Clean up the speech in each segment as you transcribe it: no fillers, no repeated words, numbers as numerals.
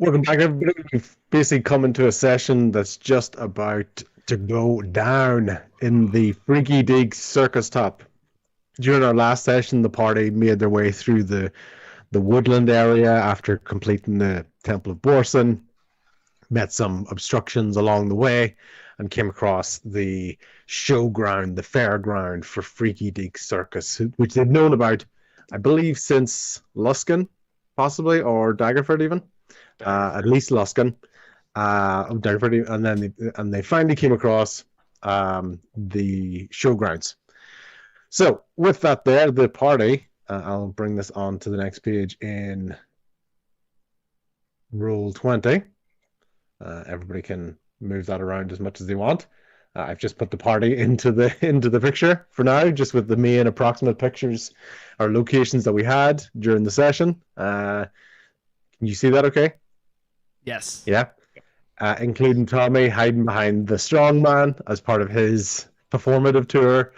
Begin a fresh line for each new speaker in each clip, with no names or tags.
Welcome back, everybody. We've basically come into a session that's just about to go down in the Freaky Dig Circus Top. During our last session, the party made their way through the woodland area after completing the Temple of Borson, met some obstructions along the way, and came across the showground, the fairground for Freaky Dig Circus, which they've known about, I believe, since Luskan, possibly, or Daggerford even. At least Luskan, and then they finally came across the showgrounds. So with that there, the party, I'll bring this on to the next page in Roll 20. Everybody can move that around as much as they want. I've just put the party into the picture for now, just with the main approximate pictures or locations that we had during the session. Can you see that okay?
Yes.
Yeah. Including Tommy hiding behind the Strongman as part of his performative tour.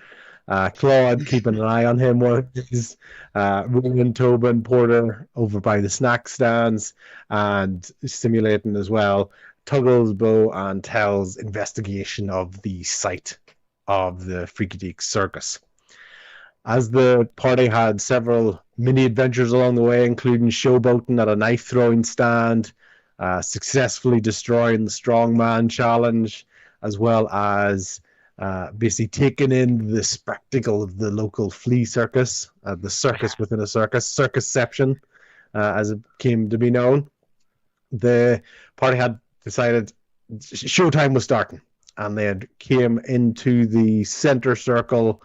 Claude keeping an eye on him while he's Rowan, Tobin, Porter over by the snack stands and stimulating as well Tuggle's, Bo, and Tell's investigation of the site of the Freaky Deek Circus. As the party had several mini adventures along the way, including showboating at a knife throwing stand, successfully destroying the Strongman challenge, as well as basically taking in the spectacle of the local flea circus, the circus within a circus, circusception, as it came to be known. The party had decided showtime was starting, and they had came into the center circle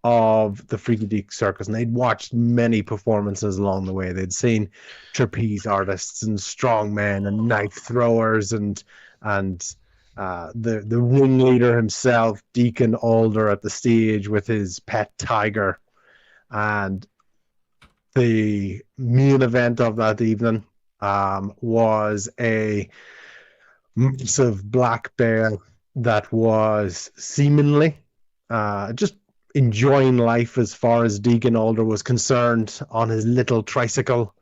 of the Freaky Deek Circus, and they'd watched many performances along the way. They'd seen trapeze artists and strongmen and knife throwers and the ringleader himself, Deacon Alder, at the stage with his pet tiger. And the main event of that evening was a massive black bear that was seemingly just enjoying life as far as Deacon Alder was concerned on his little tricycle,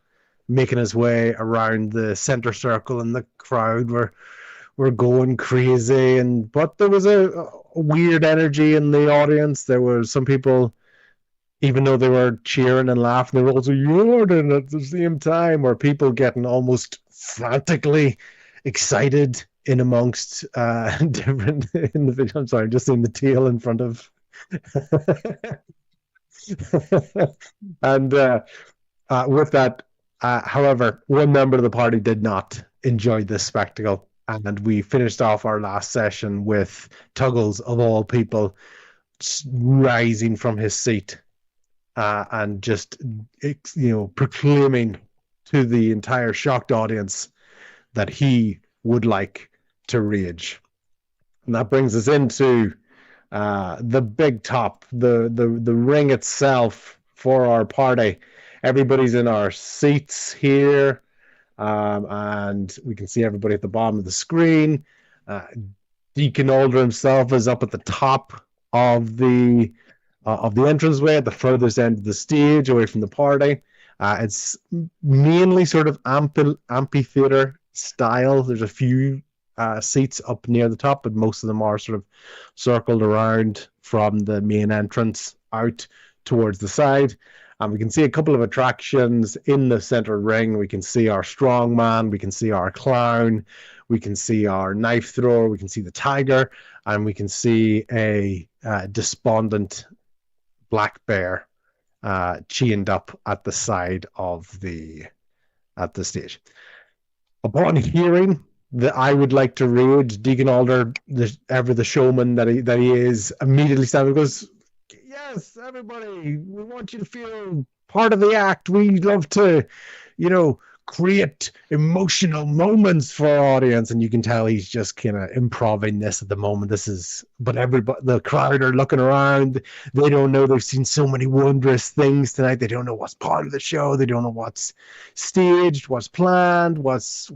making his way around the center circle, and the crowd were going crazy. But there was a weird energy in the audience. There were some people, even though they were cheering and laughing, they were also yelling at the same time, or people getting almost frantically excited in amongst different individuals. I'm sorry, I'm just seeing the tail in front of and with that, however, one member of the party did not enjoy this spectacle, and we finished off our last session with Tuggles, of all people, rising from his seat and just proclaiming to the entire shocked audience that he would like to rage. And that brings us into the big top, the ring itself for our party. Everybody's in our seats here, and we can see everybody at the bottom of the screen. Deacon Alder himself is up at the top of the entranceway at the furthest end of the stage, away from the party. It's mainly sort of amphitheater style. There's a few seats up near the top, but most of them are sort of circled around from the main entrance out towards the side. And we can see a couple of attractions in the center ring. We can see our strongman, we can see our clown, we can see our knife thrower, we can see the tiger, and we can see a despondent black bear chained up at the side of the stage. Upon hearing that I would like to rage, Deacon Alder, ever the showman that he is, immediately stands and goes, "Yes, everybody, we want you to feel part of the act. We love to, create emotional moments for our audience." And you can tell he's just kind of improvising this at the moment. But everybody, the crowd are looking around. They don't know. They've seen so many wondrous things tonight. They don't know what's part of the show. They don't know what's staged, what's planned, what's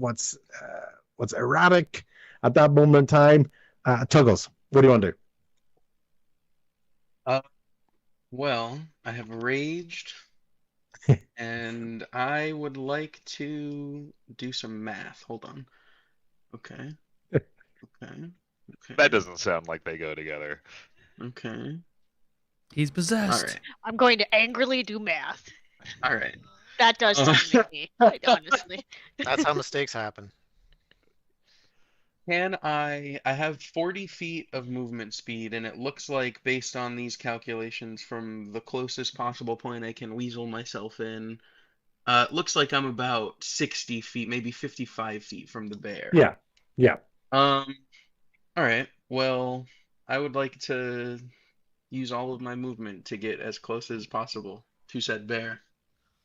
erratic at that moment in time. Tuggles, what do you want to do?
Well, I have raged.
And I would like to do some math. Hold on. Okay. Okay.
That
Okay.
doesn't sound like they go together.
Okay.
He's
All
possessed.
right.
I'm going to angrily do math.
All right.
That does sound like me, honestly.
That's how mistakes happen.
Can I have 40 feet of movement speed, and it looks like based on these calculations from the closest possible point I can weasel myself in, it looks like I'm about 60 feet, maybe 55 feet from the bear.
Yeah. Yeah.
All right. Well, I would like to use all of my movement to get as close as possible to said bear.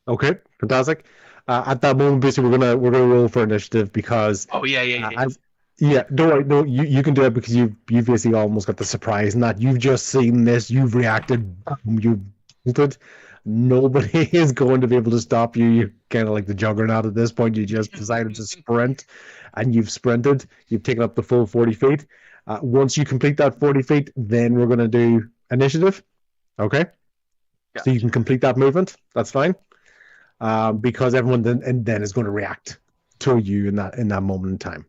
Okay. Fantastic. At that moment, basically, we're gonna roll for initiative because
Oh yeah.
don't worry, no, you can do it because you've basically almost got the surprise in that you've just seen this, you've reacted, you bolted. Nobody is going to be able to stop you. You're kind of like the juggernaut at this point. You just decided to sprint, and you've sprinted. You've taken up the full 40 feet. Once you complete that 40 feet, then we're going to do initiative. Okay? So you can complete that movement. That's fine. Because everyone then is going to react to you in that moment in time.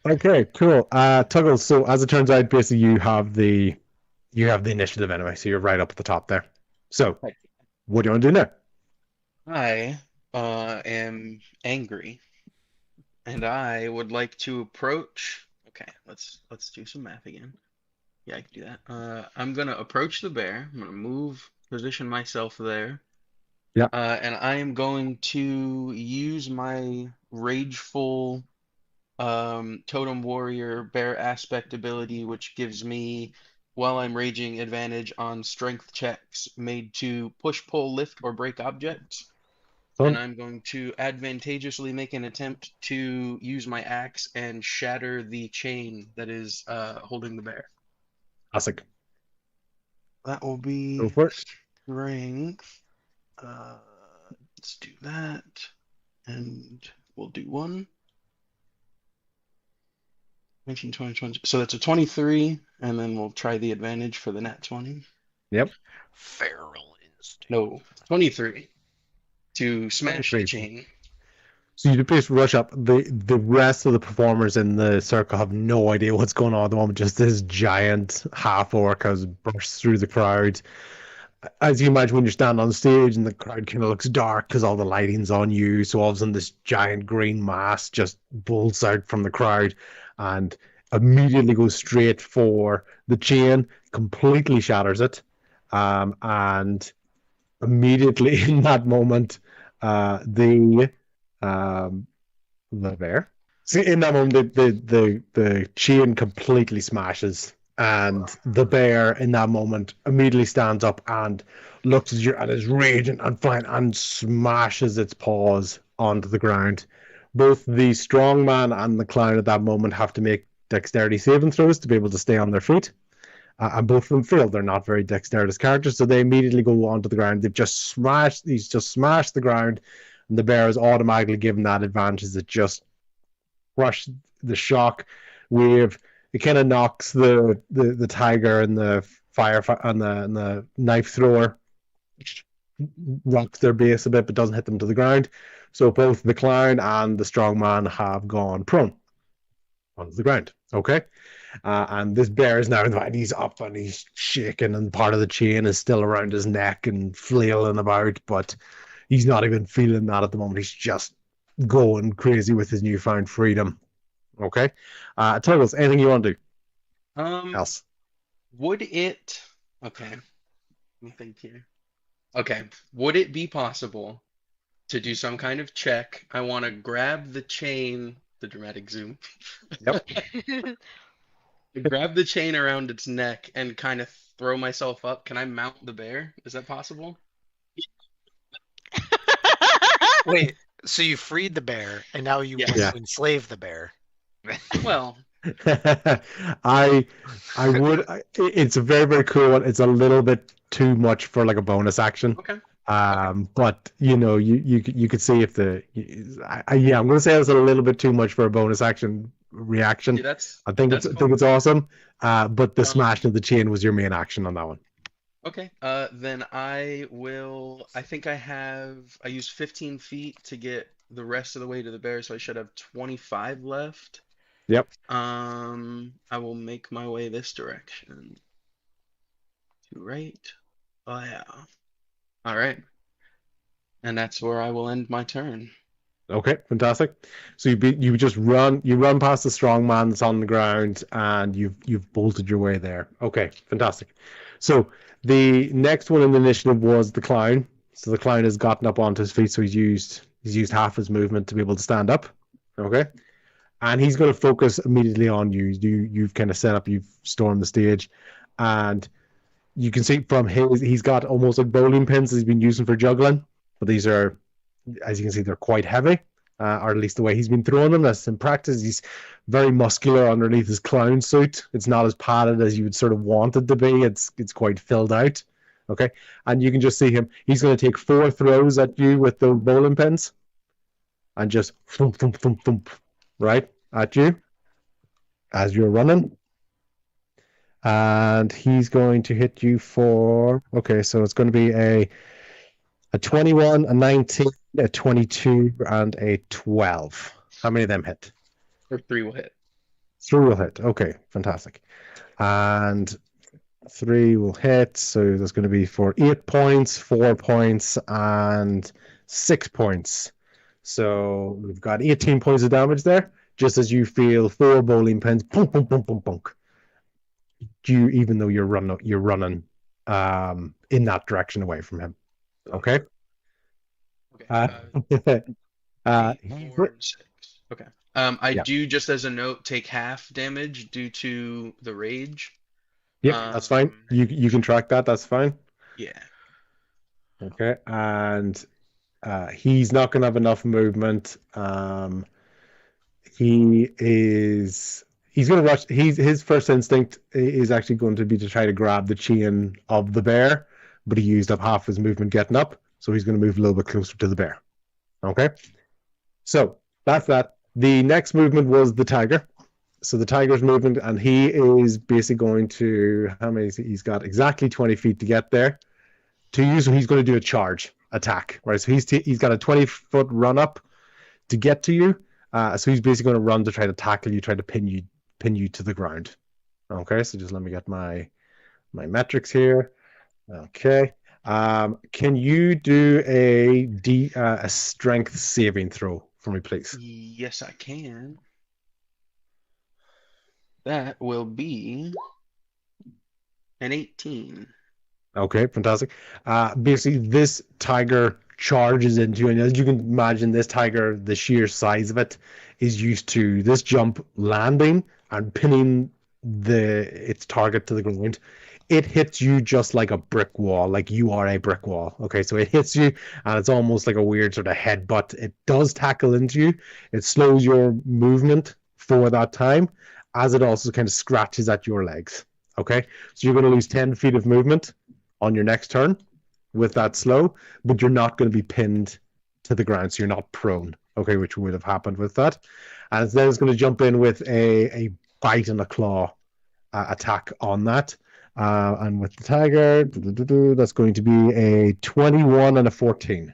Okay, cool. Tuggles, so as it turns out, basically you have the initiative anyway, so you're right up at the top there. So what do you want to do now?
I am angry, and I would like to approach. Okay, let's do some math again. Yeah, I can do that. I'm gonna approach the bear. I'm gonna position myself there.
Yeah.
And I am going to use my rageful totem warrior bear aspect ability, which gives me, while I'm raging, advantage on strength checks made to push, pull, lift, or break objects. And I'm going to advantageously make an attempt to use my axe and shatter the chain that is holding the bear.
Classic.
That will be
Go for it.
strength. Let's do that. And we'll do one. 19, 20, 20. So that's a 23, and then we'll try the advantage for the nat 20.
Yep.
Feral instinct.
No, 23 to smash the
23.
chain.
So you basically rush up. The rest of the performers in the circle have no idea what's going on at the moment. Just this giant half orc has burst through the crowd. As you imagine when you're standing on stage and the crowd kind of looks dark because all the lighting's on you, so all of a sudden this giant green mass just bolts out from the crowd and immediately goes straight for the chain, completely shatters it, and immediately in that moment, the bear. See, in that moment, the chain completely smashes. And the bear in that moment immediately stands up and looks at you and is raging and flying and smashes its paws onto the ground. Both the strongman and the clown at that moment have to make dexterity saving throws to be able to stay on their feet. And both of them fail. They're not very dexterous characters, so they immediately go onto the ground. He's just smashed the ground, and the bear is automatically given that advantage. It just crushed the shock wave. It kind of knocks the tiger and the fire and the knife thrower, rocks their base a bit, but doesn't hit them to the ground. So both the clown and the strongman have gone prone onto the ground. Okay, and this bear is now, and he's up and he's shaking, and part of the chain is still around his neck and flailing about, but he's not even feeling that at the moment. He's just going crazy with his newfound freedom. Okay. Tuggles, anything you want to do? Else?
Would it... Okay. Let me think here. Okay. Would it be possible to do some kind of check? I want to grab the chain... The dramatic zoom.
Yep.
Grab the chain around its neck and kind of throw myself up. Can I mount the bear? Is that possible?
Wait, so you freed the bear, and now you want to enslave the bear?
Well,
I would. It's a very, very cool one. It's a little bit too much for like a bonus action.
Okay.
But you know, you could see if I'm gonna say it's a little bit too much for a bonus action reaction.
Yeah,
I think it's awesome. But the smashing of the chain was your main action on that one.
Okay. Then I will. I think I use 15 feet to get the rest of the way to the bear, so I should have 25 left.
Yep.
I will make my way this direction. To right. Oh yeah. All right. And that's where I will end my turn.
Okay, fantastic. So you just run past the strong man that's on the ground, and you've bolted your way there. Okay, fantastic. So the next one in the initiative was the clown. So the clown has gotten up onto his feet, so he's used half his movement to be able to stand up. Okay, and he's going to focus immediately on you. You've kind of set up, you've stormed the stage, and you can see from he's got almost like bowling pins he's been using for juggling, but these are, as you can see, they're quite heavy, or at least the way he's been throwing them. That's in practice. He's very muscular underneath his clown suit. It's not as padded as you would sort of want it to be. It's quite filled out. Okay, and you can just see him. He's going to take 4 throws at you with those bowling pins, and just thump, thump, thump, thump, right at you as you're running. And he's going to hit you for, okay, so it's going to be a 21, a 19, a 22, and a 12. How many of them hit?
Or 3 will hit.
3 will hit. Okay, fantastic. And 3 will hit, so that's going to be for 8 points, 4 points, and 6 points. So we've got 18 points of damage there, just as you feel 4 bowling pins, bunk, bunk, bunk, bunk, bunk. Even though you're running in that direction away from him. Okay.
Okay. 8, 4, 6. Okay. I
Yeah.
do, just as a note, take half damage due to the rage.
Yeah, that's fine. You can track that. That's fine.
Yeah.
Okay, and he's not going to have enough movement. He's going to rush. His first instinct is actually going to be to try to grab the chain of the bear, but he used up half his movement getting up, so he's going to move a little bit closer to the bear. Okay, so that's that. The next movement was the tiger. So the tiger's movement, and he is basically going to, how many? He's got exactly 20 feet to get there. To use, he's going to do a charge attack, right? So he's got a 20-foot run up to get to you. So he's basically going to run to try to tackle you, try to pin you to the ground. Okay, so just let me get my metrics here. Okay, can you do a strength saving throw for me, please?
Yes, I can. That will be an 18.
Okay, fantastic. Basically, this tiger charges into you, and as you can imagine, this tiger, the sheer size of it, is used to this jump landing and pinning its target to the ground. It hits you just like a brick wall, like you are a brick wall. Okay, so it hits you, and it's almost like a weird sort of headbutt. It does tackle into you. It slows your movement for that time, as it also kind of scratches at your legs. Okay, so you're going to lose 10 feet of movement on your next turn with that slow, but you're not going to be pinned to the ground, so you're not prone, okay, which would have happened with that. And then it's going to jump in with a bite and a claw attack on that. And with the tiger, that's going to be a 21 and a 14.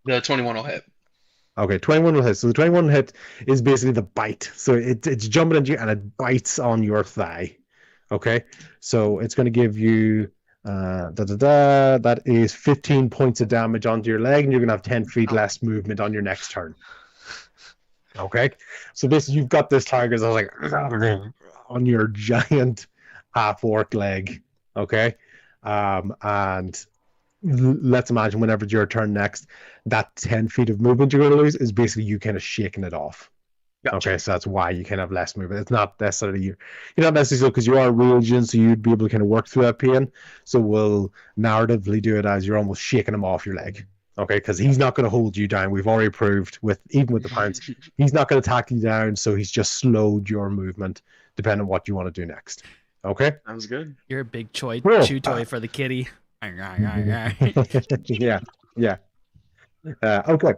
The 21 will hit.
Okay, 21 will hit. So the 21 hit is basically the bite. So it's jumping at you and it bites on your thigh. Okay, so it's going to give you that is 15 points of damage onto your leg, and you're going to have 10 feet less movement on your next turn. Okay, so basically you've got this tiger that's like on your giant half-orc leg. Okay, and let's imagine whenever it's your turn next, that 10 feet of movement you're going to lose is basically you kind of shaking it off. Gotcha. Okay, so that's why you can have less movement. It's not necessarily you're not necessarily because you are raging, so you'd be able to kind of work through that pain. So we'll narratively do it as you're almost shaking him off your leg. Okay, because he's not going to hold you down. We've already proved even with the pounds, he's not going to tackle you down. So he's just slowed your movement, depending on what you want to do next. Okay,
sounds good.
You're a big chew toy for the kitty.
yeah. Okay,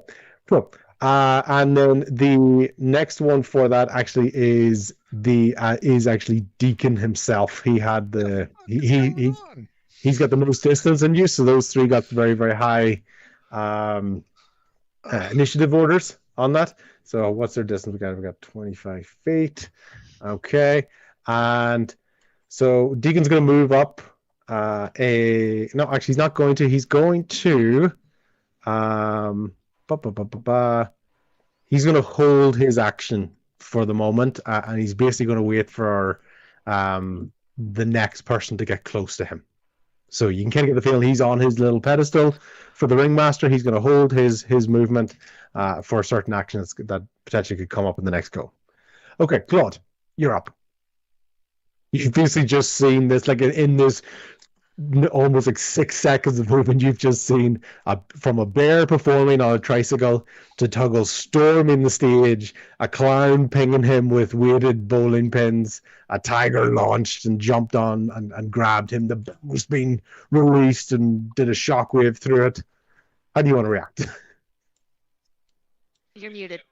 cool. And then the next one for that actually is actually Deacon himself. He had he's got the most distance in you, so those three got very, very high initiative orders on that. So what's their distance? We got 25 feet. Okay. And so Deacon's going to move up no, actually he's not going to. He's going to he's going to hold his action for the moment, and he's basically going to wait for the next person to get close to him. So you can kind of get the feeling he's on his little pedestal for the ringmaster. He's going to hold his movement for certain actions that potentially could come up in the next go. Okay, Claude, you're up. You've basically just seen this, like in this almost like 6 seconds of movement, you've just seen from a bear performing on a tricycle to Tuggle storming the stage, a clown pinging him with weighted bowling pins, a tiger launched and jumped on and grabbed him, the bear was being released and did a shockwave through it. How do you want to react?
You're muted.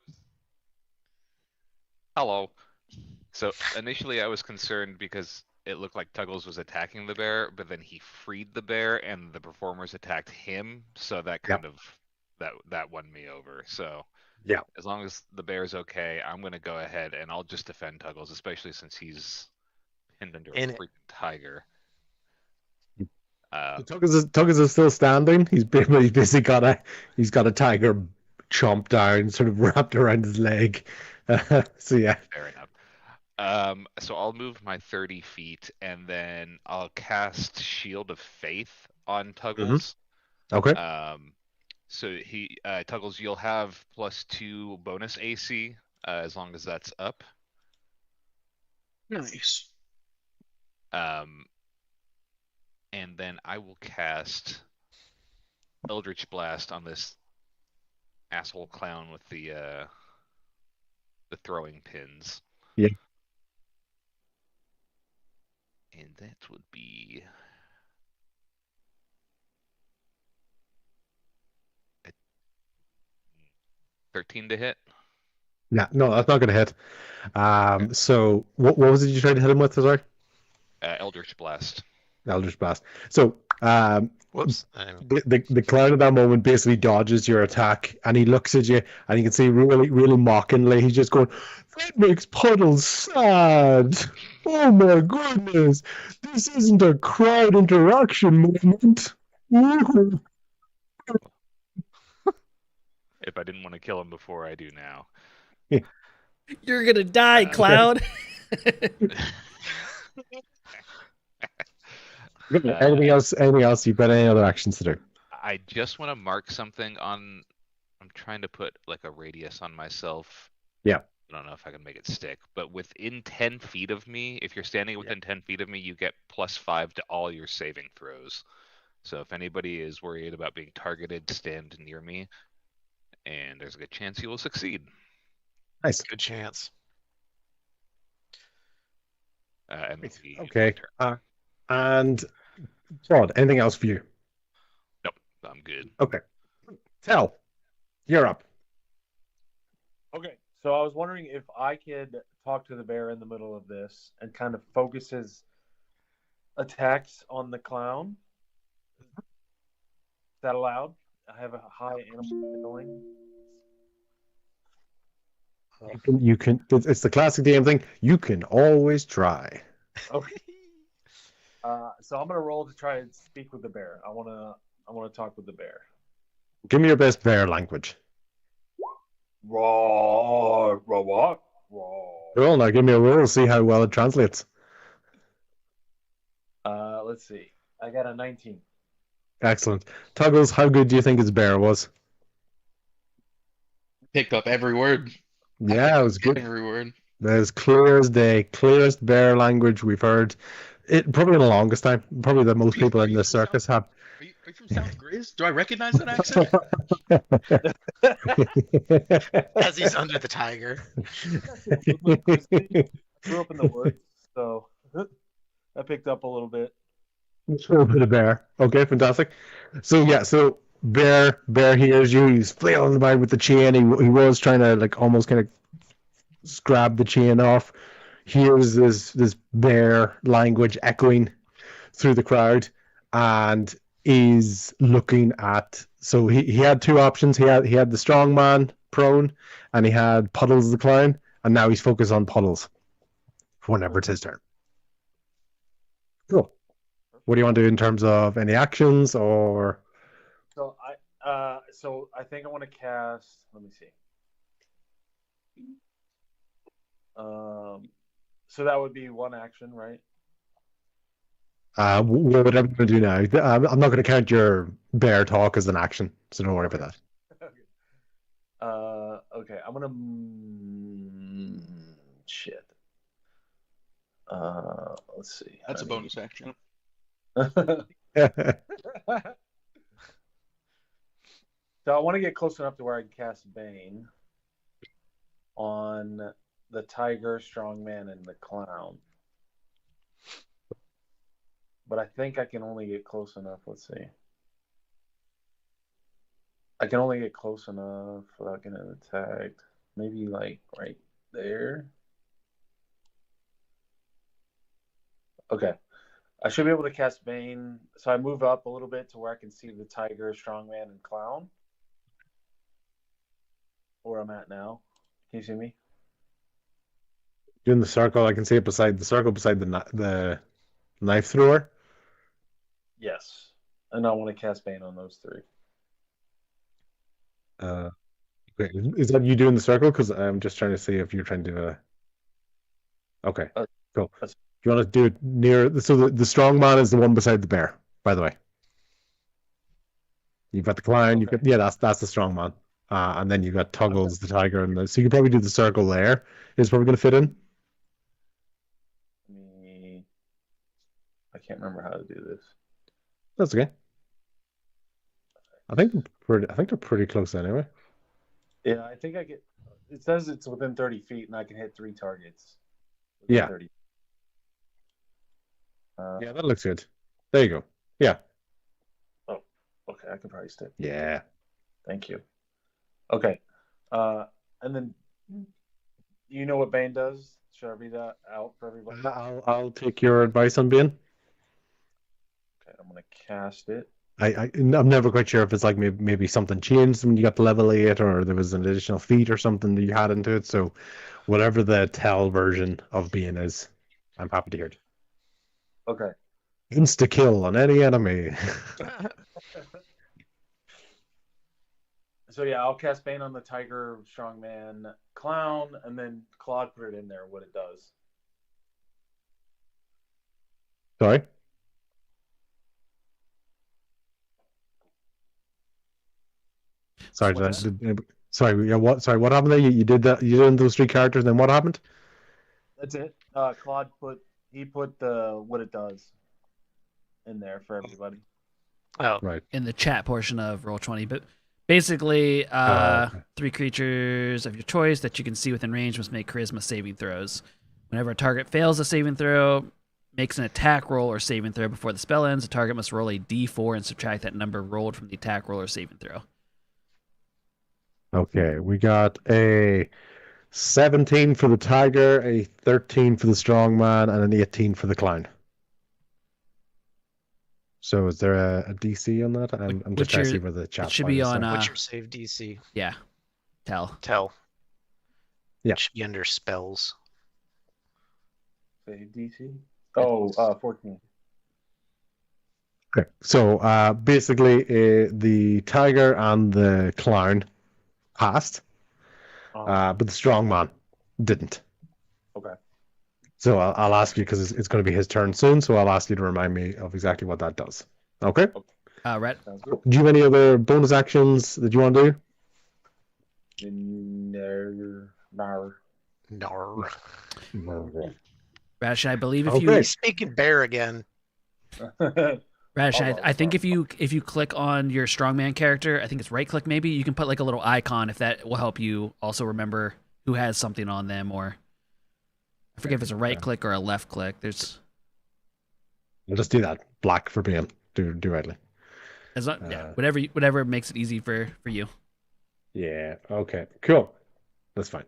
Hello. So initially I was concerned because it looked like Tuggles was attacking the bear, but then he freed the bear and the performers attacked him. So that kind of that won me over. So
yeah,
as long as the bear's okay, I'm gonna go ahead and I'll just defend Tuggles, especially since he's pinned under a freaking tiger.
Tuggles is still standing. He's basically got a tiger chomped down, sort of wrapped around his leg. So yeah.
Fair enough. So I'll move my 30 feet and then I'll cast Shield of Faith on Tuggles.
Okay.
So Tuggles, you'll have +2 bonus AC as long as that's up.
Nice.
And then I will cast Eldritch Blast on this asshole clown with the throwing pins.
Yeah.
And that would be 13 to hit.
Yeah, no, that's not going to hit. So what was it you tried to hit him with? Sorry.
Eldritch Blast.
Eldritch Blast. So
Whoops.
the clown at that moment basically dodges your attack, and he looks at you, and you can see really, really mockingly, he's just going, "That makes Puddles sad. Oh my goodness, this isn't a crowd interaction moment."
If I didn't want to kill him before, I do now.
You're gonna die, clown.
Anything else? Anything else? You've got any other actions to do?
I just want to mark something on. I'm trying to put like a radius on myself.
Yeah.
I don't know if I can make it stick, but within 10 feet of me, if you're standing within 10 feet of me, you get +5 to all your saving throws. So if anybody is worried about being targeted, stand near me, and there's a good chance you will succeed.
Nice.
Good chance.
Okay. And Todd, anything else for you?
Nope, I'm good.
Okay. Tell, you're up.
Okay, so I was wondering if I could talk to the bear in the middle of this and kind of focus his attacks on the clown. Is that allowed? I have a high animal handling.
You can. It's the classic DM thing. You can always try.
Okay. So I'm gonna roll to try and speak with the bear. I wanna talk with the bear.
Give me your best bear language.
Roar, roar, roar.
Cool. Now give me a roll. See how well it translates.
Let's see. I got a 19.
Excellent. Tuggles, how good do you think his bear was?
Picked up every word.
Yeah, it was good.
Every word.
That is clear as day. Clearest bear language we've heard. It probably in the longest time. Probably the most people in the circus have.
Are you from South Grizz? Do I recognize that accent?
As he's under the tiger.
Grew up in the woods, so I picked up a little bit.
A little bit of bear. Okay, fantastic. So yeah, so bear hears you. He's flailing about with the chain. He was trying to like almost kind of grab the chain off. Hears this bear language echoing through the crowd, and is looking at. So he had two options. He had the strongman prone, and he had Puddles decline, and now he's focused on Puddles. Whenever it's his turn. Cool. What do you want to do in terms of any actions or?
So I think I want to cast. Let me see. So that would be one action, right?
Whatever I'm going to do now. I'm not going to count your bear talk as an action, so don't worry about that.
Okay. I'm gonna. Shit. Let's see.
That's a bonus action.
So I want to get close enough to where I can cast Bane on the tiger, strongman, and the clown. But I think I can only get close enough. Let's see. I can only get close enough without getting attacked. Maybe like right there. Okay. I should be able to cast Bane. So I move up a little bit to where I can see the tiger, strongman, and clown. Where I'm at now. Can you see me?
Doing the circle, I can see it beside the knife thrower.
Yes. And I want to cast Bane on those three.
Okay. Is that you doing the circle? Because I'm just trying to see if you're trying to do a. Okay, cool. Do you want to do it near? So the strongman is the one beside the bear, by the way. You've got the clown. You've got that's the strongman, and then you've got Tuggles, the tiger, and so you can probably do the circle there. Is probably going to fit in.
I can't remember how to do this.
That's okay. I think they're pretty close anyway.
Yeah, I think I get. It says it's within 30 feet, and I can hit 3 targets.
Yeah.
30.
Yeah, that looks good. There you go. Yeah.
Oh, okay. I can probably stick.
Yeah.
Thank you. Okay. And then, you know what Bane does? Should I read that out for everybody?
I'll take your advice on Bane.
Okay, I'm gonna cast it.
I'm never quite sure if it's like maybe something changed when you got to level 8 or there was an additional feat or something that you had into it. So whatever the tell version of Bane is, I'm happy to hear it.
Okay.
Insta kill on any enemy.
So yeah, I'll cast Bane on the tiger, strongman, clown, and then Claude put it in there what it does.
Sorry. Sorry, sorry. Yeah, what? Sorry, what happened there? You did that. You did those 3 characters. Then what happened?
That's it. Claude put the what it does in there for everybody.
Oh,
Right.
In the chat portion of Roll20, but basically, 3 creatures of your choice that you can see within range must make charisma saving throws. Whenever a target fails a saving throw, makes an attack roll or saving throw before the spell ends, the target must roll a d4 and subtract that number rolled from the attack roll or saving throw.
Okay, we got a 17 for the tiger, a 13 for the strongman, and an 18 for the clown. So is there a DC on that? I'm just trying to see where the chat.
It should be on.
what's your save DC?
Yeah. Tell.
Yeah.
It should be under spells.
Save DC. Oh, 14.
Okay, so basically, the tiger and the clown passed, but the strongman didn't.
Okay.
So I'll ask you because it's going to be his turn soon. So I'll ask you to remind me of exactly what that does. Okay.
Rhett.
Do you have any other bonus actions that you want to do?
No.
Rash, I believe if
Okay.
you
Speaking bear again.
Rash, I think if you click on your strongman character, I think it's right click maybe, you can put like a little icon if that will help you also remember who has something on them, or I forget if it's a right click or a left click. There's
We'll just do that. Black for being do rightly.
as long, whatever makes it easy for you.
Yeah. Okay. Cool. That's fine.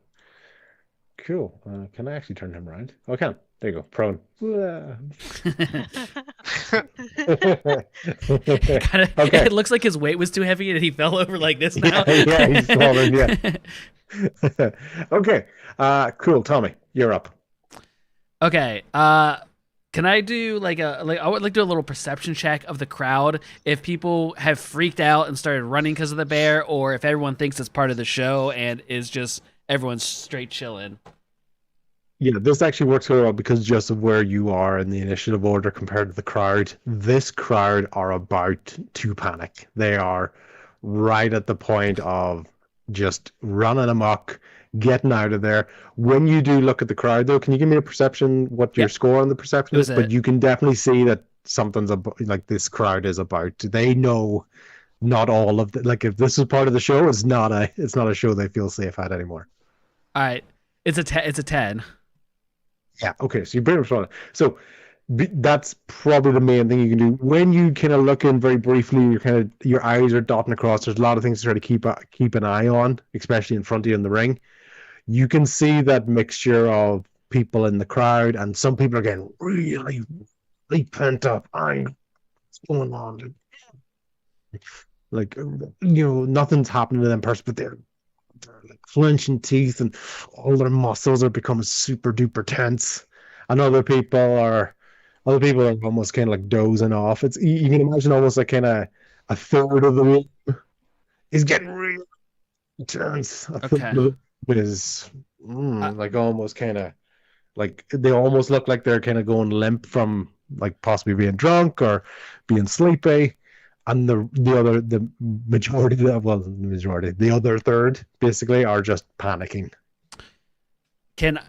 Cool. Can I actually turn him around? Oh, I can. There you go. Prone.
Kinda,
Okay.
It looks like his weight was too heavy and he fell over like this now.
Yeah, he's fallen, yeah. Okay. Cool. Tommy, you're up.
Okay. Can I do I would like to do a little perception check of the crowd if people have freaked out and started running because of the bear, or if everyone thinks it's part of the show and is just everyone's straight chilling.
Yeah, this actually works very well because just of where you are in the initiative order compared to the crowd. This crowd are about to panic. They are right at the point of just running amok, getting out of there. When you do look at the crowd, though, can you give me a perception, what your
Yep.
score on the perception is?
It was
But you can definitely see that something's about, like this crowd is about. They know not all of the, like if this is part of the show, it's not a show they feel safe at anymore.
All right. It's a 10.
Yeah, okay, so you pretty much want it. So that's probably the main thing you can do. When you kind of look in very briefly, your eyes are dotting across. There's a lot of things to try to keep an eye on, especially in front of you in the ring. You can see that mixture of people in the crowd, and some people are getting really, really pent up. What's going on? Like, nothing's happening to them personally, but they're like clenching teeth and all their muscles are becoming super duper tense, and other people are almost kind of like dozing off. It's, you can imagine, almost like kind of a third of the room is getting really tense. A third of it is like almost kind of like they almost look like they're kind of going limp from like possibly being drunk or being sleepy. And the other third basically are just panicking.
Can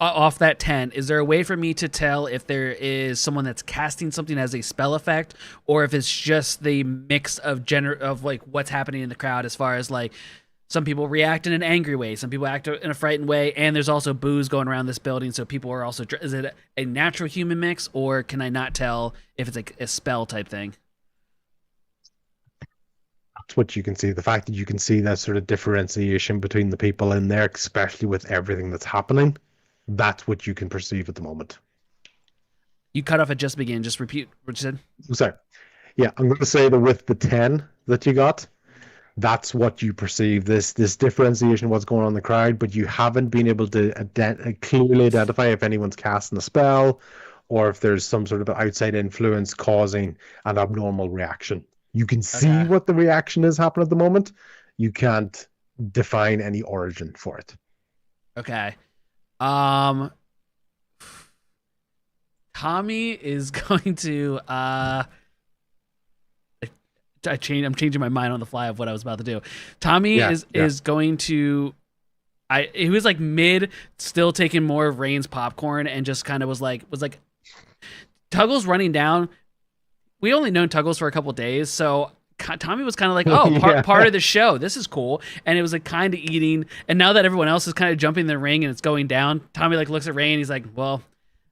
off that 10, is there a way for me to tell if there is someone that's casting something as a spell effect, or if it's just the mix of like what's happening in the crowd, as far as like some people react in an angry way, some people act in a frightened way, and there's also booze going around this building, so people are also, is it a natural human mix, or can I not tell if it's like a spell type thing?
That's what you can see. The fact that you can see that sort of differentiation between the people in there, especially with everything that's happening, that's what you can perceive at the moment.
You cut off at just begin. Just repeat what you said.
Sorry. Yeah, I'm going to say that with the 10 that you got, that's what you perceive, this differentiation of what's going on in the crowd, but you haven't been able to clearly identify if anyone's casting a spell or if there's some sort of outside influence causing an abnormal reaction. You can see what the reaction is happening at the moment. You can't define any origin for it.
Okay. Tommy is going to I'm changing my mind on the fly of what I was about to do. Tommy is going to he was like mid still taking more of Rain's popcorn and just kind of was like Tuggle's running down. We only known Tuggles for a couple days, so Tommy was kind of like, oh, part of the show. This is cool. And it was like kind of eating. And now that everyone else is kind of jumping in the ring and it's going down, Tommy like looks at Ray and he's like, well,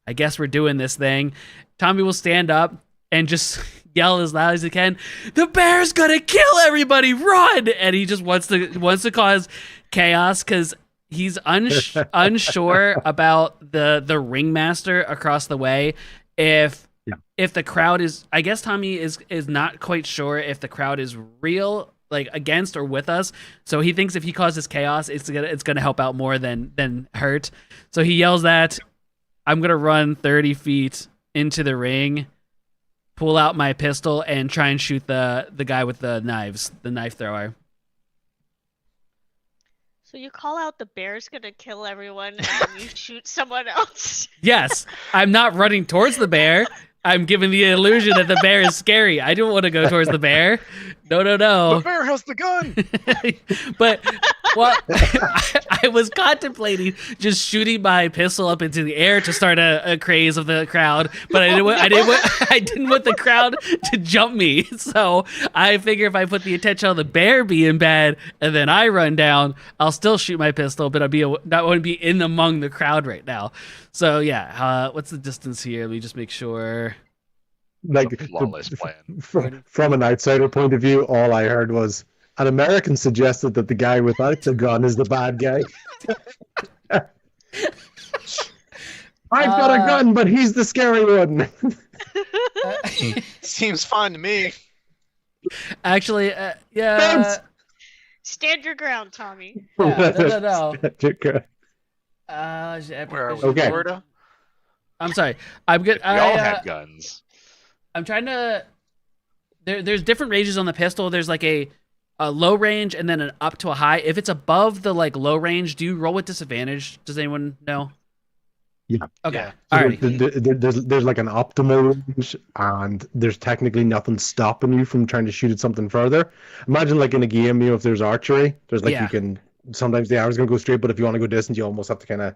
I guess we're doing this thing. Tommy will stand up and just yell as loud as he can, the bear's gonna kill everybody, run! And he just wants to cause chaos because he's unsure about the ringmaster across the way. If the crowd is, I guess Tommy is not quite sure if the crowd is real, like against or with us. So he thinks if he causes chaos, it's gonna help out more than hurt. So he yells that, I'm gonna run 30 feet into the ring, pull out my pistol, and try and shoot the guy with the knives, the knife thrower.
So you call out the bear's gonna kill everyone, and then you shoot someone else.
Yes, I'm not running towards the bear. I'm giving the illusion that the bear is scary. I don't want to go towards the bear. No.
The bear has the gun.
But I was contemplating just shooting my pistol up into the air to start a craze of the crowd, but I didn't want the crowd to jump me. So I figure if I put the attention on the bear being bad and then I run down, I'll still shoot my pistol, but not want to be in among the crowd right now. So yeah, what's the distance here? Let me just make sure.
Like
a flawless plan.
From an outsider point of view, all I heard was an American suggested that the guy without the gun is the bad guy. I've got a gun, but he's the scary one.
Seems fine to me.
Actually, yeah.
Stand your ground, Tommy.
Yeah, no.
Where are we?
Okay.
Florida?
I'm sorry. I'm good.
If we all had guns.
I'm trying to. There's different ranges on the pistol. There's like a low range and then an up to a high. If it's above the like low range, do you roll with disadvantage? Does anyone know?
Yeah.
Okay.
Yeah.
All
So
right.
there's like an optimal range, and there's technically nothing stopping you from trying to shoot at something further. Imagine like in a game, if there's archery, there's like you can sometimes the arrow's gonna go straight, but if you want to go distance, you almost have to kind of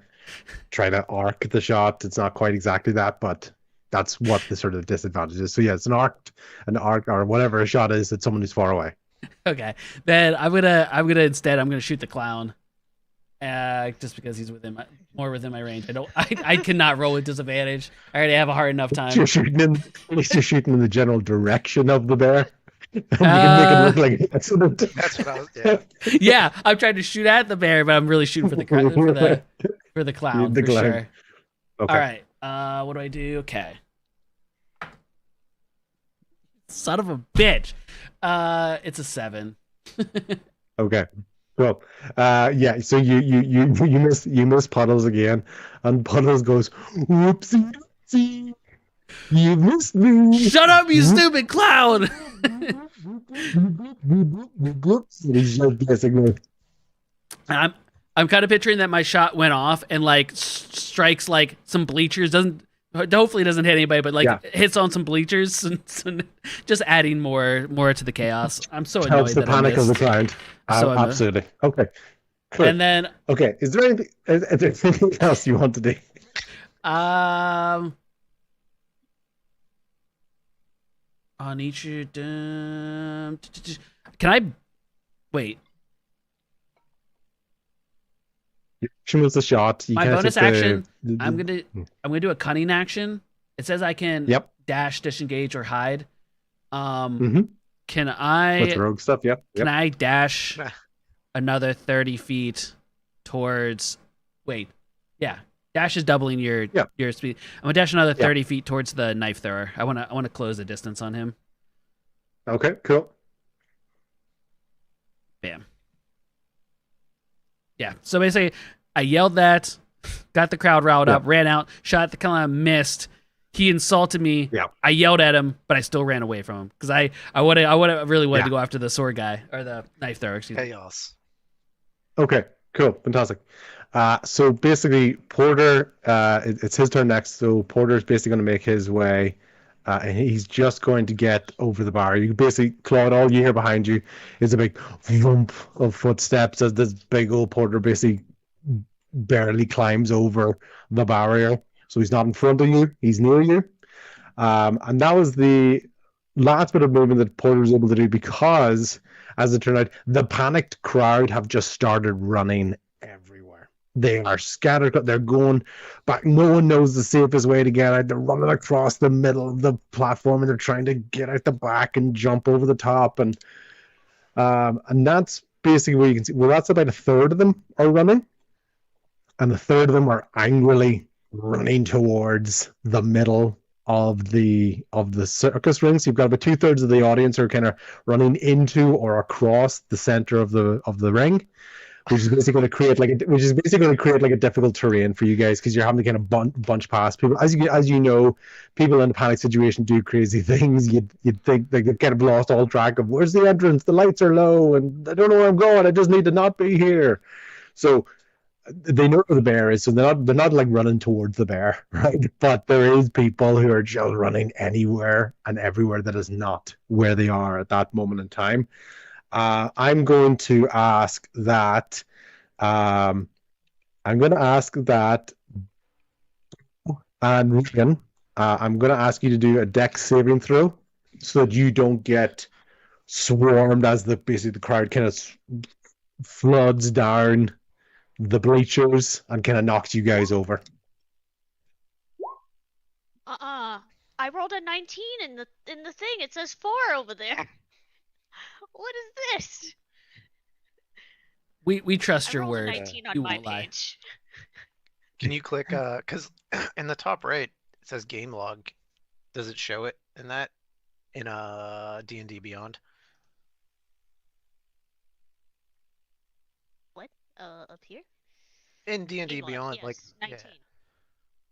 try to arc the shot. It's not quite exactly that, but that's what the sort of disadvantage is. So yeah, it's an arc or whatever a shot is at someone who's far away.
Okay. Then I'm gonna shoot the clown. Just because he's more within my range. I cannot roll with disadvantage. I already have a hard enough time.
At least you're shooting in the general direction of the bear. You can make it look like an accident.
That's what I was. Yeah.
Yeah, I'm trying to shoot at the bear, but I'm really shooting for the clown
The
for
clown.
sure.
Okay.
All right. What do I do? Okay. Son of a bitch. It's a 7.
Okay. Well, yeah. So you miss Puddles again, and Puddles goes, "Whoopsie, whoopsie, you missed me."
Shut up, you stupid clown!
He's just basically.
I'm kind of picturing that my shot went off and like strikes like some bleachers. Hopefully doesn't hit anybody, but like hits on some bleachers and just adding more to the chaos. I'm so annoyed
Helps the
that
panic
I
of the
missed.
crowd.
So
Absolutely. Okay. Cool.
And then
Okay. Is there anything else you want to do?
on each can I wait?
Action was the shot. You
My
kinda
bonus
take the-
action.
the-
I'm gonna do a cunning action. It says I can dash, disengage, or hide.
Mhm.
Can
with
I
rogue stuff. Yep.
can I dash another 30 feet towards? Wait, yeah. Dash is doubling your speed. I'm gonna dash another 30 feet towards the knife thrower. I wanna close the distance on him.
Okay. Cool.
Bam. Yeah. So basically, I yelled that, got the crowd riled up, ran out, shot the clown, missed. He insulted me.
Yeah.
I yelled at him, but I still ran away from him because I would have really wanted to go after the sword guy or the knife thrower. Excuse me.
Chaos.
Okay. Cool. Fantastic. So basically, Porter, it's his turn next. So Porter's basically going to make his way, and he's just going to get over the bar. You basically, Claude, all you hear behind you is a big thump of footsteps as this big old Porter basically barely climbs over the barrier. So he's not in front of you; he's near you. And that was the last bit of movement that Porter was able to do because, as it turned out, the panicked crowd have just started running everywhere. They are scattered. They're going back. No one knows the safest way to get out. They're running across the middle of the platform and they're trying to get out the back and jump over the top. And that's basically where you can see. Well, that's about a third of them are running, and a third of them are angrily running towards the middle of the circus ring. So you've got about 2/3 of the audience are kind of running into or across the center of the ring, which is basically going to create like a difficult terrain for you guys because you're having to kind of bunch past people. As you know, people in a panic situation do crazy things. You'd think they kind of lost all track of where's the entrance, the lights are low, and I don't know where I'm going. I just need to not be here. So they know where the bear is, so they're not like running towards the bear, right? But there is people who are just running anywhere and everywhere that is not where they are at that moment in time. I'm going to ask that. And Regan, I'm going to ask you to do a dex saving throw so that you don't get swarmed as the crowd kind of floods down the bleachers and kind of knocks you guys over.
I rolled a 19 in the thing. It says 4 over there. What is this?
We trust
I
your
rolled a
word.
19 on
You
my
won't lie.
page.
Can you click because in the top right it says game log. Does it show it in that in D&D Beyond?
What? Up here?
In D&D
Meanwhile,
Beyond,
yes,
like
19.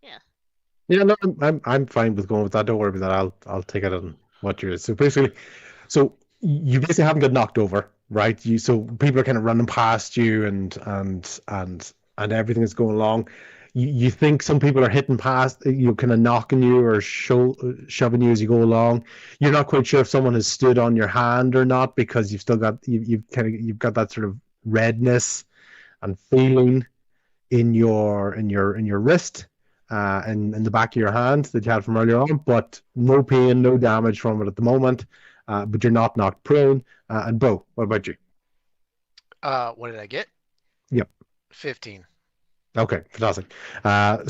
Yeah.
Yeah, no, I'm fine with going with that. Don't worry about that. I'll take it on what you're. So basically, you basically haven't got knocked over, right? So people are kind of running past you and everything is going along. You think some people are hitting past you, kind of knocking you or shoving you as you go along. You're not quite sure if someone has stood on your hand or not because you've still got you've got that sort of redness and feeling in your wrist and in the back of your hand that you had from earlier on, but no pain, no damage from it at the moment. But you're not knocked prone. And Bo, what about you?
What did I get?
Yep.
15.
Okay, fantastic.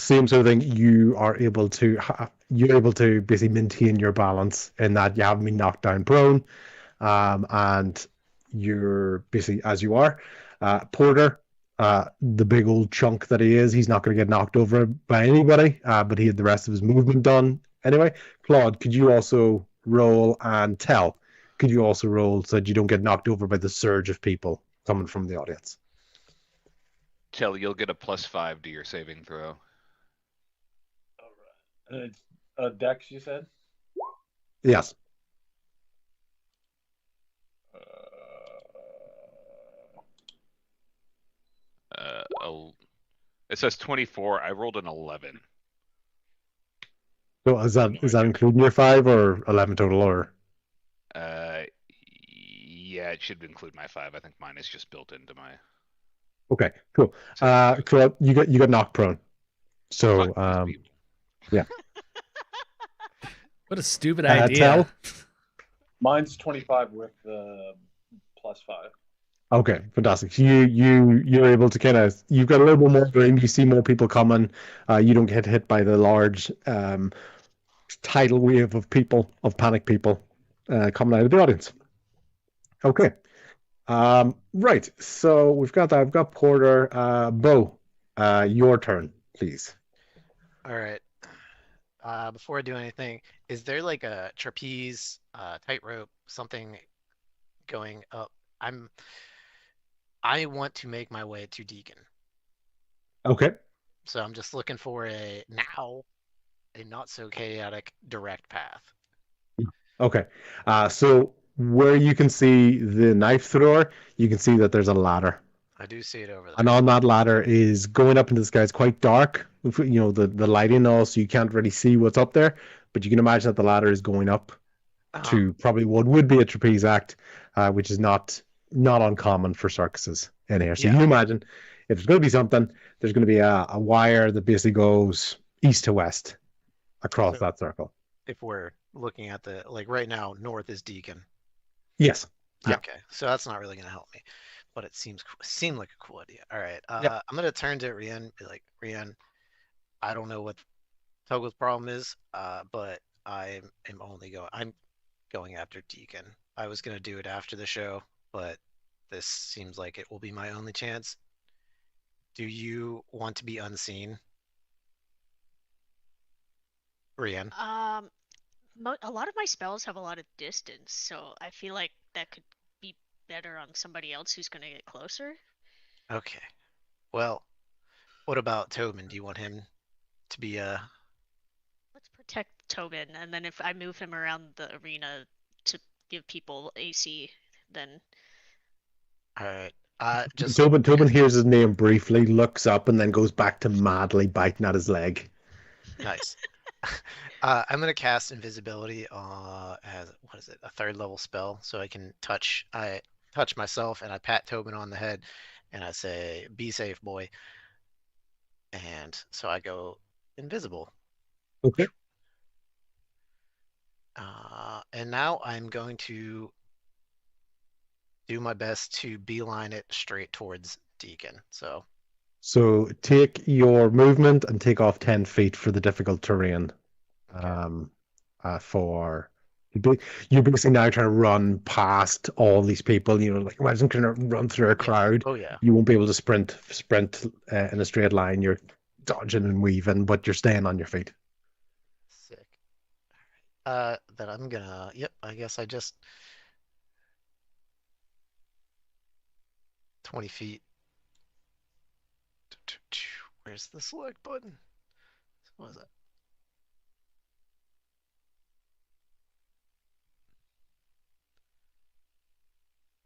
Same sort of thing. You're able to basically maintain your balance in that you haven't been knocked down prone, and you're basically as you are. Porter, the big old chunk that he is, he's not going to get knocked over by anybody, but he had the rest of his movement done anyway. Claude, could you also roll, and Tell, could you also roll so that you don't get knocked over by the surge of people coming from the audience?
Tell, you'll get a +5 to your saving throw.
All right. And it's Dex, you said?
Yes.
It says 24. I rolled an 11.
So is that including your 5 or 11 total, or?
Yeah, it should include my 5. I think mine is just built into my.
Okay, cool. Claude, you got knocked prone. So yeah.
What a stupid idea.
Tell?
Mine's 25 with +5.
Okay, fantastic. So you're able to you've got a little bit more room. You see more people coming. You don't get hit by the large tidal wave of panic people coming out of the audience. Okay. Right. So we've got that. I've got Porter. Bo, your turn, please.
All right. Before I do anything, is there like a trapeze, tightrope, something going up? I want to make my way to Deacon.
Okay.
So I'm just looking for a not so chaotic direct path.
Okay. So where you can see the knife thrower, you can see that there's a ladder.
I do see it over there.
And on that ladder is going up into the sky. It's quite dark, the lighting and all, so you can't really see what's up there. But you can imagine that the ladder is going up to probably what would be a trapeze act, which is not uncommon for circuses in here. So you can imagine if there's going to be something, there's going to be a wire that basically goes east to west across that circle.
If we're looking at right now, north is Deacon.
Yes. Yeah.
Okay, so that's not really going to help me, but it seemed like a cool idea. All right, I'm going to turn to Rian and be like, Rian, I don't know what Togo's problem is, but I'm going after Deacon. I was going to do it after the show, but this seems like it will be my only chance. Do you want to be unseen, Rian?
A lot of my spells have a lot of distance, so I feel like that could be better on somebody else who's going to get closer.
Okay. Well, what about Tobin? Do you want him to be
Let's protect Tobin, and then if I move him around the arena to give people AC, then.
All right.
Tobin hears his name briefly, looks up, and then goes back to madly biting at his leg.
Nice. I'm gonna cast invisibility as a 3rd level spell, so I can touch myself and I pat Tobin on the head and I say, "Be safe, boy." And so I go invisible.
Okay.
And now I'm going to do my best to beeline it straight towards Deacon.
So take your movement and take off 10 feet for the difficult terrain. Okay. You're basically now trying to run past all these people. Imagine trying to run through a crowd.
Oh yeah.
You won't be able to sprint in a straight line. You're dodging and weaving, but you're staying on your feet.
Sick. that I'm gonna. Yep, I guess I just 20 feet. Where's the select button? What is that?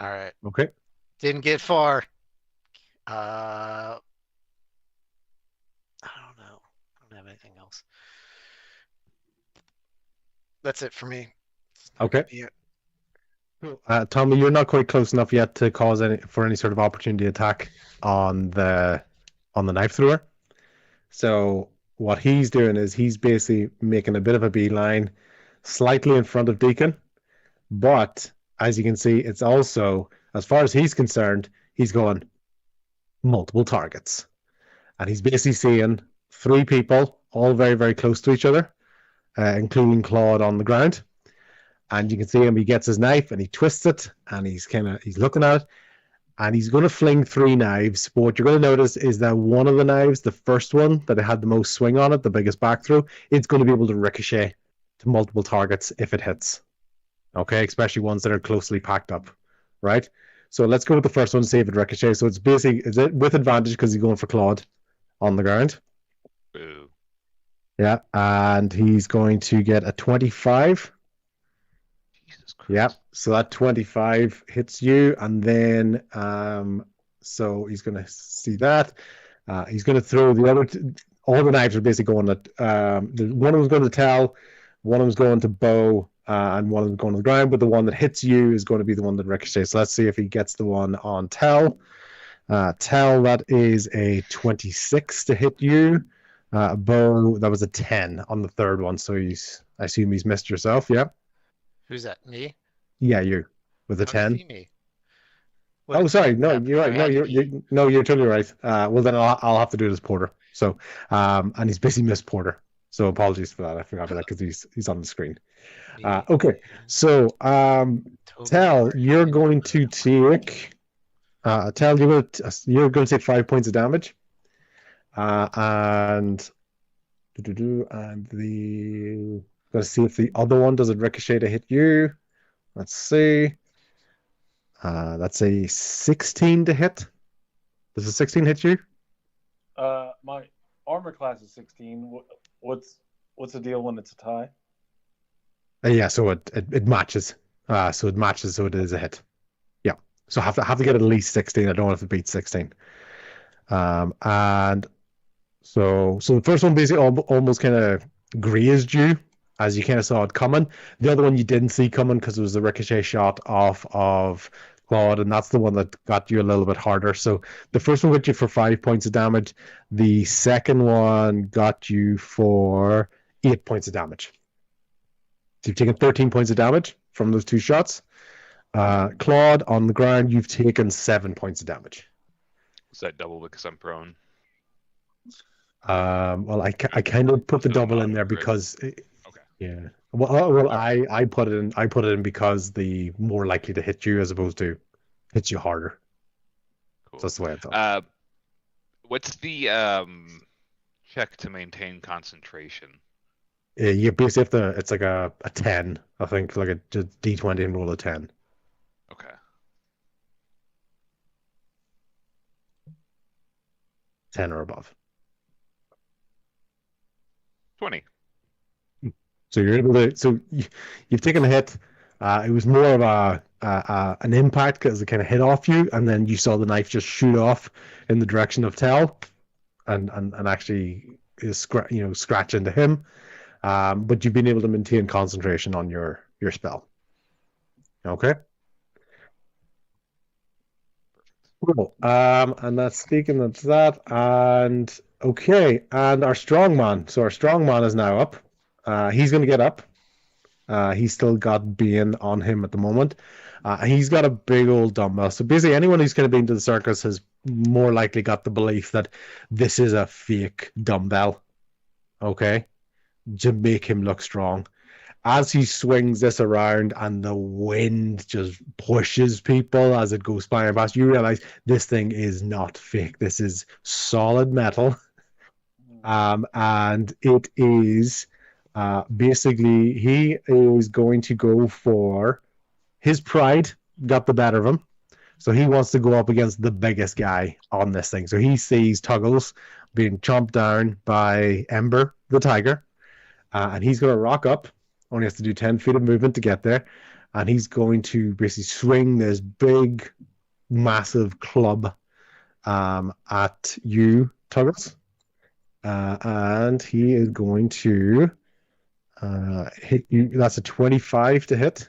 All right.
Okay.
Didn't get far. I don't know. I don't have anything else. That's it for me.
Okay.
Yeah.
Tommy, you're not quite close enough yet to cause any sort of opportunity attack on the knife thrower. So what he's doing is he's basically making a bit of a beeline, slightly in front of Deacon, but as you can see, it's also, as far as he's concerned, he's going multiple targets, and he's basically seeing 3 people, all very, very close to each other, including Claude on the ground. And you can see him, he gets his knife and he twists it, and he's looking at it, and he's going to fling 3 knives. But what you're going to notice is that one of the knives, the first one that had the most swing on it, the biggest back throw, it's going to be able to ricochet to multiple targets if it hits. Okay, especially ones that are closely packed up, right? So let's go with the first one to see if it ricochets. So it's basically, is it with advantage because he's going for Claude on the ground?
Boo.
Yeah, and he's going to get a 25.
Jesus Christ.
Yeah, so that 25 hits you, and then so he's going to see that. He's going to throw the other. All the knives are basically going at. One of them's going to Tell, one of them's going to Bow, and one of them going to the ground. But the one that hits you is going to be the one that ricochets. So let's see if he gets the one on Tell. Tell, that is a 26 to hit you. Bow, that was a 10 on the third one. So I assume he's missed yourself. Yeah.
Who's that? Me?
Yeah, you with a
How do you
10.
see me?
Oh, sorry. No,
Yeah,
you're right. No, you're totally right. Well, then I'll have to do it as Porter. So, and he's basically missed Porter. So apologies for that. I forgot about that because he's on the screen. Okay. So, Tell, you're going to take. Tell, you're going to take 5 points of damage. And Let's see if the other one does it ricochet to hit you. Let's see. That's a 16 to hit. Does a 16 hit you?
My armor class is 16. What's the deal when it's a tie?
Yeah, so it matches. So it matches, so it is a hit. Yeah. So have to get at least 16. I don't want it to beat 16. And so the first one basically almost kind of grazed you as you kind of saw it coming. The other one you didn't see coming because it was the ricochet shot off of Claude, and that's the one that got you a little bit harder. So the first one got you for 5 points of damage. The second one got you for 8 points of damage. So you've taken 13 points of damage from those 2 shots. Claude, on the ground, you've taken 7 points of damage.
Is that double because I'm prone?
Well, I kind of put the double in there because yeah. Well, I put it in. I put it in because the more likely to hit you as opposed to hit you harder.
Cool.
So that's the way I thought.
What's the check to maintain concentration?
You basically have to. It's like a 10. I think like a D20 and roll a 10.
Okay.
Ten or above.
20.
So you're able to. So you've taken a hit. It was more of an impact because it kind of hit off you, and then you saw the knife just shoot off in the direction of Tell, and actually scratch into him. But you've been able to maintain concentration on your spell. Okay. Cool. And that's speaking of that, and okay, and our strongman. So our strongman is now up. He's going to get up. He's still got Bane on him at the moment. He's got a big old dumbbell. So basically, anyone who's kind of been to the circus has more likely got the belief that this is a fake dumbbell. Okay, to make him look strong. As he swings this around and the wind just pushes people as it goes flying past, you realize this thing is not fake. This is solid metal. And it is Basically, he is going to go for his pride got the better of him. So he wants to go up against the biggest guy on this thing. So he sees Tuggles being chomped down by Ember, the tiger. And he's going to rock up. Only has to do 10 feet of movement to get there. And he's going to basically swing this big, massive club at you, Tuggles. And he is going to hit you. That's a 25 to hit.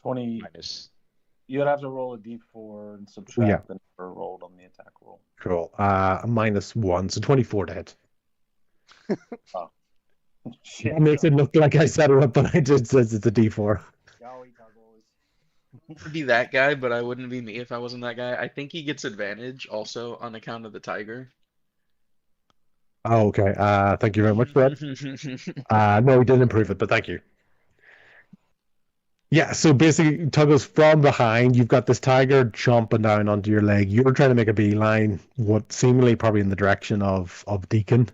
20.
Minus.
You'd have to roll a d4 and subtract the number rolled on the attack roll.
Cool. -1, so 24 to hit.
Oh. Shit.
That makes it look like I set it up, but I just says it's a d4.
I'd be that guy, but I wouldn't be me if I wasn't that guy. I think he gets advantage also on account of the tiger.
Oh, okay. Thank you very much for that. No, we didn't improve it, but thank you. Yeah, so basically, Tuggles from behind, you've got this tiger chomping down onto your leg. You're trying to make a beeline, what seemingly probably in the direction of Deacon.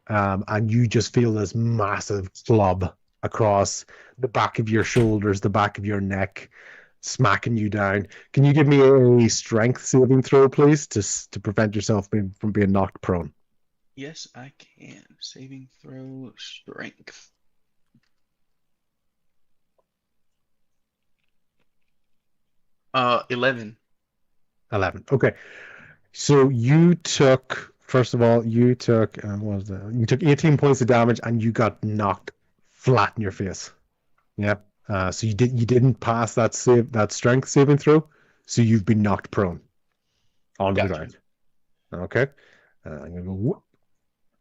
And you just feel this massive club across the back of your shoulders, the back of your neck, smacking you down. Can you give me a strength saving throw, please, to prevent yourself from being knocked prone?
Yes, I can. Saving throw strength. Uh, 11.
11. Okay. So you took, first of all, you took, what was that? You took 18 points of damage and you got knocked flat in your face. Yeah. So you didn't pass that strength saving throw. So you've been knocked prone onto the ground. Okay. I'm gonna go whoop.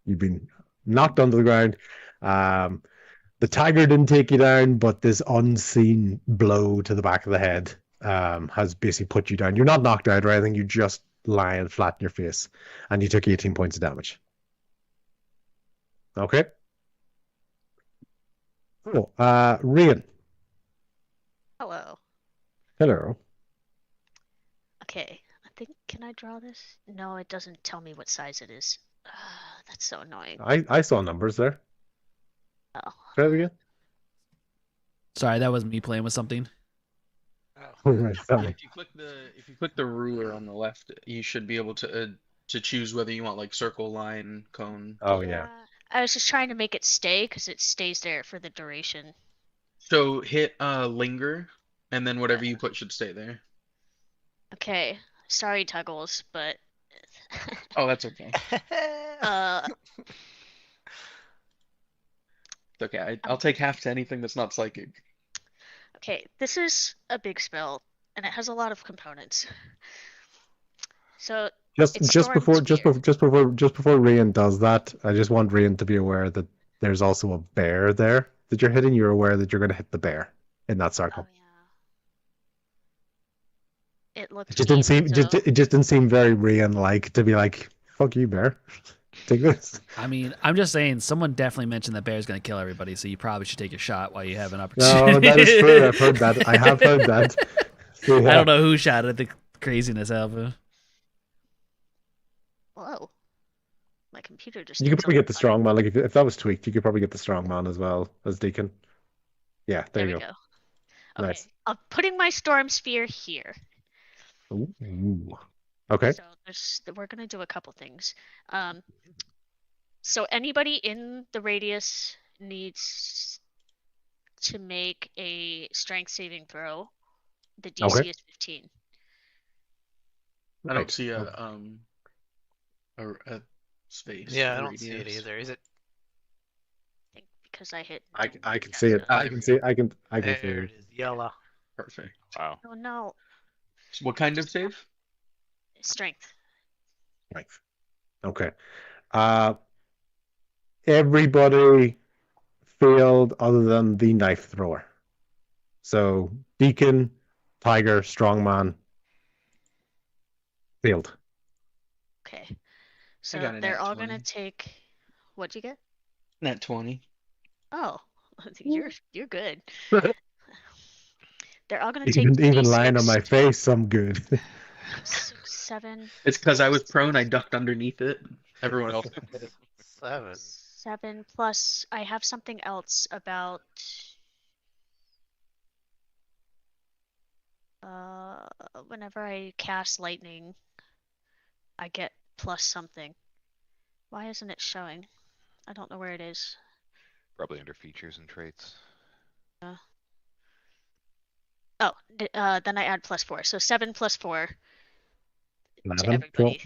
You've been knocked onto the ground. The tiger didn't take you down, but this unseen blow to the back of the head has basically put you down. You're not knocked out or anything. You're just lying flat in your face, and you took 18 points of damage. Okay. Cool. Rian.
Hello.
Hello.
Okay, I think, can I draw this? No, it doesn't tell me what size it is. That's so annoying.
I saw numbers there.
Oh.
Try it again.
Sorry, that was me playing with something.
Oh, right, sorry.
If you click the ruler on the left, you should be able to choose whether you want like circle, line, cone.
Oh yeah.
I was just trying to make it stay because it stays there for the duration.
So hit linger, and then whatever you put should stay there.
Okay, sorry, Tuggles, but
Oh, that's okay. It's okay. I'll take half to anything that's not psychic.
Okay, this is a big spell, and it has a lot of components. So
Just before Rian does that, I just want Rian to be aware that there's also a bear there that you're hitting. You're aware that you're going to hit the bear in that circle.
Oh yeah. It looked.
It just didn't seem very Rian-like to be like, "Fuck you, bear. Take this."
I mean, I'm just saying, someone definitely mentioned that bear's going to kill everybody, so you probably should take a shot while you have an opportunity.
No, that is true. I've heard that. I have heard that. So, yeah.
I don't know who shot at the craziness, Alpha.
Whoa. My computer just.
You could
did
probably get the
something
strongman. Like if that was tweaked, you could probably get the strongman as well as Deacon. Yeah, there
funny.
you
There
go.
we go. Okay,
Nice.
I'm putting my storm sphere here.
Ooh. Okay.
So we're gonna do a couple things. So anybody in the radius needs to make a strength saving throw. The DC
Okay.
is 15.
I don't
Right.
see a space.
Yeah, I don't see it
radius.
either. Is it?
I think because I hit.
I can see it. I can see it. I can see
There
it.
it is. Yellow.
Perfect.
Wow.
Oh no,
What kind of save?
strength.
Right. Okay. Everybody failed other than the knife thrower. So Deacon, Tiger, Strongman failed.
Okay.
got
So
a
they're
nat
all gonna
20.
take. What'd you get?
Nat 20.
Oh, you're good. They're all gonna take.
Even lying on
3d6.
my face, I'm good.
6, 7,
It's because I was prone. I ducked underneath it. Everyone else.
7.
7 plus. I have something else about. Whenever I cast lightning, I get plus something. Why isn't it showing? I don't know where it is.
Probably under features and traits.
Oh, then I add +4. So 7 plus 4 to
11.
everybody.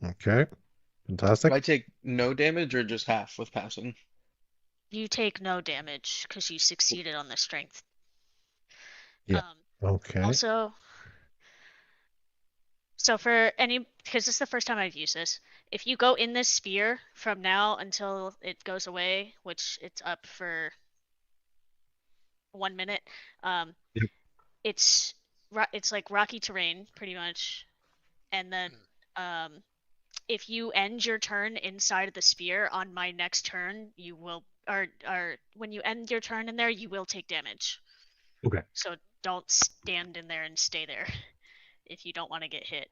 Cool. Okay. Fantastic.
Do I take no damage or just half with passing?
You take no damage because you succeeded on the strength.
Yeah. Okay.
Also, so because this is the first time I've used this, if you go in this sphere from now until it goes away, which it's up for 1 minute,
Yep.
it's like rocky terrain pretty much, and then if you end your turn inside of the sphere on my next turn, you will, or when you end your turn in there, you will take damage.
Okay.
So don't stand in there and stay there if you don't want to get hit.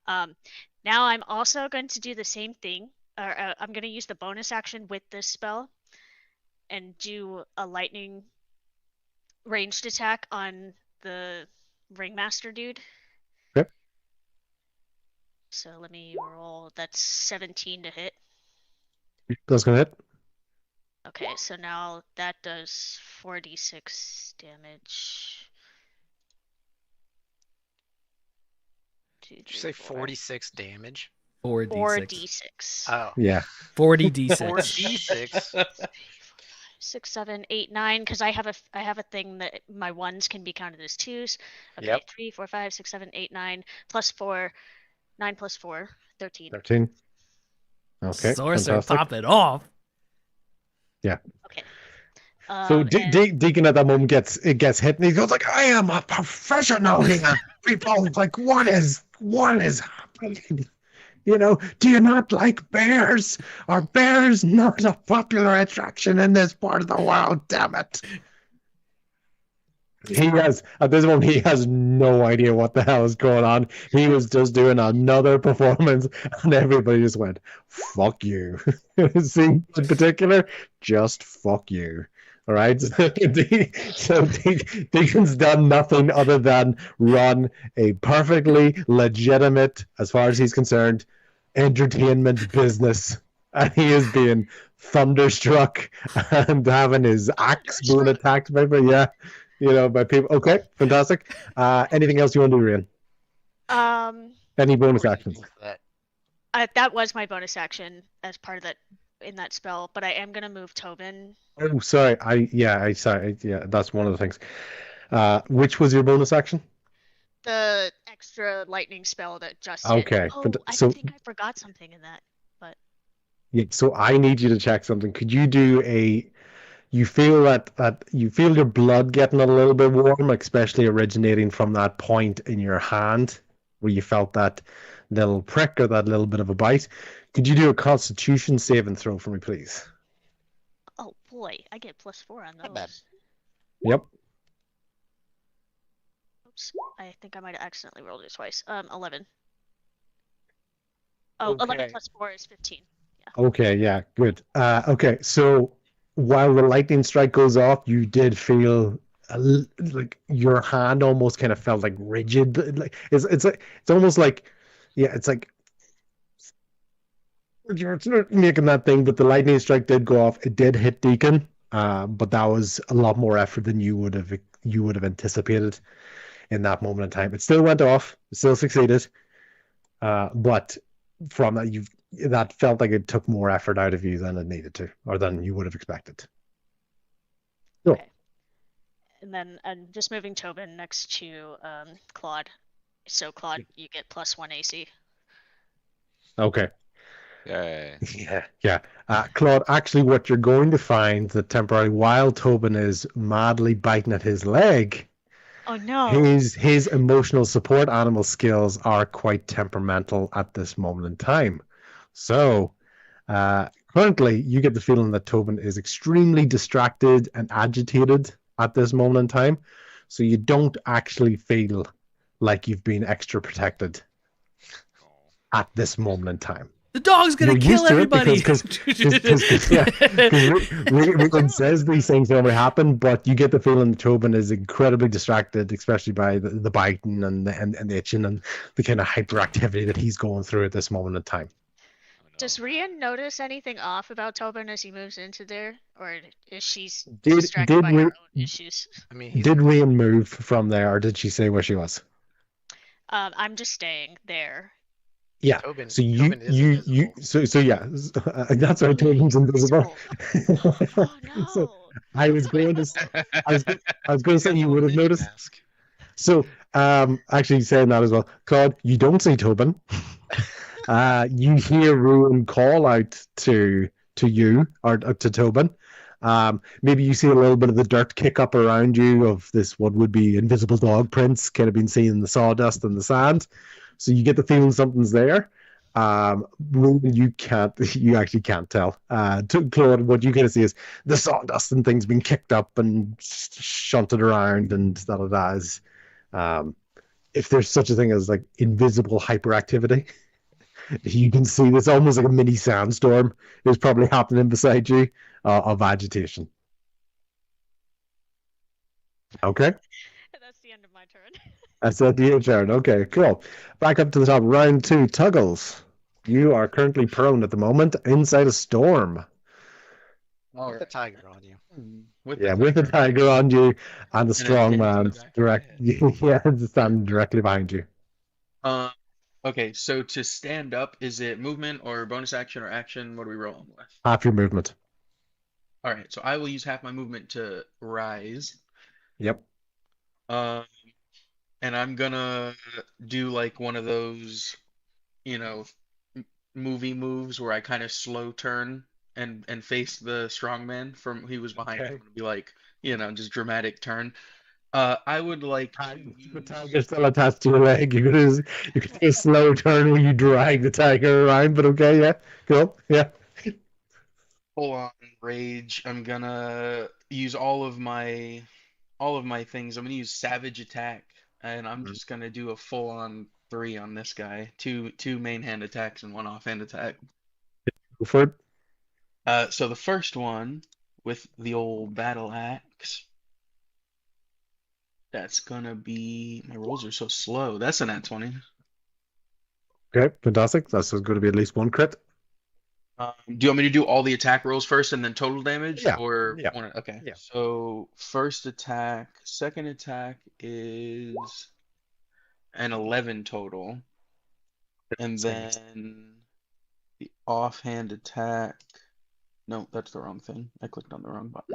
Now I'm also going to do the same thing, or I'm going to use the bonus action with this spell and do a lightning ranged attack on the ringmaster dude.
Yep.
So let me roll. That's 17 to hit.
That's gonna hit.
Okay, so now that does 4d6 damage.
Did you say 46 damage?
4d6.
4d6.
Oh.
Yeah.
40d6.
4d6.
6, 7, 8, 9. Because I have a thing that my ones can be counted as twos. Okay,
Yep.
3, 4, 5, 6, 7, 8, 9 plus 4. 9 plus 4, 13.
13. Okay.
Sorcerer,
Fantastic.
pop it off.
Yeah.
Okay.
So
and-
Deacon at that moment gets hit, and he goes like, "I am a professional here." People like, "What is happening?" You know, do you not like bears? Are bears not a popular attraction in this part of the world? Damn it! At this moment, he has no idea what the hell is going on. He was just doing another performance, and everybody just went, "Fuck you." See, in particular, just fuck you. All right. So Deacon's done nothing other than run a perfectly legitimate, as far as he's concerned, entertainment business, and he is being thunderstruck and having his axe being attacked by by people. Okay, fantastic. Anything else you want to do, Rian? Any bonus actions?
that was my bonus action as part of that in that spell, but I am gonna move Tobin.
Oh, sorry. That's one of the things. Which was your bonus action?
The extra lightning spell that just
Okay.
hit. Oh, I
So
think I forgot something in that, but
yeah, so I need you to check something. Could you do you feel that you feel your blood getting a little bit warm, especially originating from that point in your hand where you felt that little prick or that little bit of a bite. Could you do a Constitution saving throw for me, please?
oh boy, I get +4 on
Not bad.
those.
Yep.
Oops, I think I might have accidentally rolled it twice. 11. Oh, 11
Okay.
plus 4 is 15.
Okay, yeah, good. Okay, so while the lightning strike goes off, you did feel like your hand almost kind of felt like rigid. Like it's almost like, yeah, it's like you're making that thing, but the lightning strike did go off. It did hit Deacon, but that was a lot more effort than you would have anticipated in that moment in time. It still went off, it still succeeded, but from that that felt like it took more effort out of you than it needed to, or than you would have expected. Cool.
Okay. And then I'm just moving Tobin next to Claude. So Claude, you get +1 AC.
Okay.
Yay.
Yeah. Claude, actually, what you're going to find that temporarily, while Tobin is madly biting at his leg,
Oh no.
his emotional support animal skills are quite temperamental at this moment in time. So, currently, you get the feeling that Tobin is extremely distracted and agitated at this moment in time. So you don't actually feel like you've been extra protected at this moment in time.
The dog's gonna
You're
kill
used to it
everybody.
because Rickon says these things normally happen, but you get the feeling that Tobin is incredibly distracted, especially by the biting and the itching and the kind of hyperactivity that he's going through at this moment in time.
Does Rian notice anything off about Tobin as he moves into there, or is she
Did-
distracted
did
by
we-
her own issues?
I mean, he's
Did Rian move from there, or did she say where she was?
I'm just staying there.
Yeah.
Tobin,
So
Tobin is invisible.
so yeah, that's why Tobin's invisible.
Oh no!
So I was going to I was going to say you would have
Ninja
noticed.
mask.
So actually saying that as well, Claude, you don't see Tobin. You hear Ruin call out to you or to Tobin. Maybe you see a little bit of the dirt kick up around you of this what would be invisible dog prints kind of been seen in the sawdust and the sand. So you get the feeling something's there. Ruin, you actually can't tell. Claude, what you kind of see is the sawdust and things being kicked up and shunted around and that. If there's such a thing as like invisible hyperactivity, you can see this almost like a mini sandstorm is probably happening beside you of agitation. Okay,
That's the end of my turn.
that's at the turn. Okay, cool. Back up to the top. Round 2, Tuggles. You are currently prone at the moment inside a storm.
All
With the tiger on you.
With
With the tiger on you and the strong
hit
man
to the back of
it's standing directly behind you.
Okay, so to stand up, is it movement or bonus action or action? What are we rolling with?
Half your movement.
All right, so I will use half my movement to rise.
Yep.
And I'm gonna do like one of those, movie moves where I kind of slow turn and face the strongman from he was behind me.
Okay.
I'm gonna be like, just dramatic turn. I would like to
The
use
tiger's still attached to your leg. You can do a slow turn when you drag the tiger around, but okay, yeah. Cool. Yeah.
full on rage. I'm gonna use all of my things. I'm gonna use savage attack, and I'm just gonna do a full on 3 on this guy. Two main hand attacks and 1 offhand attack.
Go for it.
So the first one with the old battle axe. That's gonna be, my rolls are so slow. That's a nat 20.
Okay, fantastic. That's going to be at least 1 crit.
Do you want me to do all the attack rolls first and then total damage?
Yeah,
Or
yeah,
one? Okay.
yeah.
So first attack, second attack is an 11 total. And then the offhand attack. No, that's the wrong thing. I clicked on the wrong button.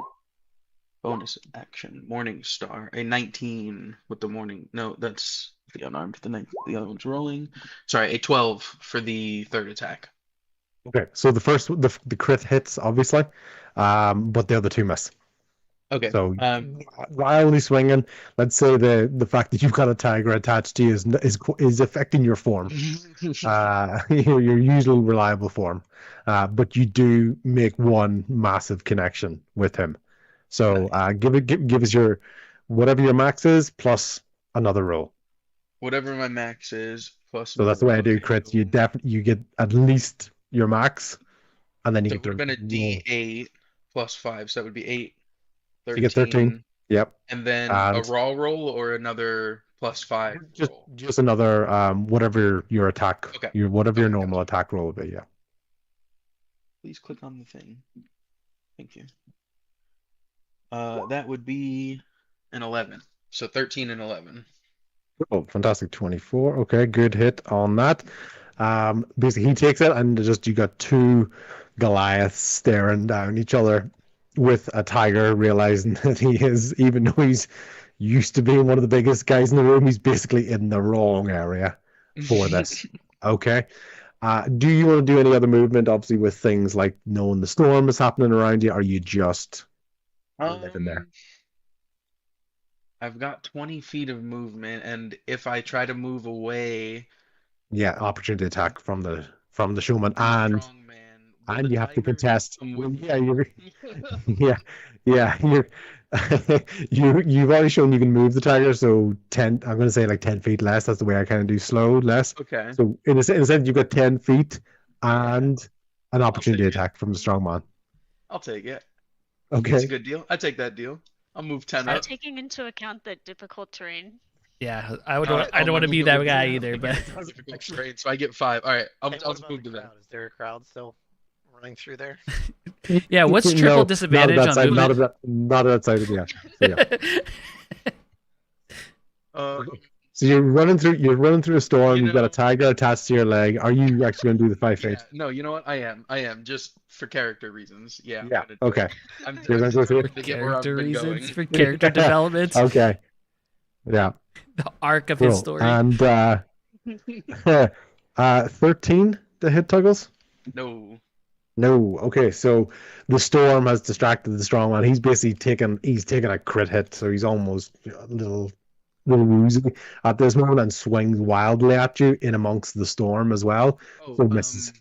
Bonus action, Morning Star, a 19 with the morning. No, that's the unarmed. The other one's rolling. Sorry, a 12 for the third attack.
Okay, so the crit hits obviously, but the other 2 miss.
Okay.
So wildly swinging. Let's say the fact that you've got a tiger attached to you is affecting your form. Your usually reliable form, but you do make one massive connection with him. So give us your whatever your max is plus another roll.
Whatever my max is plus.
So that's the way I do crits. You get at least your max, and then you
So
get
we're gonna D8 plus 5, so that would be 8. 13.
You get 13. Yep.
And then a raw roll or another plus 5 roll.
Just another whatever your attack,
Okay.
Your normal attack roll would be. Yeah.
Please click on the thing. Thank you. That would be an 11. So 13 and 11.
Oh, fantastic. 24. Okay, good hit on that. Basically, he takes it, and you got 2 Goliaths staring down each other with a tiger realizing that he is, even though he's used to being one of the biggest guys in the room, he's basically in the wrong area for this. Okay. Do you want to do any other movement, obviously, with things like knowing the storm is happening around you? Or are you just living there?
I've got 20 feet of movement, and if I try to move away,
yeah, opportunity attack from the showman, and you have to contest. You've already shown you can move the tiger, so 10. I'm going to say like 10 feet less. That's the way I kind of do slow less.
Okay.
So in a sense, you've got 10 feet and an opportunity
take it.
attack from the strongman.
I'll take it.
Okay.
It's a good deal. I take that deal. I'll move 10
I'm
up.
taking into account the difficult terrain.
Yeah, I would.
Alright,
I don't want to be that guy either. But
Difficult terrain, so I get 5. All right, I'll
Hey, what
just
about
move
the
to that.
crowd? Is there a crowd still running through there?
yeah, what's
No,
triple
not
disadvantage
at that
on
side,
movement?
not outside of the action. So, yeah.
Uh,
So you're running through a storm. You've got a tiger attached to your leg. Are you actually going to do the 5 feet?
yeah, no, you know what? I am just for character reasons. Yeah.
Yeah.
I'm gonna do
Okay.
it. I'm
You're gonna go through
determined to get where I've
Character
been
reasons
going.
for character development.
Okay. Yeah.
The arc of
Cool.
his story.
And 13 to hit Tuggles?
No.
No. Okay, so the storm has distracted the strong man. He's basically taken a crit hit, so he's almost a little woozy at this moment and swings wildly at you in amongst the storm as well.
Oh,
So misses.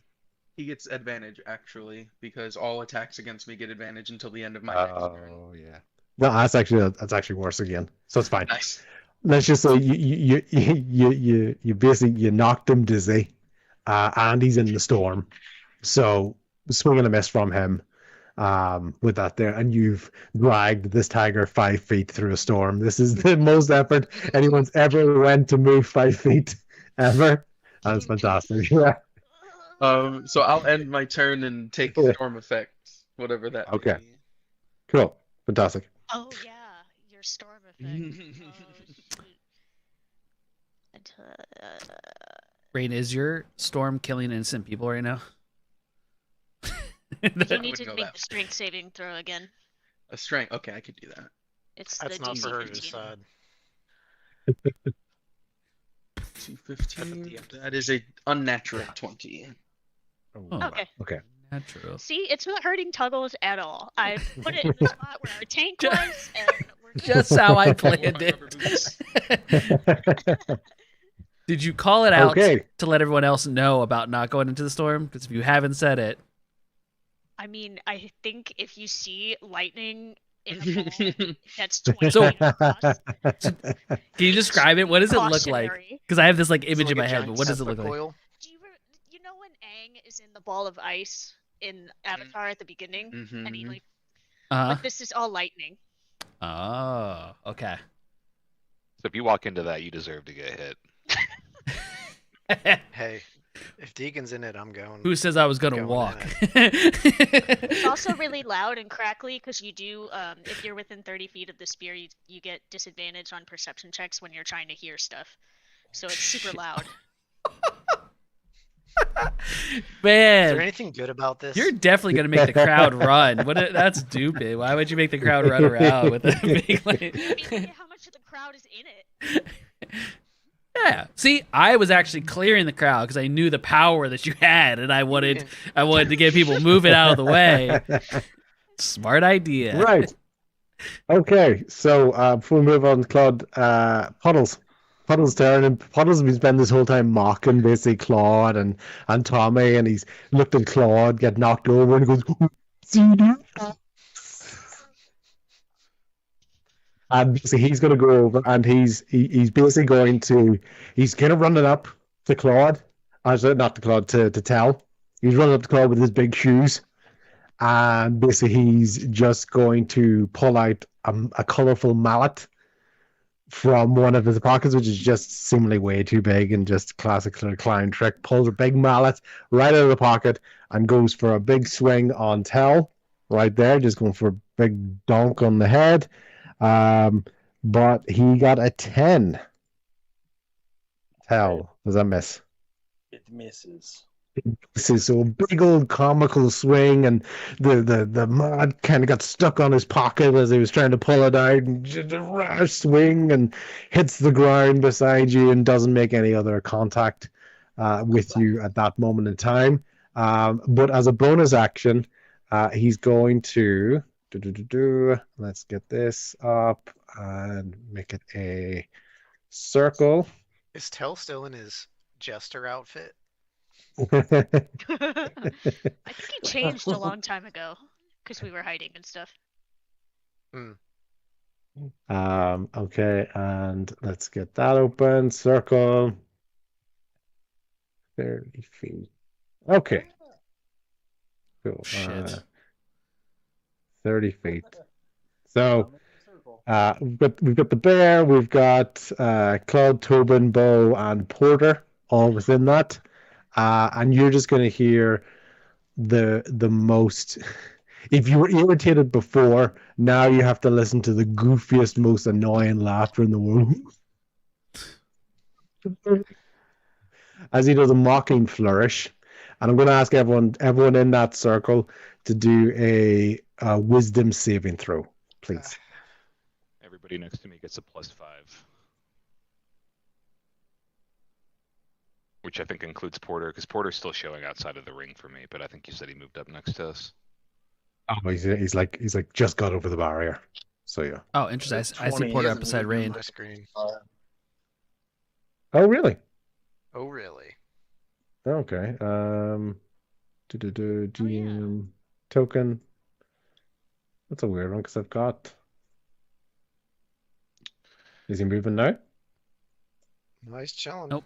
he gets advantage actually because all attacks against me get advantage until the end of my next turn.
Oh yeah. No, that's actually worse again. So it's fine.
Nice.
Let's just say you basically knocked him dizzy, and he's in the storm. So swing and a miss from him, with that there, and you've dragged this tiger 5 feet through a storm. This is the most effort anyone's ever went to move 5 feet ever. That's fantastic. Yeah.
So I'll end my turn and take storm effect, whatever that.
Okay.
may be.
Cool. Fantastic.
Oh yeah, your storm effect.
Rain, is your storm killing innocent people right now?
You
I
need
would
to
know
make
that.
the strength saving throw again.
A strength. Okay, I could do that.
It's
That's
the
not
DC
for her to
15.
decide.
215. That is a unnatural 20.
Oh,
Okay.
Okay.
Natural.
See, it's not hurting Tuggles at all. I put it in the spot where our tank was, and we're good.
Just how I
My
planned
rubber boots.
it. Did you call it out
Okay.
to let everyone else know about not going into the storm? Because if you haven't said it,
I mean, I think if you see lightning in a ball that's 20
So-
feet across,
can you describe it? What does it look like?
cautionary.
Because I have this like
It's
image
like
in
a
my head,
giant
but what does it
Scepter
look like?
coil.
Do you know when Aang is in the ball of ice in Avatar at the beginning, and he
Mhm.
like,
Uh-huh.
but this is all lightning.
Oh, okay.
So if you walk into that, you deserve to get hit.
Hey, if Deacon's in it, I'm going.
Who says I was gonna
Going
walk?
It's also really loud and crackly because you do, if you're within 30 feet of the spear, you get disadvantage on perception checks when you're trying to hear stuff. So it's super loud.
Is there
Man,
anything good about this?
you're definitely gonna make the crowd run. That's stupid. Why would you make the crowd run around with a big like...
I mean, look at how much of the crowd is in it.
Yeah. See, I was actually clearing the crowd because I knew the power that you had, and I wanted to get people moving out of the way. Smart idea.
Right. Okay. So before we move on, Claude, Puddles. Puddles' turn, and Puddles has been spending this whole time mocking basically Claude and Tommy, and he's looked at Claude get knocked over and goes, "See you." And so he's going to go over, and he's basically he's kind of running up to Claude, not to Claude, to Tell. He's running up to Claude with his big shoes, and basically he's just going to pull out a colorful mallet from one of his pockets, which is just seemingly way too big and just classic sort of clown trick. Pulls a big mallet right out of the pocket and goes for a big swing on Tell right there, just going for a big donk on the head. But he got a 10. Tell, does that miss?
It misses.
This is so big old comical swing, and the mud kind of got stuck on his pocket as he was trying to pull it out, and just a rash swing and hits the ground beside you and doesn't make any other contact with you at that moment in time. But as a bonus action, he's going to let's get this up and make it a circle.
Is Tell still in his jester outfit?
I think he changed a long time ago because we were hiding and stuff.
Okay, and let's get that open. Circle. 30 feet Okay. Cool.
Shit.
30 feet. So we've got the bear, we've got Claude, Tobin, Bo, and Porter all within that. And you're just gonna hear the most if you were irritated before, now you have to listen to the goofiest, most annoying laughter in the world. As he does a mocking flourish. And I'm going to ask everyone in that circle to do a wisdom saving throw, please.
Everybody next to me gets a +5. Which I think includes Porter, because Porter's still showing outside of the ring for me, but I think you said he moved up next to us.
Oh, he's like just got over the barrier. So yeah.
Oh, interesting. I see Porter up beside Rain.
My screen.
Oh really?
Oh really?
Okay. GM token. That's a weird one because I've got. Is he moving now?
Nice chilling.
Nope.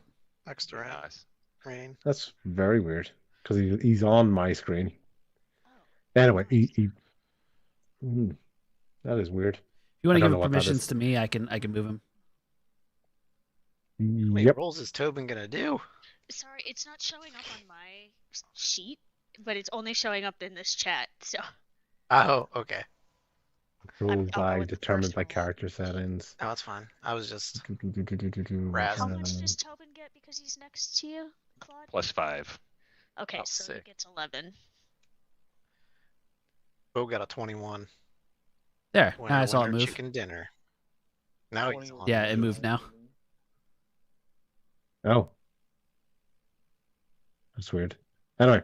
Next to
Nice.
Rain.
That's very weird because he's on my screen. Anyway, that is weird.
If you want
I
to
don't know
give
what that
permissions
is.
to me, I can move him.
Wait,
Yep.
rolls is Tobin gonna do?
Sorry, it's not showing up on my sheet, but it's only showing up in this chat. So
Oh, okay.
Controlled
I'll go
by
with the
determined
first
by
roll.
character settings.
No, it's fine. I was just
how much does Tobin get because he's next to you, Claude?
+5.
Okay,
Oh,
so he
sick.
gets 11.
Bo got a 21.
There.
Winner,
Now I saw it
winner,
move.
chicken dinner. Now he's on.
Yeah, it moved now.
Oh, that's weird. Anyway,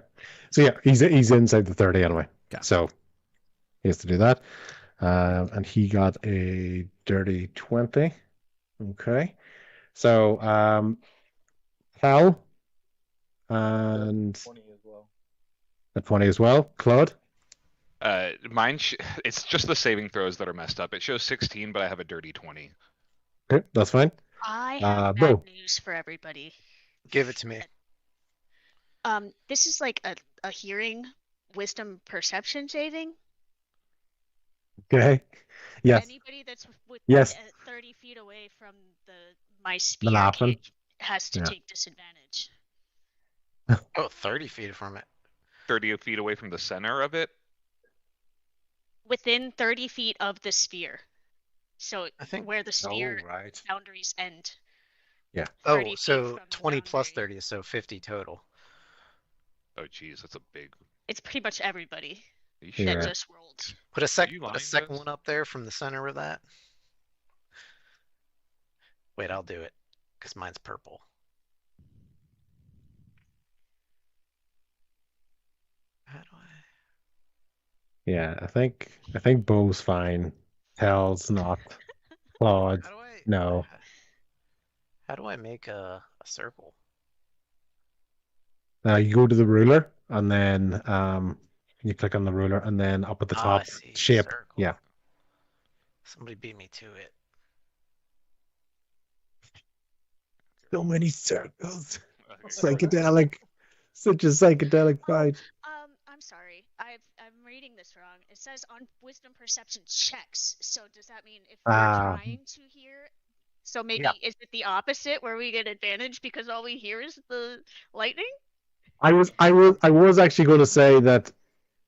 so yeah, he's inside the 30 anyway.
Gotcha.
So he has to do that, and he got a dirty 20. Okay, so Kael and
20 as well.
a 20 as well. Claude.
Mine, it's just the saving throws that are messed up. It shows 16, but I have a dirty 20.
Okay, that's fine.
I have
Bo.
bad news for everybody.
Give it to me.
This is like a hearing wisdom perception saving.
Okay. Yes.
Anybody that's
Yes.
30 feet away from my spear
laughing.
cage has to
Yeah.
take disadvantage.
Oh, 30 feet from it.
30 feet away from the center of it.
Within 30 feet of the sphere. So
I think.
where the sphere
right.
boundaries end.
Yeah.
30
Oh,
feet
so
from the
20 plus
boundary.
30, so 50 total.
Oh, geez, that's a big.
It's pretty much everybody
Are you
Yeah.
that
sure?
just rolled.
Put a
you
put a
lying,
second
Chris?
one up there from the center of that. Wait, I'll do it because mine's purple. How do I?
Yeah, I think Bo's fine. Hell's not. Claude.
How do I?
No.
How do I make a circle?
You go to the ruler and then you click on the ruler and then up at the
Ah, I
top
see.
shape.
Circle.
Yeah.
Somebody beat me to it.
So many circles.
Okay.
Psychedelic. Such a psychedelic fight.
I'm sorry. I'm reading this wrong. It says on wisdom perception checks. So does that mean if we're trying to hear? So maybe is it the opposite where we get advantage because all we hear is the lightning?
I was actually going to say that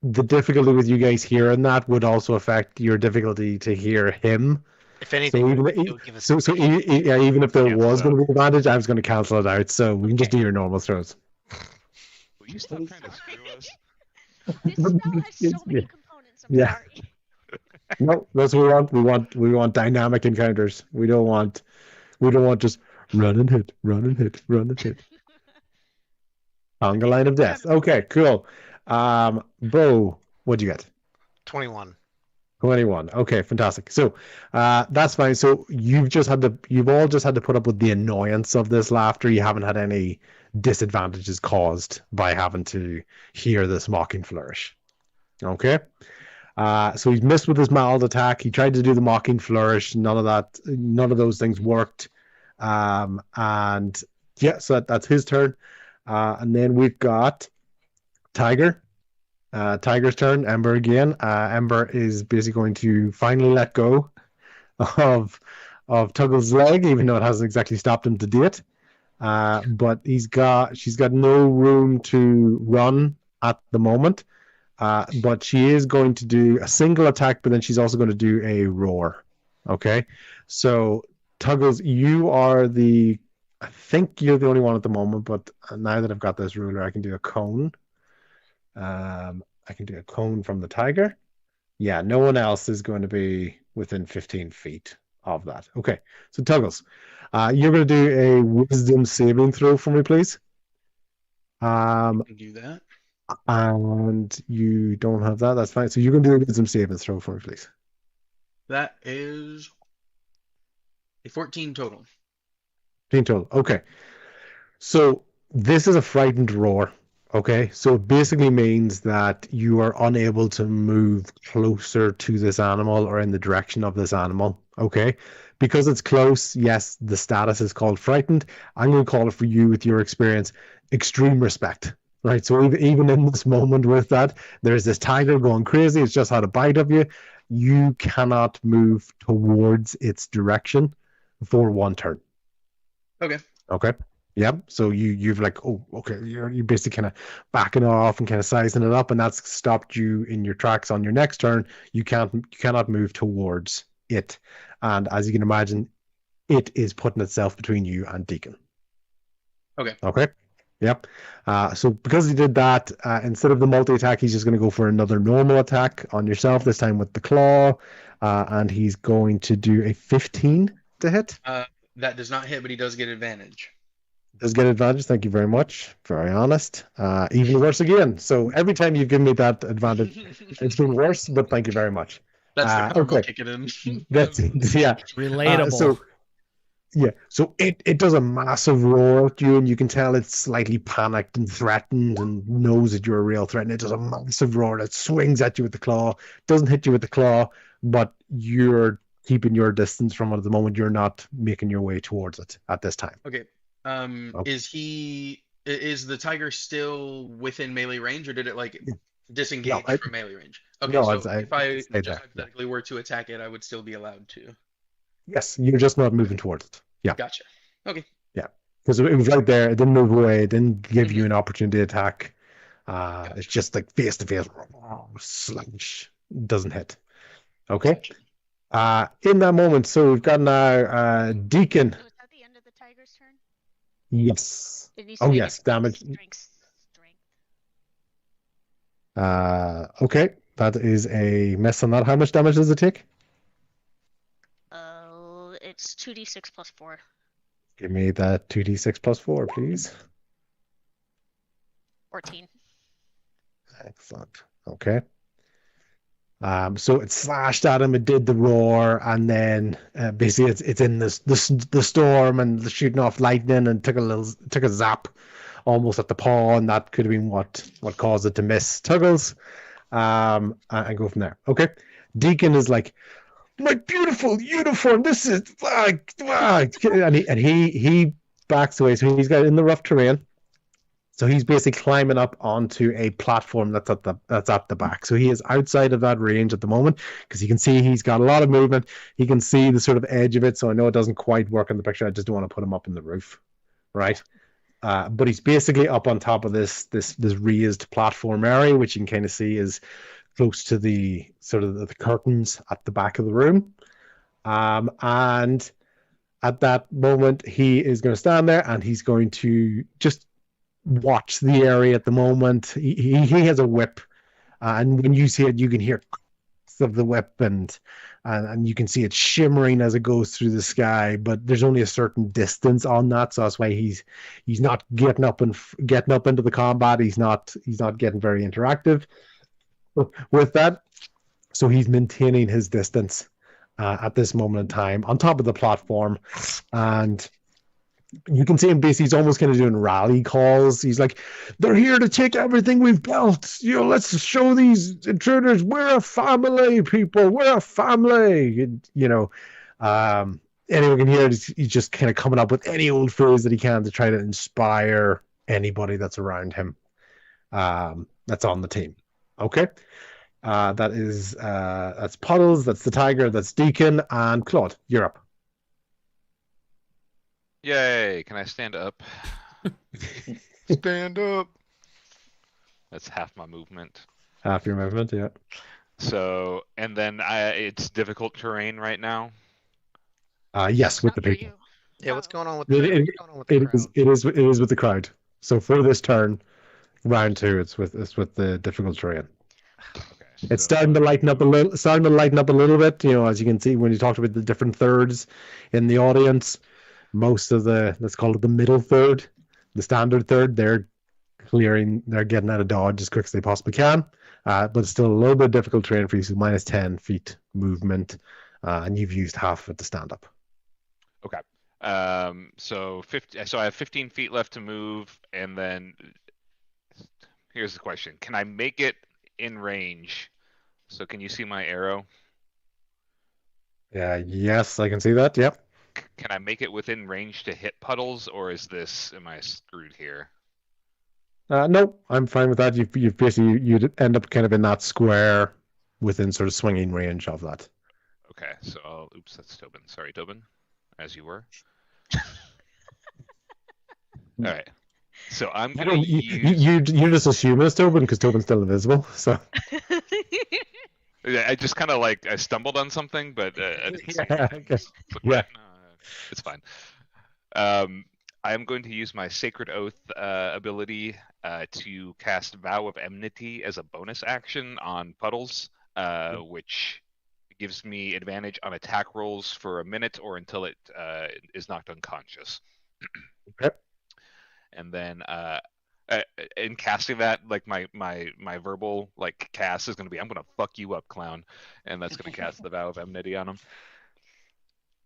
the difficulty with you guys hearing that would also affect your difficulty to hear him.
If anything,
even,
it would give us
even if there
Yeah,
was
so-
going to be advantage, I was going to cancel it out. So we can just do your normal throws.
Will you stop trying to screw us?
This spell has so many components. I'm
Yeah.
sorry.
No, that's what we want. We want dynamic encounters. We don't want just run and hit, run and hit, run and hit. Conga line of death. Okay, cool. Bo, what'd you get?
21.
21. Okay, fantastic. So that's fine. So you've all just had to put up with the annoyance of this laughter. You haven't had any disadvantages caused by having to hear this mocking flourish. Okay. So he's missed with his mild attack. He tried to do the mocking flourish. None of those things worked. And yeah, so that's his turn. And then we've got Tiger. Tiger's turn. Ember again. Ember is basically going to finally let go of Tuggle's leg, even though it hasn't exactly stopped him to date. But she's got no room to run at the moment. But she is going to do a single attack, but then she's also going to do a roar. Okay, so Tuggles, I think you're the only one at the moment, but now that I've got this ruler, I can do a cone. I can do a cone from the tiger. Yeah, no one else is going to be within 15 feet of that. Okay, so Tuggles, you're going to do a wisdom saving throw for me, please.
I can do that.
And you don't have that. That's fine. So you're going to do a wisdom saving throw for me, please.
That is a 14 total.
14 total. Okay. So this is a frightened roar. Okay. So it basically means that you are unable to move closer to this animal or in the direction of this animal. Okay. Because it's close, yes, the status is called frightened. I'm going to call it for you with your experience, extreme respect. Right. So even in this moment with that, there's this tiger going crazy. It's just had a bite of you. You cannot move towards its direction for one turn.
Okay.
Okay. Yep. So you've like, oh, okay. You're basically kind of backing off and kind of sizing it up, and that's stopped you in your tracks on your next turn. You cannot move towards it, and as you can imagine, it is putting itself between you and Deacon.
Okay.
Okay. Yep. So because he did that, instead of the multi-attack, he's just going to go for another normal attack on yourself, this time with the claw, and he's going to do a 15 to hit.
That does not hit, but he does get advantage.
Does get advantage. Thank you very much. Very honest. Even worse again. So every time you've given me that advantage, it's been worse, but thank you very much.
That's the karma kicking in.
That's yeah.
Relatable.
So it does a massive roar at you, and you can tell it's slightly panicked and threatened and knows that you're a real threat, and it does a massive roar that swings at you with the claw. Doesn't hit you with the claw, but you're keeping your distance from it at the moment. You're not making your way towards it at this time.
Okay. Is the tiger still within melee range, or did it like disengage from melee range? Okay,
no,
so if I just hypothetically were to attack it, I would still be allowed to.
Yes, you're just not moving towards it. Yeah.
Gotcha. Okay.
Yeah, because it was right there. It didn't move away. It didn't give you an opportunity to attack. Gotcha. It's just like face to face. Slash. Doesn't hit. Okay. In that moment, so we've got now Deacon.
So is that the end of the tiger's turn?
Yes.
Oh
yes, damage.
Strength.
Okay, that is a miss on that. How much damage does it take?
It's 2d6 plus 4.
Give me that 2d6 plus 4, please.
14.
Excellent. Okay. So it slashed at him. It did the roar, and then basically it's in the storm and shooting off lightning, and took a zap, almost at the paw, and that could have been what caused it to miss Tuggles, and go from there. Okay. Deacon is like, my beautiful uniform. This is and he backs away. So he's got in the rough terrain. So he's basically climbing up onto a platform that's at the back. So he is outside of that range at the moment, because you can see he's got a lot of movement. He can see the sort of edge of it. So I know it doesn't quite work in the picture. I just don't want to put him up in the roof, right? But he's basically up on top of this raised platform area, which you can kind of see is close to the sort of the curtains at the back of the room. And at that moment, he is going to stand there, and he's going to just watch the area at the moment. He has a whip, and when you see it, you can hear of the whip, and you can see it shimmering as it goes through the sky, but there's only a certain distance on that, so that's why he's not getting up into the combat. He's not getting very interactive with that, so he's maintaining his distance at this moment in time on top of the platform. And you can see him basically, he's almost kind of doing rally calls. He's like, they're here to take everything we've built. Let's show these intruders we're a family, people. We're a family. Anyone can hear it. He's just kind of coming up with any old phrase that he can to try to inspire anybody that's around him. that's on the team. Okay. That's Puddles, that's the Tiger, that's Deacon, and Claude. You're up.
Yay! Can I stand up? Stand up. That's half my movement.
Half your movement, yeah.
So, and then it's difficult terrain right now.
Yes, with the
Not for
people.
you.
Yeah, what's going on with
It-
the,
it-
what's going on with the
It
crowd?
is with the crowd. So for this turn, round 2, it's with the difficult terrain.
Okay.
It's
so-
starting to lighten up a little bit. You know, as you can see when you talked about the different thirds in the audience, most of the, let's call it the middle third, the standard third, they're getting out of dodge as quick as they possibly can. But it's still a little bit difficult terrain for you. So minus 10 feet movement, and you've used half of it to stand up.
Okay. So I have 15 feet left to move, and then here's the question: can I make it in range? So can you see my arrow?
Yeah, yes, I can see that. Yep.
Can I make it within range to hit Puddles, or am I screwed here?
No, I'm fine with that. You've basically you'd end up kind of in that square within sort of swinging range of that.
Okay, so oops, that's Tobin. Sorry, Tobin, as you were. All right. So I'm gonna use.
You just assume it's Tobin because Tobin's still invisible. So
I just kind of like I stumbled on something, but
yeah, okay.
no, it's fine. I am going to use my Sacred Oath ability to cast Vow of Enmity as a bonus action on Puddles, which gives me advantage on attack rolls for a minute or until it is knocked unconscious.
Okay.
And then in casting that, like my verbal like cast is going to be, I'm going to fuck you up, clown, and that's going to cast the Vow of Enmity on him.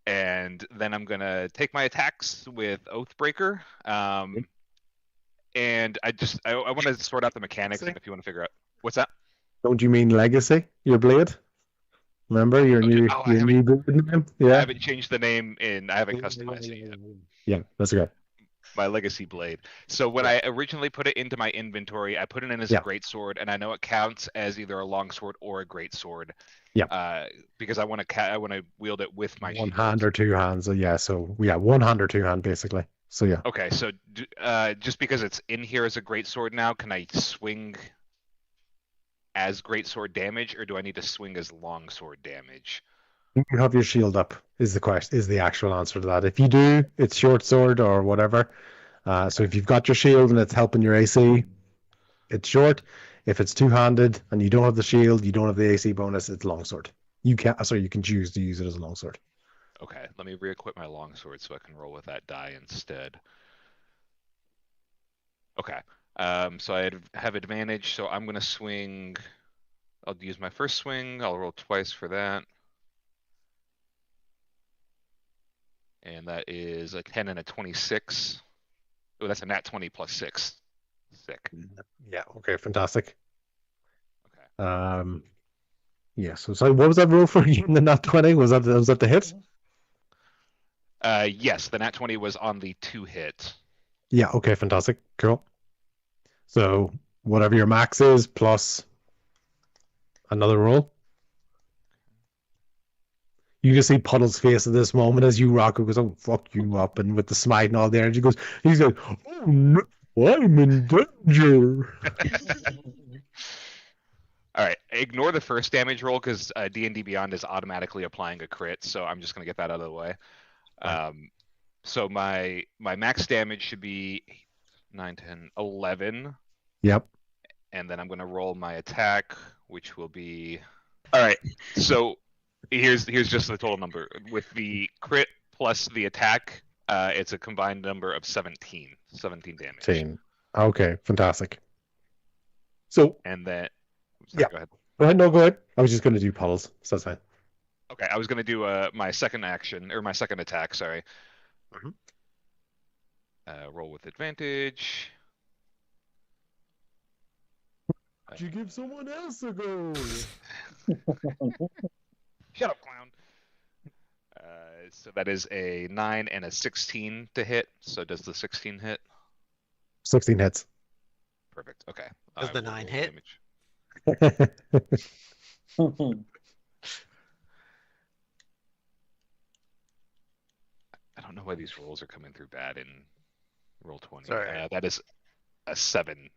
And then I'm going to take my attacks with Oathbreaker. And I want to sort out the mechanics if you want to figure out. What's that?
Don't you mean Legacy? Your blade? Remember your new blade name? Yeah.
I haven't changed the name I haven't customized it yet.
Yeah, that's okay.
My Legacy blade. So when I originally put it into my inventory, I put it in as a greatsword, and I know it counts as either a longsword or a greatsword. Yeah. Because I want to wield it with my
one
shield.
hand or two hands. So yeah, one hand or two hand basically. So yeah.
Okay, so just because it's in here as a greatsword now, can I swing as greatsword damage, or do I need to swing as longsword damage?
You have your shield up is the actual answer to that. If you do, it's short sword or whatever. So if you've got your shield and it's helping your AC, it's short. If it's two-handed and you don't have the shield, you don't have the AC bonus, it's longsword. You can choose to use it as a longsword.
Okay, let me re-equip my longsword so I can roll with that die instead. Okay, so I have advantage, so I'm going to swing. I'll use my first swing. I'll roll twice for that. And that is a 10 and a 26. Oh, that's a nat 20 plus 6. Sick.
Yeah, okay, fantastic.
Okay.
Yeah, so sorry, what was that roll for you in the nat 20? Was that the hit?
Yes, the nat 20 was on the 2 hit.
Yeah, okay, fantastic. Cool. So whatever your max is plus another roll. You just see Puddle's face at this moment as you rock. It goes, "Oh, fuck you up," and with the smite and all the energy goes. He's like, "Oh no, I'm in danger."
All right, ignore the first damage roll because D&D Beyond is automatically applying a crit, so I'm just gonna get that out of the way. Right. So my max damage should be 9, 10, 11.
Yep.
And then I'm gonna roll my attack, which will be. All right, so. Here's just the total number. With the crit plus the attack, it's a combined number of 17 damage.
17. Okay, fantastic. So
and then
sorry,
go ahead.
Go ahead. No, go ahead. I was just going to do Puddles, so that's fine.
Okay, I was going to do my second action or my second attack. Sorry. Roll with advantage.
Did you give someone else a go?
Shut up, clown. So that is a 9 and a 16 to hit. So does the 16 hit?
16 hits.
Perfect. Okay.
Does
I
the
will
9
roll
hit?
damage. I don't know why these rolls are coming through bad in roll 20.
Sorry.
That is a 7.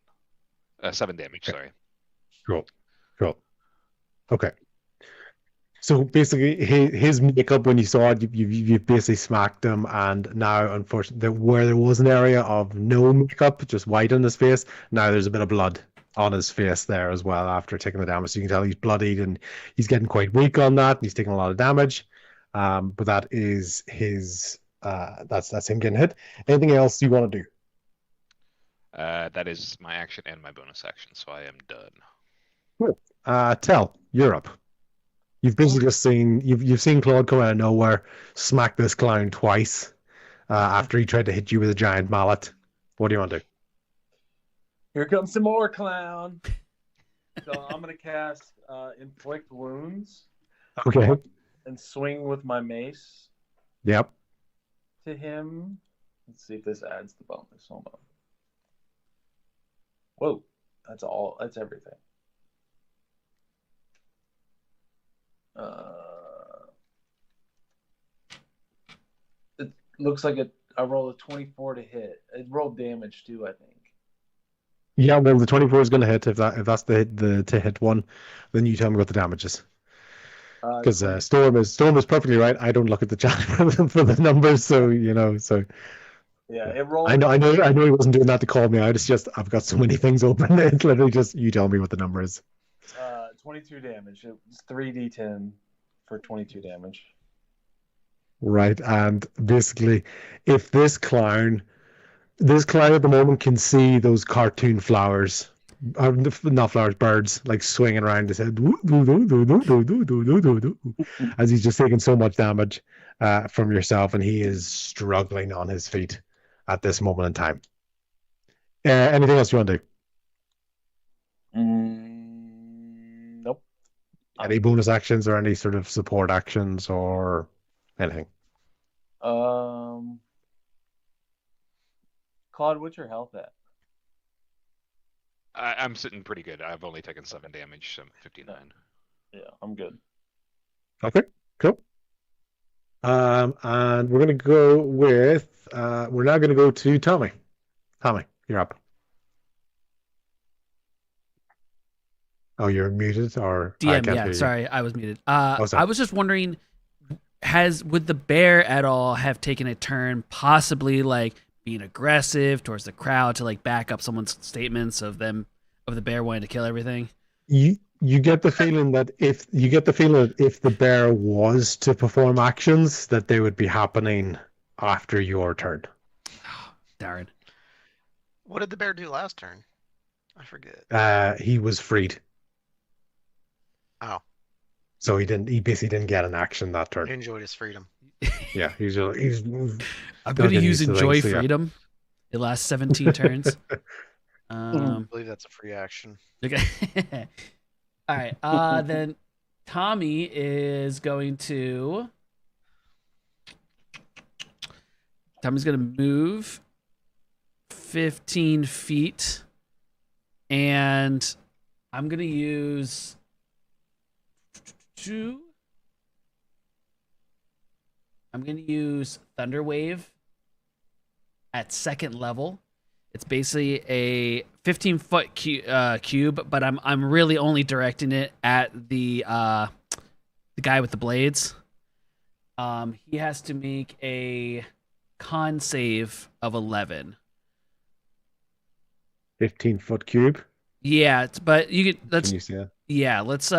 7 damage.
Okay.
Sorry.
Cool. Okay. So basically, his makeup, when you saw it, you basically smacked him, and now, unfortunately, where there was an area of no makeup, just white on his face, now there's a bit of blood on his face there as well after taking the damage. So you can tell he's bloodied, and he's getting quite weak on that, and he's taking a lot of damage. But that is his. That's him getting hit. Anything else you want to do?
That is my action and my bonus action, so I am done.
Cool. Tell, you're up. You've basically just seen you've seen Claude come out of nowhere, smack this clown twice, after he tried to hit you with a giant mallet. What do you want to do?
Here comes some more clown. So I'm gonna cast inflict wounds
Okay.
and swing with my mace
Yep.
to him. Let's see if this adds the bonus. Hold on. Whoa, that's all. That's everything. It looks like I rolled a 24 to hit. It rolled damage too, I think.
Yeah, well, the 24 is going to hit. If that's the to hit one, then you tell me what the damage is. Because Storm is perfectly right. I don't look at the chat for the numbers, so so.
Yeah, it rolled.
I know he wasn't doing that to call me out. It's just I've got so many things open. It's literally just you tell me what the number is.
22 damage. It's 3d10 for 22 damage.
Right, and basically, if this clown at the moment can see those cartoon flowers, not flowers, birds, like swinging around his head, as he's just taking so much damage from yourself, and he is struggling on his feet at this moment in time. Anything else you want to do?
Nope.
Any bonus actions or any sort of support actions or anything?
Claude, what's your health at?
I'm sitting pretty good. I've only taken 7 damage, so I'm 59.
Yeah, I'm good.
Okay, cool. And we're gonna go with we're now gonna go to Tommy. Tommy, you're up. Oh, you're muted, or I
DM,
can't
yeah,
hear you.
sorry, I was muted.
sorry.
I was just wondering, would the bear at all have taken a turn, possibly like being aggressive towards the crowd to like back up someone's statements of the bear wanting to kill everything?
You get the feeling that if the bear was to perform actions, that they would be happening after your turn.
Darn.
What did the bear do last turn? I forget.
He was freed.
Oh.
So he basically didn't get an action that turn.
He enjoyed his freedom.
Yeah, he's
I'm going to use enjoy freedom. It lasts 17 turns.
I believe that's a free action.
Okay. All right. Then Tommy is going to. Tommy's going to move 15 feet, and I'm going to use 2. I'm going to use Thunder Wave at 2nd level. It's basically a 15-foot cube, but I'm really only directing it at the guy with the blades. He has to make a con save of 11.
15-foot cube.
Yeah, but you could.
Can you see that?
Yeah, let's.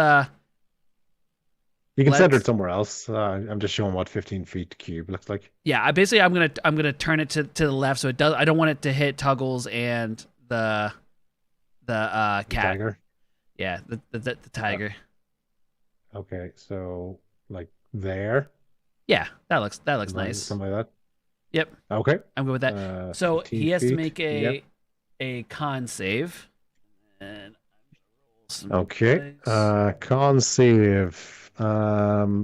You can center it somewhere else. I'm just showing what 15 feet cube looks like.
Yeah, I'm gonna turn it to the left so it does. I don't want it to hit Tuggles and the cat.
Tiger.
Yeah, the tiger.
Okay, so like there.
Yeah, that looks nice.
Something like that.
Yep.
Okay.
I'm good with that. So he has to make a con save. And
okay. Con save. 7.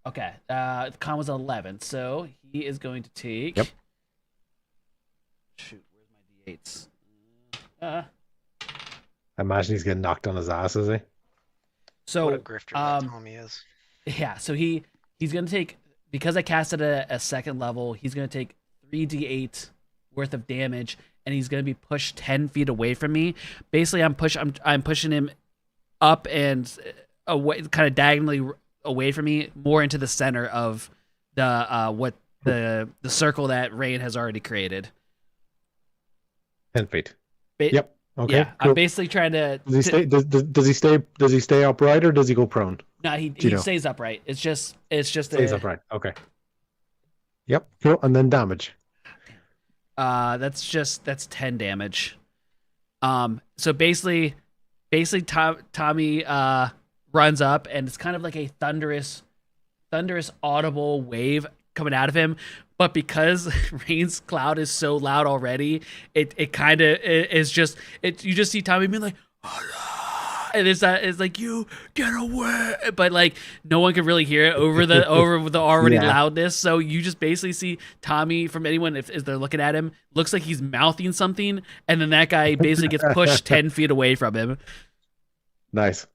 Okay. Con was 11, so he is going to take.
Yep.
Shoot, where's D8s.
I imagine he's getting knocked on his ass, is he?
So
What a grifter that Tommy is.
yeah, so he's gonna take, because I casted a second level, he's gonna take 3d8 worth of damage, and he's gonna be pushed 10 feet away from me. Basically, I'm pushing him up and away, kind of diagonally away from me, more into the center of the circle that Rain has already created.
10 feet. Yep. Okay.
Yeah,
cool.
I'm basically trying to.
Does he stay upright or does he go prone?
No, he stays upright. It's just
Stays upright. Okay. Yep. Cool. And then damage.
That's 10 damage. So basically Tommy runs up, and it's kind of like a thunderous audible wave coming out of him. But because Rain's cloud is so loud already, it kind of is just you just see Tommy being like, and it's like, you get away, but like no one can really hear it over the already loudness. So you just basically see Tommy, from anyone if they're looking at him, looks like he's mouthing something, and then that guy basically gets pushed 10 feet away from him.
Nice,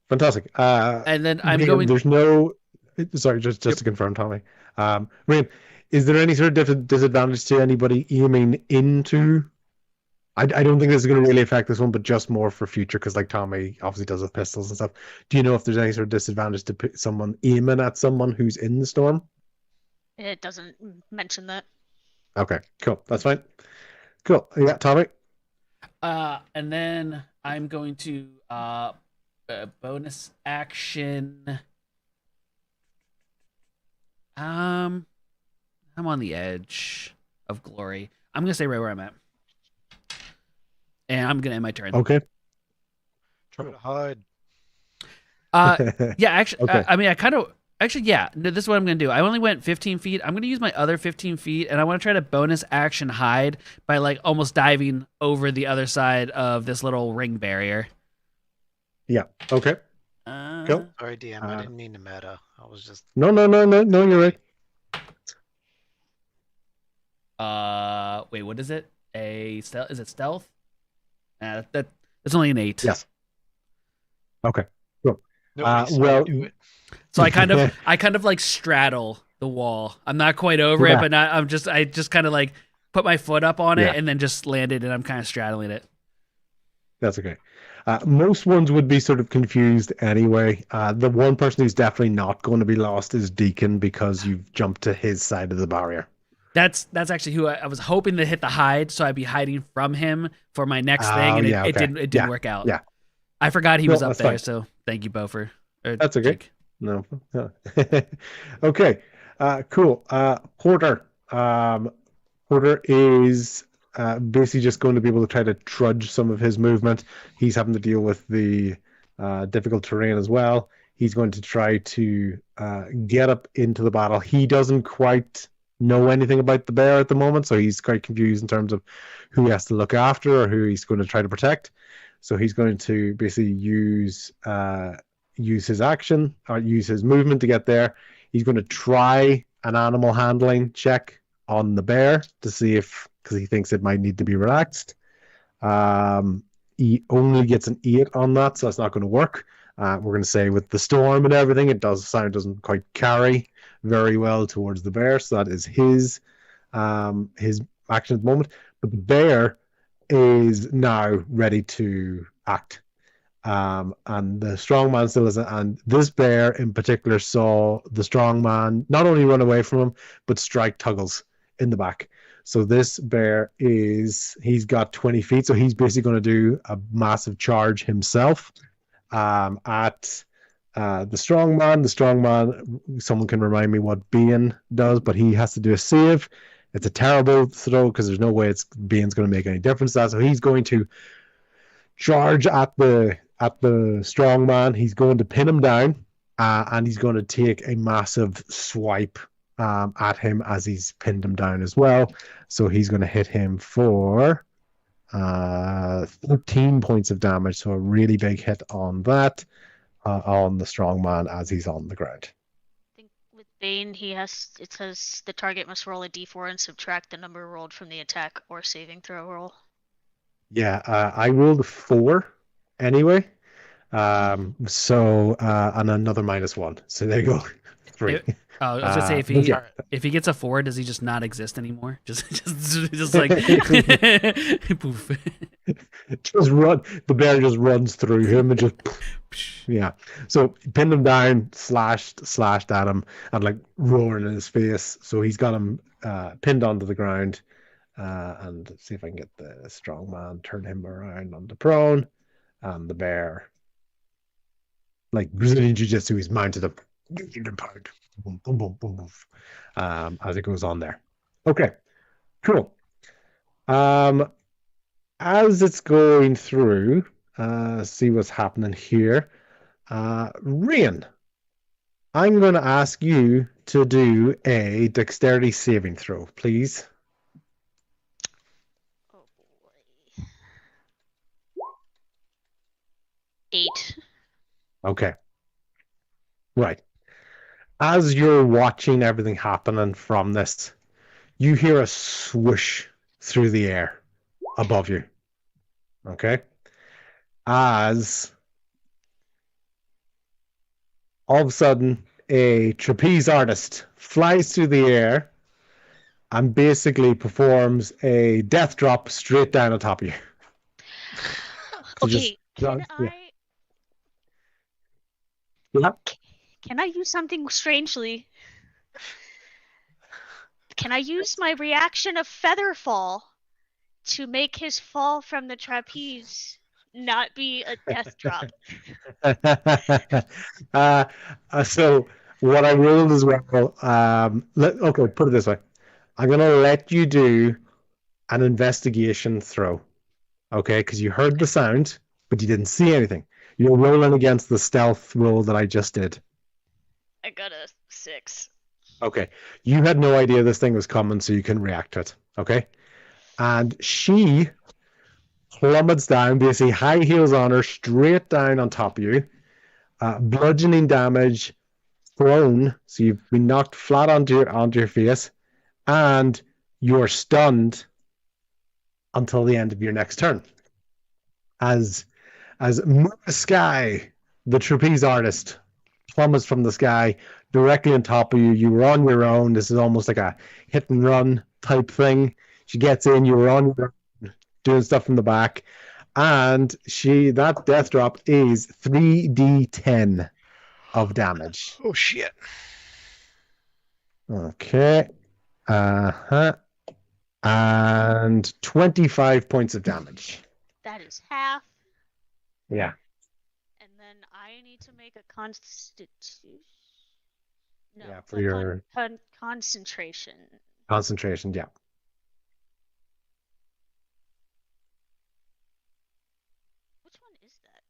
fantastic.
And then I'm going.
There's no. Sorry, just to confirm, Tommy. Rain, is there any sort of disadvantage to anybody aiming into? I don't think this is going to really affect this one, but just more for future, because like Tommy obviously does with pistols and stuff. Do you know if there's any sort of disadvantage to someone aiming at someone who's in the storm?
It doesn't mention that.
Okay, cool. That's fine. Cool. Yeah, Tommy.
And then I'm going to bonus action. I'm on the edge of glory. I'm gonna stay right where I'm at, and I'm gonna end my turn.
Okay.
Try to hide.
Yeah, actually,
Okay.
I mean, yeah. No, this is what I'm gonna do. I only went 15 feet. I'm gonna use my other 15 feet, and I want to try to bonus action hide by like almost diving over the other side of this little ring barrier.
Yeah. Okay. Cool.
Sorry, DM. I didn't mean to meta. I was just.
No. You're right.
Wait, what is it? Is it stealth? That's only an 8.
Yes. Okay. Cool.
Nobody saw
well-
you do it.
So I kind of like straddle the wall. I'm not quite over it, but I just kind of like put my foot up on it and then just landed, and I'm kind of straddling it.
That's okay. Most ones would be sort of confused anyway. The one person who's definitely not going to be lost is Deacon, because you've jumped to his side of the barrier.
That's actually who I was hoping to hit the hide, so I'd be hiding from him for my next thing, and it didn't work out.
Yeah.
I forgot he was up there,
fine.
so thank you, Beaufort.
That's okay.
Jake.
No. Okay. Cool. Porter. Porter is basically just going to be able to try to trudge some of his movement. He's having to deal with the difficult terrain as well. He's going to try to get up into the battle. He doesn't quite know anything about the bear at the moment, so he's quite confused in terms of who he has to look after or who he's going to try to protect. So he's going to basically use his action or use his movement to get there. He's going to try an animal handling check on the bear to see if, because he thinks it might need to be relaxed. He only gets an 8 on that, so that's not going to work. We're going to say with the storm and everything, doesn't quite carry very well towards the bear, so that is his action at the moment. But the bear is now ready to act. And the strongman still isn't, and this bear in particular saw the strongman not only run away from him, but strike Tuggles in the back. So this bear he's got 20 feet, so he's basically going to do a massive charge himself at the strongman. The strongman, someone can remind me what Bean does, but he has to do a save. It's a terrible throw because there's no way Bean's going to make any difference to that. So he's going to charge at the strongman. He's going to pin him down, and he's going to take a massive swipe at him as he's pinned him down as well. So he's going to hit him for 13 points of damage. So a really big hit on that, on the strongman as he's on the ground.
I think with Bane, it says the target must roll a d4 and subtract the number rolled from the attack or saving throw roll.
Yeah, I rolled a 4 anyway. So and another -1. So there you go. 3.
I was gonna say if he gets a 4, does he just not exist anymore? Just like poof.
Just run. The bear just runs through him and just yeah. So pinned him down, slashed at him, and like roaring in his face. So he's got him pinned onto the ground. And see if I can get the strongman, turn him around onto prone, and the bear, like Brazilian Jiu-Jitsu, he's mounted up, boom, boom, boom, boom, boom, as it goes on there. Okay, cool. As it's going through, see what's happening here. Rian, I'm going to ask you to do a dexterity saving throw, please.
Oh boy. 8.
Okay. Right. As you're watching everything happening from this, you hear a swoosh through the air above you. Okay? As all of a sudden, a trapeze artist flies through the air and basically performs a death drop straight down on top of you. So
Okay,
yeah.
Can I use something strangely? Can I use my reaction of feather fall to make his fall from the trapeze not be a death drop?
So what I rolled as well, okay, put it this way. I'm going to let you do an investigation throw, okay? Because you heard the sound, but you didn't see anything. You're rolling against the stealth roll that I just did.
I got a 6.
Okay. You had no idea this thing was coming, so you can react to it, okay? And she plummets down, basically high heels on her, straight down on top of you. Bludgeoning damage, thrown, so you've been knocked flat onto your face, and you're stunned until the end of your next turn. As Sky, the trapeze artist, plummets from the sky directly on top of you. You were on your own. This is almost like a hit and run type thing. She gets in, you were on your own, doing stuff from the back, and that death drop is 3d10 of damage.
Oh shit.
Okay. And 25 points of damage.
That is half.
Yeah.
And then I need to make a constitution. No,
Yeah, for your
concentration.
Concentration, yeah.
Which one is that?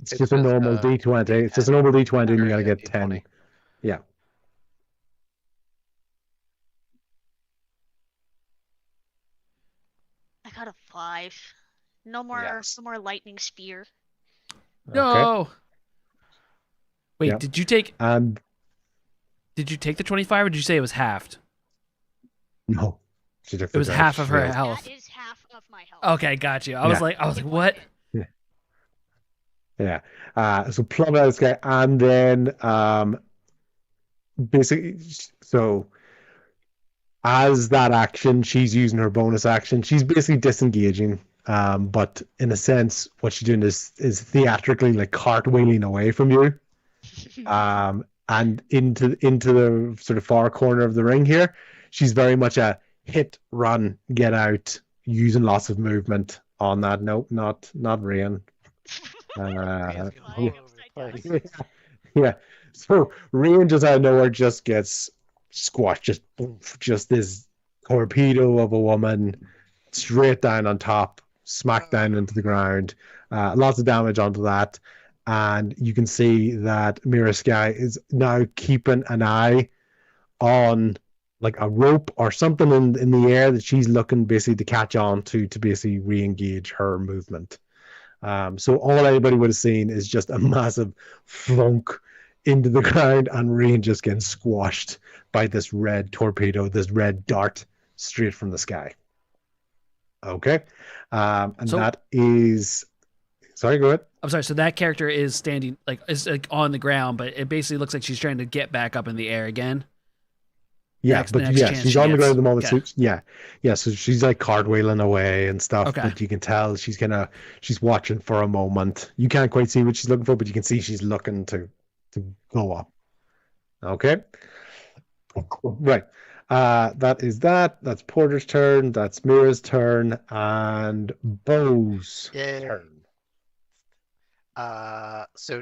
It's just a normal D20. It's just a normal D20 and you gotta get 10. Yeah.
I got a 5. No more lightning spear.
No.
Okay.
Wait,
Yep.
did you take the 25 or did you say it was halved?
No.
It was half of her health.
That is half of my health.
Okay, got you. I was like, what?
Yeah. So plummet out this guy, and then basically, so as that action, she's using her bonus action. She's basically disengaging, but in a sense, what she's doing is theatrically like cartwheeling away from you, and into the sort of far corner of the ring here. She's very much a hit, run, get out, using lots of movement on that. Nope, not Rian. Yeah. So Rian just out of nowhere just gets squashed, just this torpedo of a woman straight down on top, smacked down into the ground. Lots of damage onto that, and you can see that Mira Sky is now keeping an eye on like a rope or something in the air that she's looking basically to catch on to basically re-engage her movement. So all anybody would have seen is just a massive flunk into the ground, and Rain just getting squashed by this red torpedo, this red dart straight from the sky. Okay. And
So-
that is... Sorry, go ahead.
I'm sorry. So that character is standing is on the ground, but it basically looks like she's trying to get back up in the air again.
Yeah,
Next
but
chance
she's
she
on the
gets.
ground at the moment.
Okay.
So, so she's like cartwheeling away and stuff.
Okay.
But you can tell she's watching for a moment. You can't quite see what she's looking for, but you can see she's looking to go up. Okay. Right. That is that. That's Porter's turn. That's Mira's turn, and Bo's turn.
So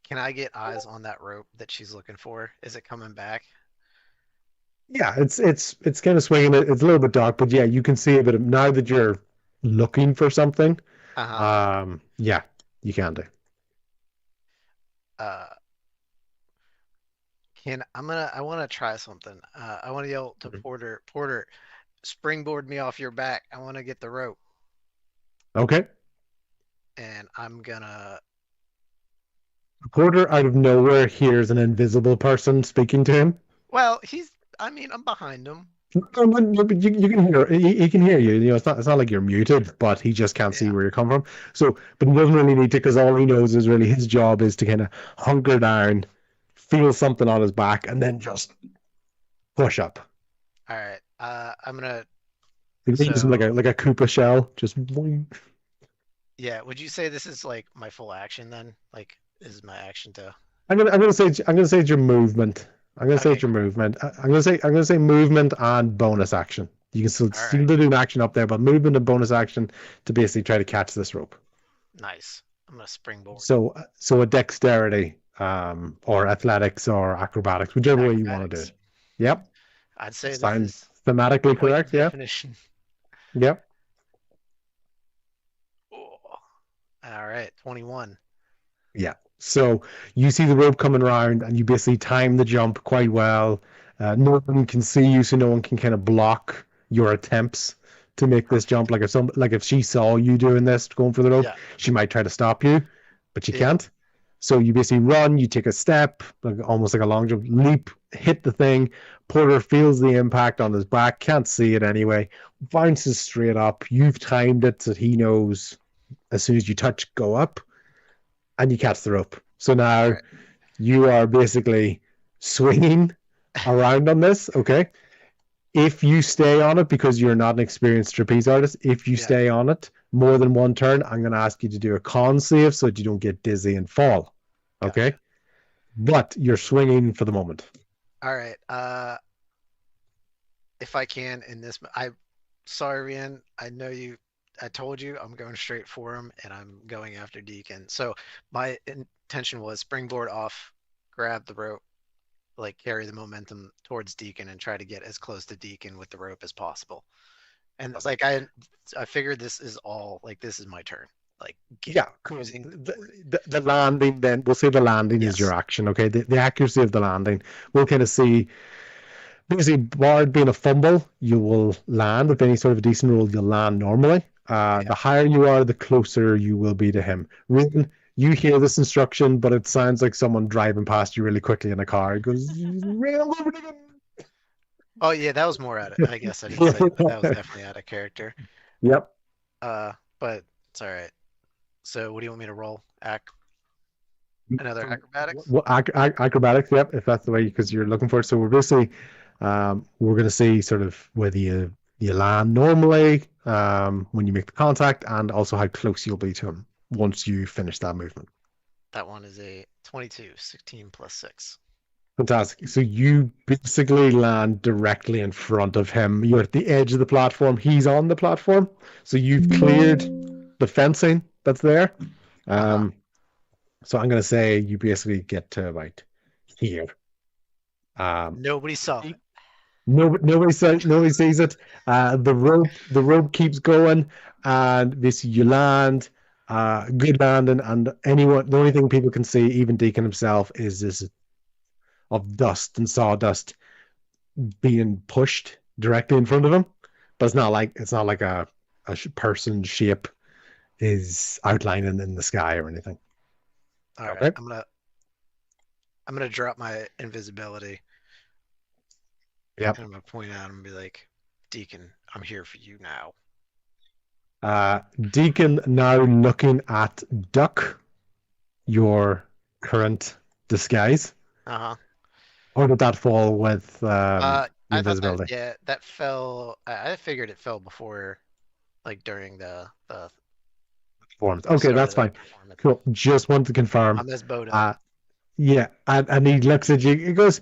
can I get eyes on that rope that she's looking for? Is it coming back?
Yeah, it's kind of swinging. It's a little bit dark, but yeah, you can see a bit of now that you're looking for something. Yeah, you can do.
I want to try something. I want to yell to Porter, springboard me off your back. I want to get the rope.
Okay.
And I'm gonna...
Porter out of nowhere hears an invisible person speaking to him.
Well, I'm behind him.
No, but you can hear. He can hear you. You know, it's not like you're muted, but he just can't see where you're coming from. So, but he doesn't really need to, because all he knows is really his job is to kind of hunker down, feel something on his back, and then just push up.
All right. I'm gonna...
Just like a Koopa shell, just...
Yeah, would you say this is like my full action then? Like, is my action to...
I'm gonna say it's your movement. I'm gonna say it's your movement. I'm gonna say movement and bonus action. You can still do an action up there, but movement and bonus action to basically try to catch this rope.
Nice. I'm gonna springboard.
So a dexterity, or athletics or acrobatics, whichever way you want to do it. Yep.
I'd say
sounds thematically correct. Yeah.
Definition.
Yep.
All right, 21.
Yeah. So you see the rope coming around, and you basically time the jump quite well. No one can see you, so no one can kind of block your attempts to make this jump. Like if she saw you doing this, going for the rope, she might try to stop you, but you can't. So you basically run, you take a step, almost like a long jump, leap, hit the thing. Porter feels the impact on his back, can't see it anyway, bounces straight up. You've timed it so he knows as soon as you touch, go up, and you catch the rope. So now you are basically swinging around on this, okay? If you stay on it, because you're not an experienced trapeze artist, if you stay on it more than one turn, I'm going to ask you to do a con save so that you don't get dizzy and fall, okay? But you're swinging for the moment.
All right. If I can, sorry, Rian, I told you I'm going straight for him, and I'm going after Deacon. So my intention was springboard off, grab the rope, like carry the momentum towards Deacon, and try to get as close to Deacon with the rope as possible. And like I figured this is my turn. Like cruising.
The landing, then we'll say the landing is your action. Okay, the accuracy of the landing. We'll kind of see. Basically, barred being a fumble, you will land with any sort of a decent roll. You'll land normally. The higher you are, the closer you will be to him. Rain, you hear this instruction, but it sounds like someone driving past you really quickly in a car. It goes, Rain over to him.
Oh yeah, that was more out of. I guess I didn't say that was definitely out of character.
Yep.
But it's all right. So what do you want me to roll? Another acrobatics?
Well, acrobatics. Yep. If that's the way, because you're looking for it. So we're basically, we're going to see sort of whether you land normally when you make the contact, and also how close you'll be to him once you finish that movement.
That one is a 22, 16 plus 6.
Fantastic. So you basically land directly in front of him. You're at the edge of the platform. He's on the platform. So you've cleared the fencing that's there. So I'm going to say you basically get to about here.
Nobody saw it.
Nobody sees it. The rope keeps going, and basically you land. Good landing, and the only thing people can see, even Deacon himself, is this of dust and sawdust being pushed directly in front of him. But it's not like a person shape is outlining in the sky or anything.
All right, I'm I'm gonna drop my invisibility.
Yep.
And I'm gonna point out and be like, Deacon, I'm here for you now.
Deacon now looking at Duck, your current disguise. Or did that fall with
I thought
invisibility?
that fell. I figured it fell before, like during the
Performance. Okay,
start
that's
of the
fine.
performance.
Cool. Just want to confirm.
I'm as bowed up.
Yeah, and he looks at you. He goes,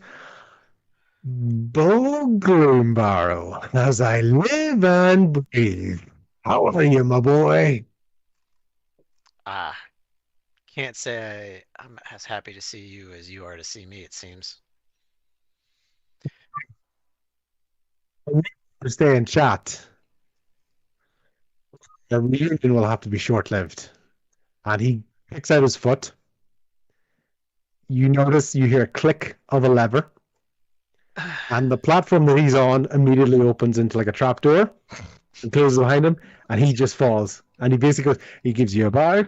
Bo Gloombarrow, as I live and breathe. How are you, my boy?
Can't say I'm as happy to see you as you are to see me, it seems.
To stay in chat. The reunion will have to be short-lived. And he picks out his foot. You notice you hear a click of a lever. And the platform that he's on immediately opens into like a trapdoor and closes behind him, and he just falls. And he basically goes, he gives you a bow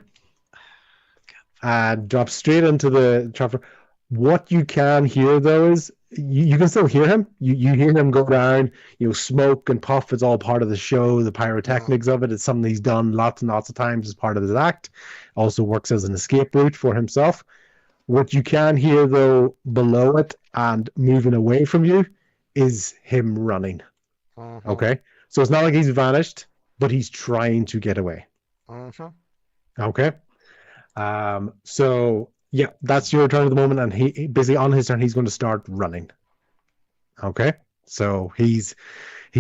and drops straight into the trapdoor. What you can hear though is you can still hear him. You hear him go down, smoke and puff. It's all part of the show, the pyrotechnics of it. It's something he's done lots and lots of times as part of his act. Also works as an escape route for himself. What you can hear, though, below it and moving away from you is him running. Okay? So it's not like he's vanished, but he's trying to get away. Okay? So, yeah, that's your turn at the moment, and he basically on his turn, he's going to start running. Okay? So he's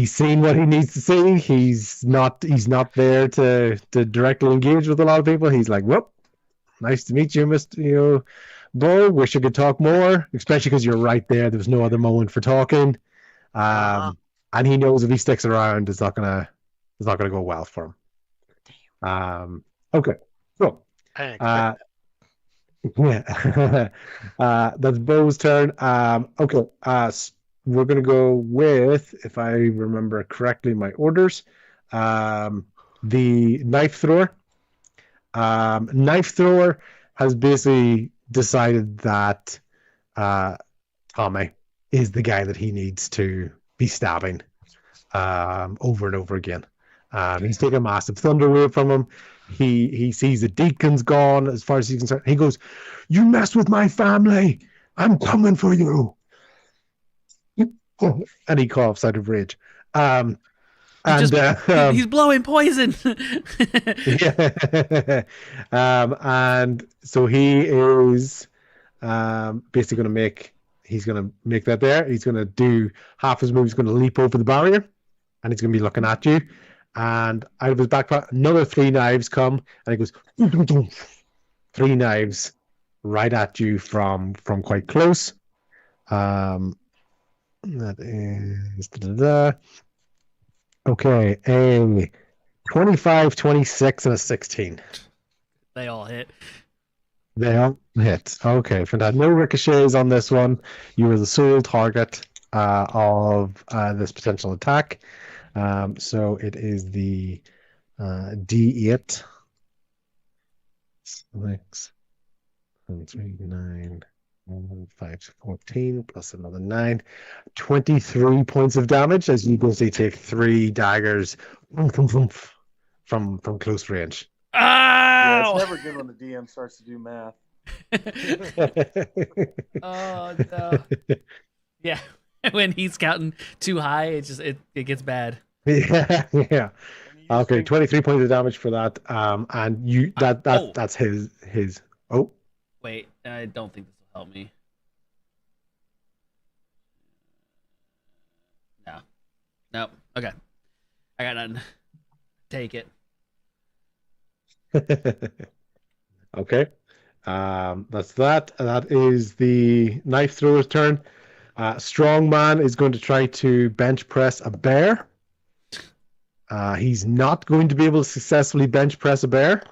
seen what he needs to see. He's not there to directly engage with a lot of people. He's like, whoop, nice to meet you, Mr. Bo, wish I could talk more, especially because you're right there. There was no other moment for talking. And he knows if he sticks around, it's not gonna go well for him. Okay, cool. Yeah. That's Bo's turn. Okay. We're gonna go with, if I remember correctly, my orders. The knife thrower. Knife thrower has basically decided that Tommy is the guy that he needs to be stabbing over and over again. He's taking a massive thunder wave from him. He sees the Deacon's gone as far as he's concerned. He goes, "You mess with my family, I'm coming for you." And he coughs out of rage.
He's blowing poison.
Yeah. And so he is basically going to make that there. He's going to do half his move. He's going to leap over the barrier, and he's going to be looking at you. And out of his backpack, another 3 knives come, and he goes 3 knives right at you from quite close. That is okay, a 25, 26, and a 16.
They all hit.
They all hit. Okay, fantastic. No ricochets on this one. You were the sole target of this potential attack. So it is the D8. 6, 3, 9, 5, 14, plus another 9. 23 points of damage as you basically take 3 daggers from close range.
Yeah, it's never good when the DM starts to do math.
Oh no. Yeah. When he's counting too high, it gets bad.
Yeah. Okay, 23 points of damage for that. And you that's his. Oh.
Wait, I don't think this will help me. No. Nope. Okay. I got nothing. Take it.
Okay. That's that. That is the knife thrower's turn. Strongman is going to try to bench press a bear. He's not going to be able to successfully bench press a bear.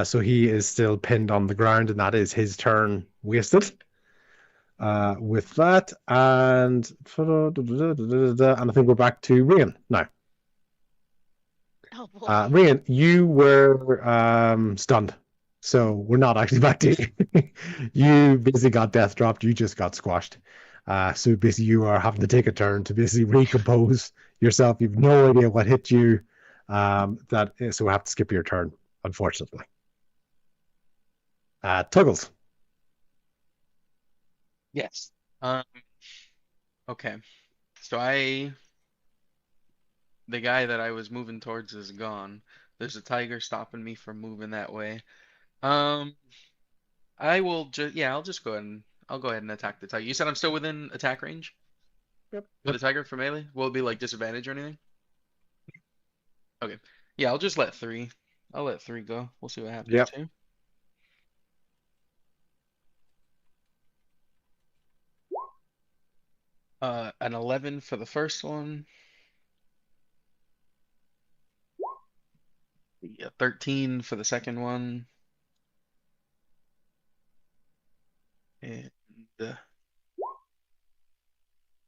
So he is still pinned on the ground, and that is his turn wasted. With that, and I think we're back to Rian now.
Oh boy.
Rian, you were stunned. So we're not actually back to you. You basically got death dropped. You just got squashed. So basically you are having to take a turn to basically recompose yourself. You've no idea what hit you. So we have to skip your turn, unfortunately. Tuggles.
Yes. Okay. So the guy that I was moving towards is gone. There's a tiger stopping me from moving that way. I will just I'll just go ahead and attack the tiger. You said I'm still within attack range
Yep.
for the tiger for melee? Will it be like disadvantage or anything? Okay. Yeah, I'll just let 3. I'll let 3 go. We'll see what happens
Yep.
here. An 11 for the first one. Yeah, 13 for the second one. And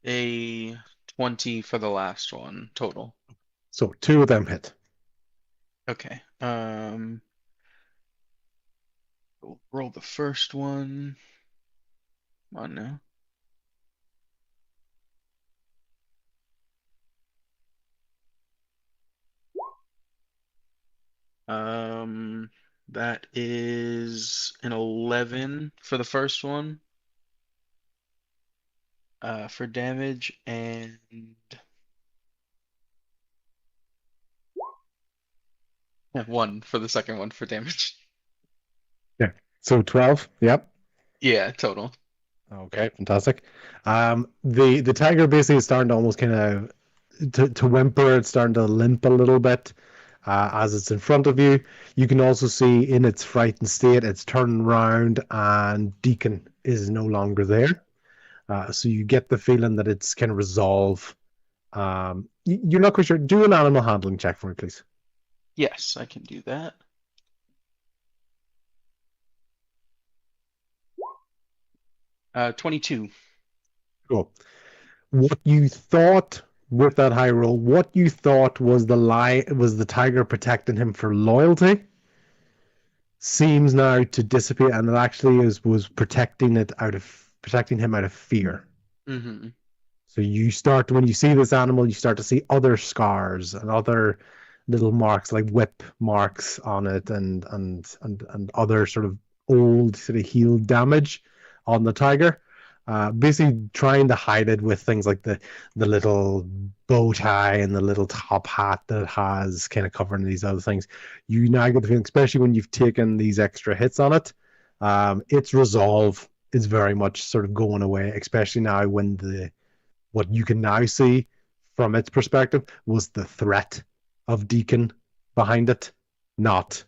a 20 for the last one total.
So 2 of them hit.
Okay. We'll roll the first one. Come on now. That is an 11 for the first one. For damage, and one for the second one for damage.
Yeah. So 12. Yep.
Yeah, total.
Okay, fantastic. The tiger basically is starting to almost kind of to whimper. It's starting to limp a little bit as it's in front of you. You can also see in its frightened state, it's turning around and Deacon is no longer there. So you get the feeling that it's kind of resolve. You're not quite sure. Do an animal handling check for me, please.
Yes, I can do that. Uh, 22.
Cool. What you thought with that high roll, what you thought was the tiger protecting him for loyalty, seems now to dissipate, and it actually was protecting him out of fear.
Mm-hmm.
So when you see this animal, you start to see other scars and other little marks like whip marks on it, and other sort of old sort of healed damage on the tiger. Basically trying to hide it with things like the little bow tie and the little top hat that it has, kind of covering these other things. You now get the feeling, especially when you've taken these extra hits on it, its resolve is very much sort of going away, especially now when what you can now see from its perspective was the threat of Deacon behind it, not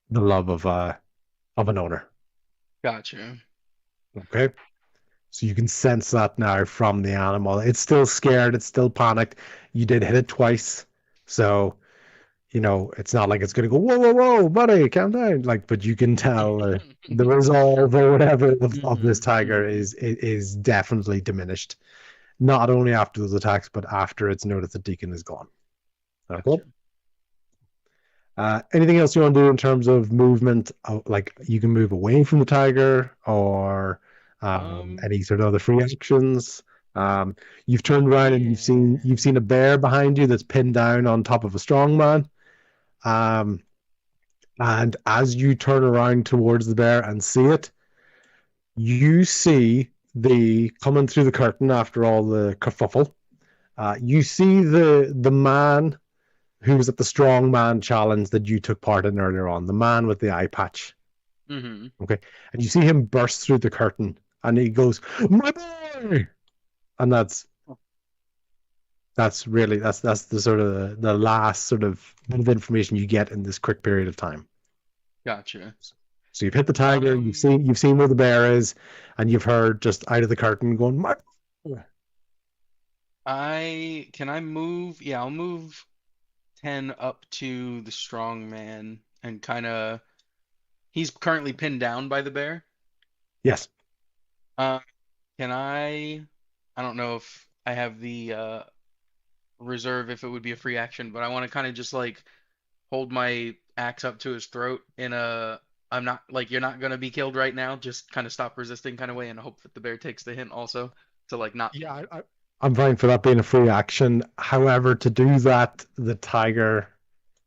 the love of an owner.
Gotcha.
Okay. So you can sense that now from the animal. It's still scared. It's still panicked. You did hit it twice. So, it's not like it's going to go, whoa, whoa, whoa, buddy, calm down. But you can tell the resolve or whatever of this tiger is definitely diminished. Not only after those attacks, but after it's noticed that Deacon is gone.
Gotcha.
Anything else you want to do in terms of movement? Like you can move away from the tiger, or any sort of other free actions. You've turned around and you've seen a bear behind you that's pinned down on top of a strongman. And as you turn around towards the bear and see it, you see coming through the curtain after all the kerfuffle. You see the man who was at the strongman challenge that you took part in earlier on, the man with the eye patch.
Mm-hmm.
Okay, and you see him burst through the curtain, and he goes, "My boy!" And that's the sort of the last sort of bit of information you get in this quick period of time.
Gotcha.
So you've hit the tiger, you've seen where the bear is, and you've heard just out of the curtain going, "My."
Can I move? Yeah, I'll move 10 up to the strong man and kind of. He's currently pinned down by the bear.
Yes.
Can I don't know if I have the reserve if it would be a free action, but I want to kind of just like hold my axe up to his throat in a I'm not like you're not gonna be killed right now. Just kind of stop resisting, kind of way, and hope that the bear takes the hint also to like not.
Yeah, I'm fine for that being a free action. However, to do that, the tiger,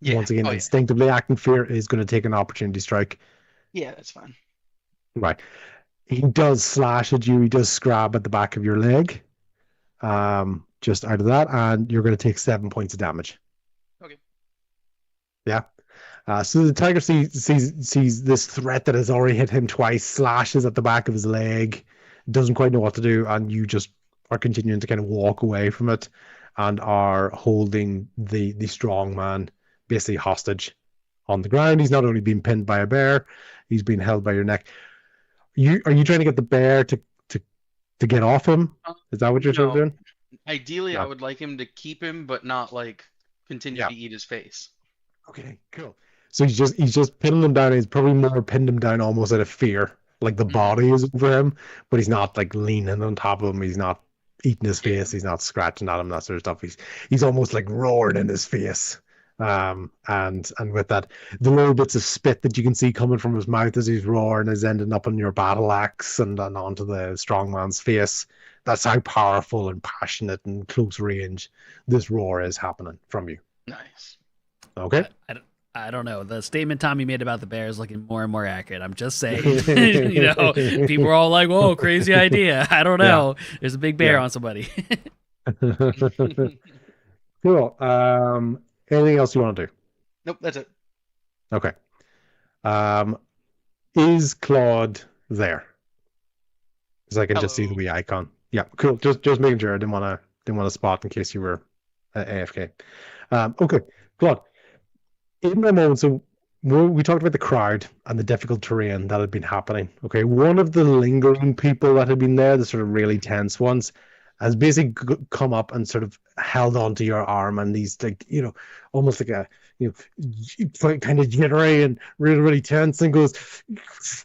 Yeah.
once again,
Oh, yeah.
instinctively acting fear, is going to take an opportunity strike.
Yeah, that's fine.
Right. He does slash at you. He does scrab at the back of your leg. Just out of that, and you're going to take 7 points of damage.
Okay.
Yeah. So the tiger sees this threat that has already hit him twice, slashes at the back of his leg, doesn't quite know what to do, and you just are continuing to kind of walk away from it and are holding the strong man basically hostage on the ground. He's not only been pinned by a bear, he's been held by your neck. Are you trying to get the bear to get off him? Is that what you're trying to do?
Ideally,
No.
I would like him to keep him, but not like continue
Yeah.
to eat his face.
Okay, cool. So he's just pinning him down. He's probably more pinned him down almost out of fear. Like the body is over him, but he's not like leaning on top of him. He's not eating his face. He's not scratching at him, that sort of stuff. He's almost like roaring in his face. And with that, the little bits of spit that you can see coming from his mouth as he's roaring is ending up on your battle axe and onto the strong man's face. That's how powerful and passionate and close range this roar is happening from you.
Nice.
Okay.
I don't know. The statement Tommy made about the bear is looking more and more accurate. I'm just saying, people are all like, "Whoa, crazy idea." I don't know. Yeah. There's a big bear on somebody.
Cool. Anything else you want to do?
Nope, that's it.
Okay. Is Claude there? Because I can just see the wee icon. Yeah, cool. Just making sure. I didn't want to spot in case you were AFK. Okay, Claude. In the moment, so we talked about the crowd and the difficult terrain that had been happening. Okay, one of the lingering people that had been there, the sort of really tense ones, has basically come up and sort of held onto your arm, and he's like, almost like a, kind of jittery and really, really tense, and goes,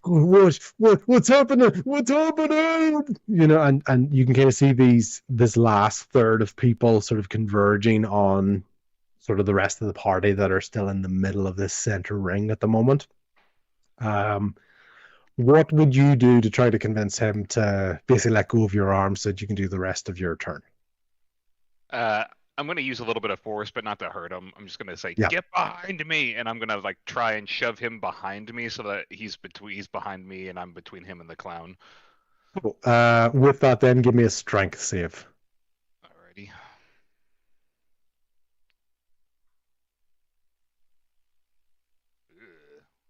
what's happening? What's happening? And you can kind of see this last third of people sort of converging on sort of the rest of the party that are still in the middle of this center ring at the moment. What would you do to try to convince him to basically let go of your arm so that you can do the rest of your turn?
I'm going to use a little bit of force, but not to hurt him. I'm just going to say, get behind me, and I'm going to like try and shove him behind me so that he's behind me and I'm between him and the clown.
Cool. With that, then give me a strength save.
Alrighty.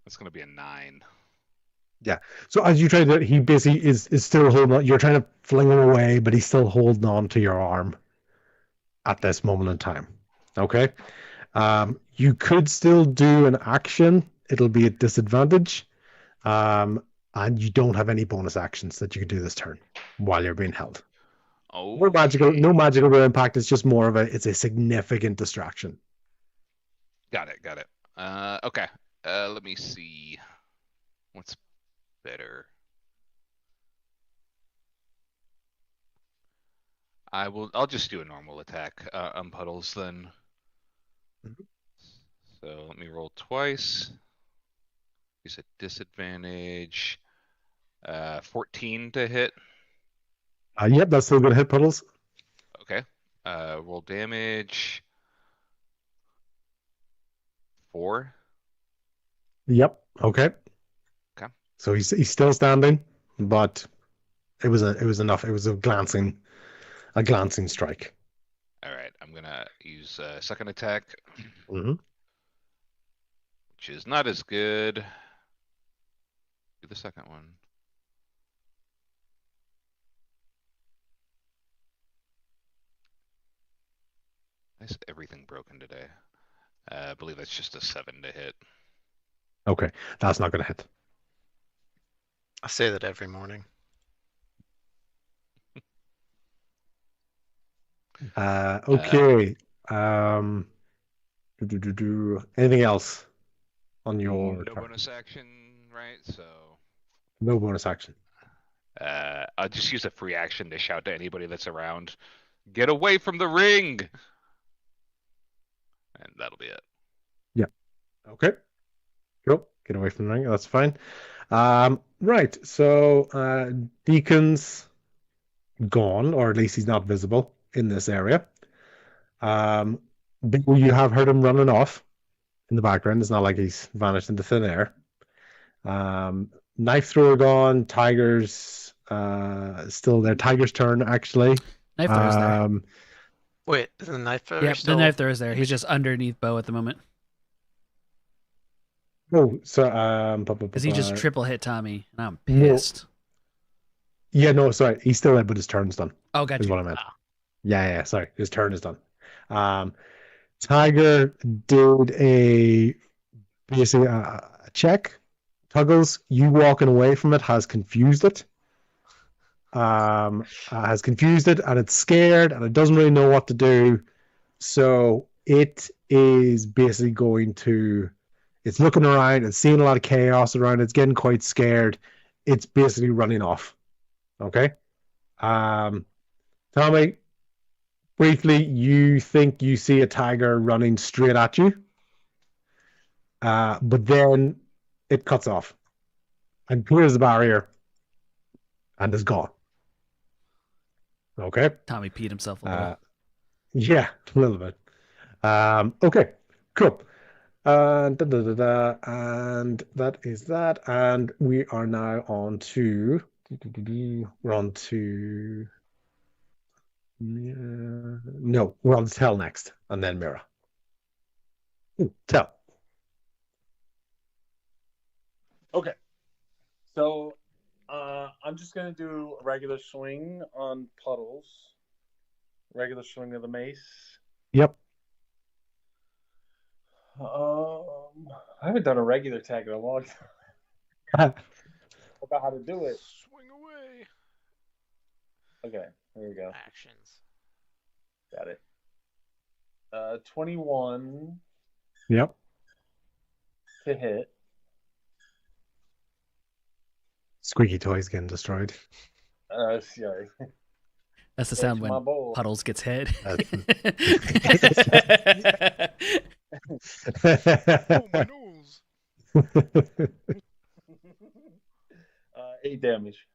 That's going to be a 9.
Yeah. So as you try to, he basically is still holding on. You're trying to fling him away, but he's still holding on to your arm at this moment in time. Okay. You could still do an action. It'll be at disadvantage. And you don't have any bonus actions that you can do this turn while you're being held.
Oh.
No magical impact. It's just more of it's a significant distraction.
Got it. Okay. Let me see. What's better? I'll just do a normal attack on Puddles then.
Mm-hmm.
So let me roll twice. Use a disadvantage. 14 to hit.
Yep, that's still gonna hit Puddles.
Okay. Roll damage. 4.
Yep. Okay.
Okay.
So he's still standing, but it was enough. It was a glancing strike.
All right. I'm gonna use a second attack,
Mm-hmm.
which is not as good. Do the second one. Why is everything broken today? I believe that's just a 7 to hit.
Okay, that's not gonna hit.
I say that every morning.
Okay. Anything else on your
no
turn?
bonus action, right? So
No bonus action.
I'll just use a free action to shout to anybody that's around, "Get away from the ring!" And that'll be it.
Yeah. Okay. Cool. get away from the ring. That's fine. Right. So Deacon's gone, or at least he's not visible in this area. But you have heard him running off in the background. It's not like he's vanished into thin air. Knife thrower gone. Tiger's still there. Tiger's turn, actually.
Knife thrower's there.
Wait, is the knife thrower
Yep,
still?
the knife thrower's there. He's just underneath Bo at the moment.
Oh, so
Because he just triple hit Tommy, and I'm
No.
pissed.
yeah, no, sorry, he's still there, but his turn's done.
Oh,
Is
gotcha.
what I meant.
Ah.
Yeah, sorry, his turn is done. Tiger did a basically a check. Tuggles, you walking away from it has confused it. And it's scared and it doesn't really know what to do. So it is basically it's looking around, it's seeing a lot of chaos around, it's getting quite scared. It's basically running off. Okay. Tommy, briefly, you think you see a tiger running straight at you. But then it cuts off and clears the barrier and is gone. Okay.
Tommy peed himself a little.
Yeah, a little bit. Okay, cool. And that is that. And we are now on to we're on to no, we're on to Tell next, and then Mira. Ooh, Tell.
Okay. So I'm just gonna do a regular swing on Puddles. Regular swing of the mace.
Yep.
I haven't done a regular attack in a long time. Forgot how to do it.
Swing away.
Okay, there we go.
Actions.
Got it. 21
Yep.
to hit.
Squeaky toys getting destroyed.
Sorry.
That's the sound
my
when
bowl.
Puddles gets hit.
Oh, my nose.
8 damage.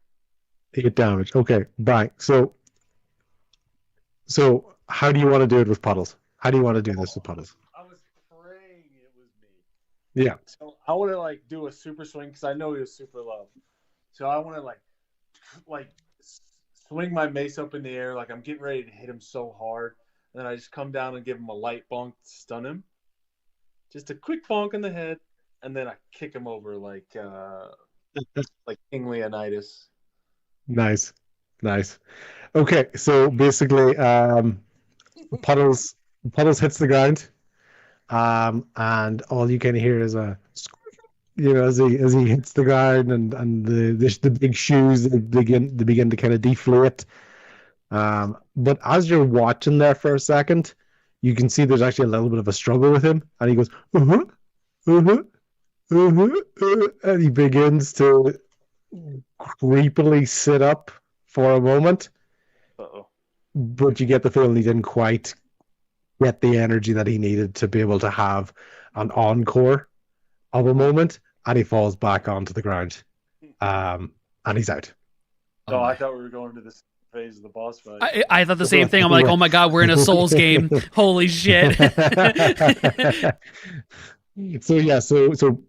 8 damage. Okay, bang. So how do you want to do it with Puddles? How do you want to do this with Puddles?
I was praying it was me.
Yeah.
So I want to do a super swing because I know he was super low. So I want to swing my mace up in the air like I'm getting ready to hit him so hard. And then I just come down and give him a light bonk to stun him. Just a quick bonk in the head, and then I kick him over like King Leonidas.
Nice. Okay, so basically, Puddles hits the ground, and all you can hear is as he hits the ground, and the big shoes begin to kind of deflate. But as you're watching there for a second, you can see there's actually a little bit of a struggle with him, and he goes, and he begins to creepily sit up for a moment.
Uh-oh.
But you get the feeling he didn't quite get the energy that he needed to be able to have an encore of a moment, and he falls back onto the ground, and he's out.
So
Oh
I
my.
thought we were going to this phase of the boss fight.
I thought the same thing. I'm like, oh my god, we're in a Souls game. Holy shit.
So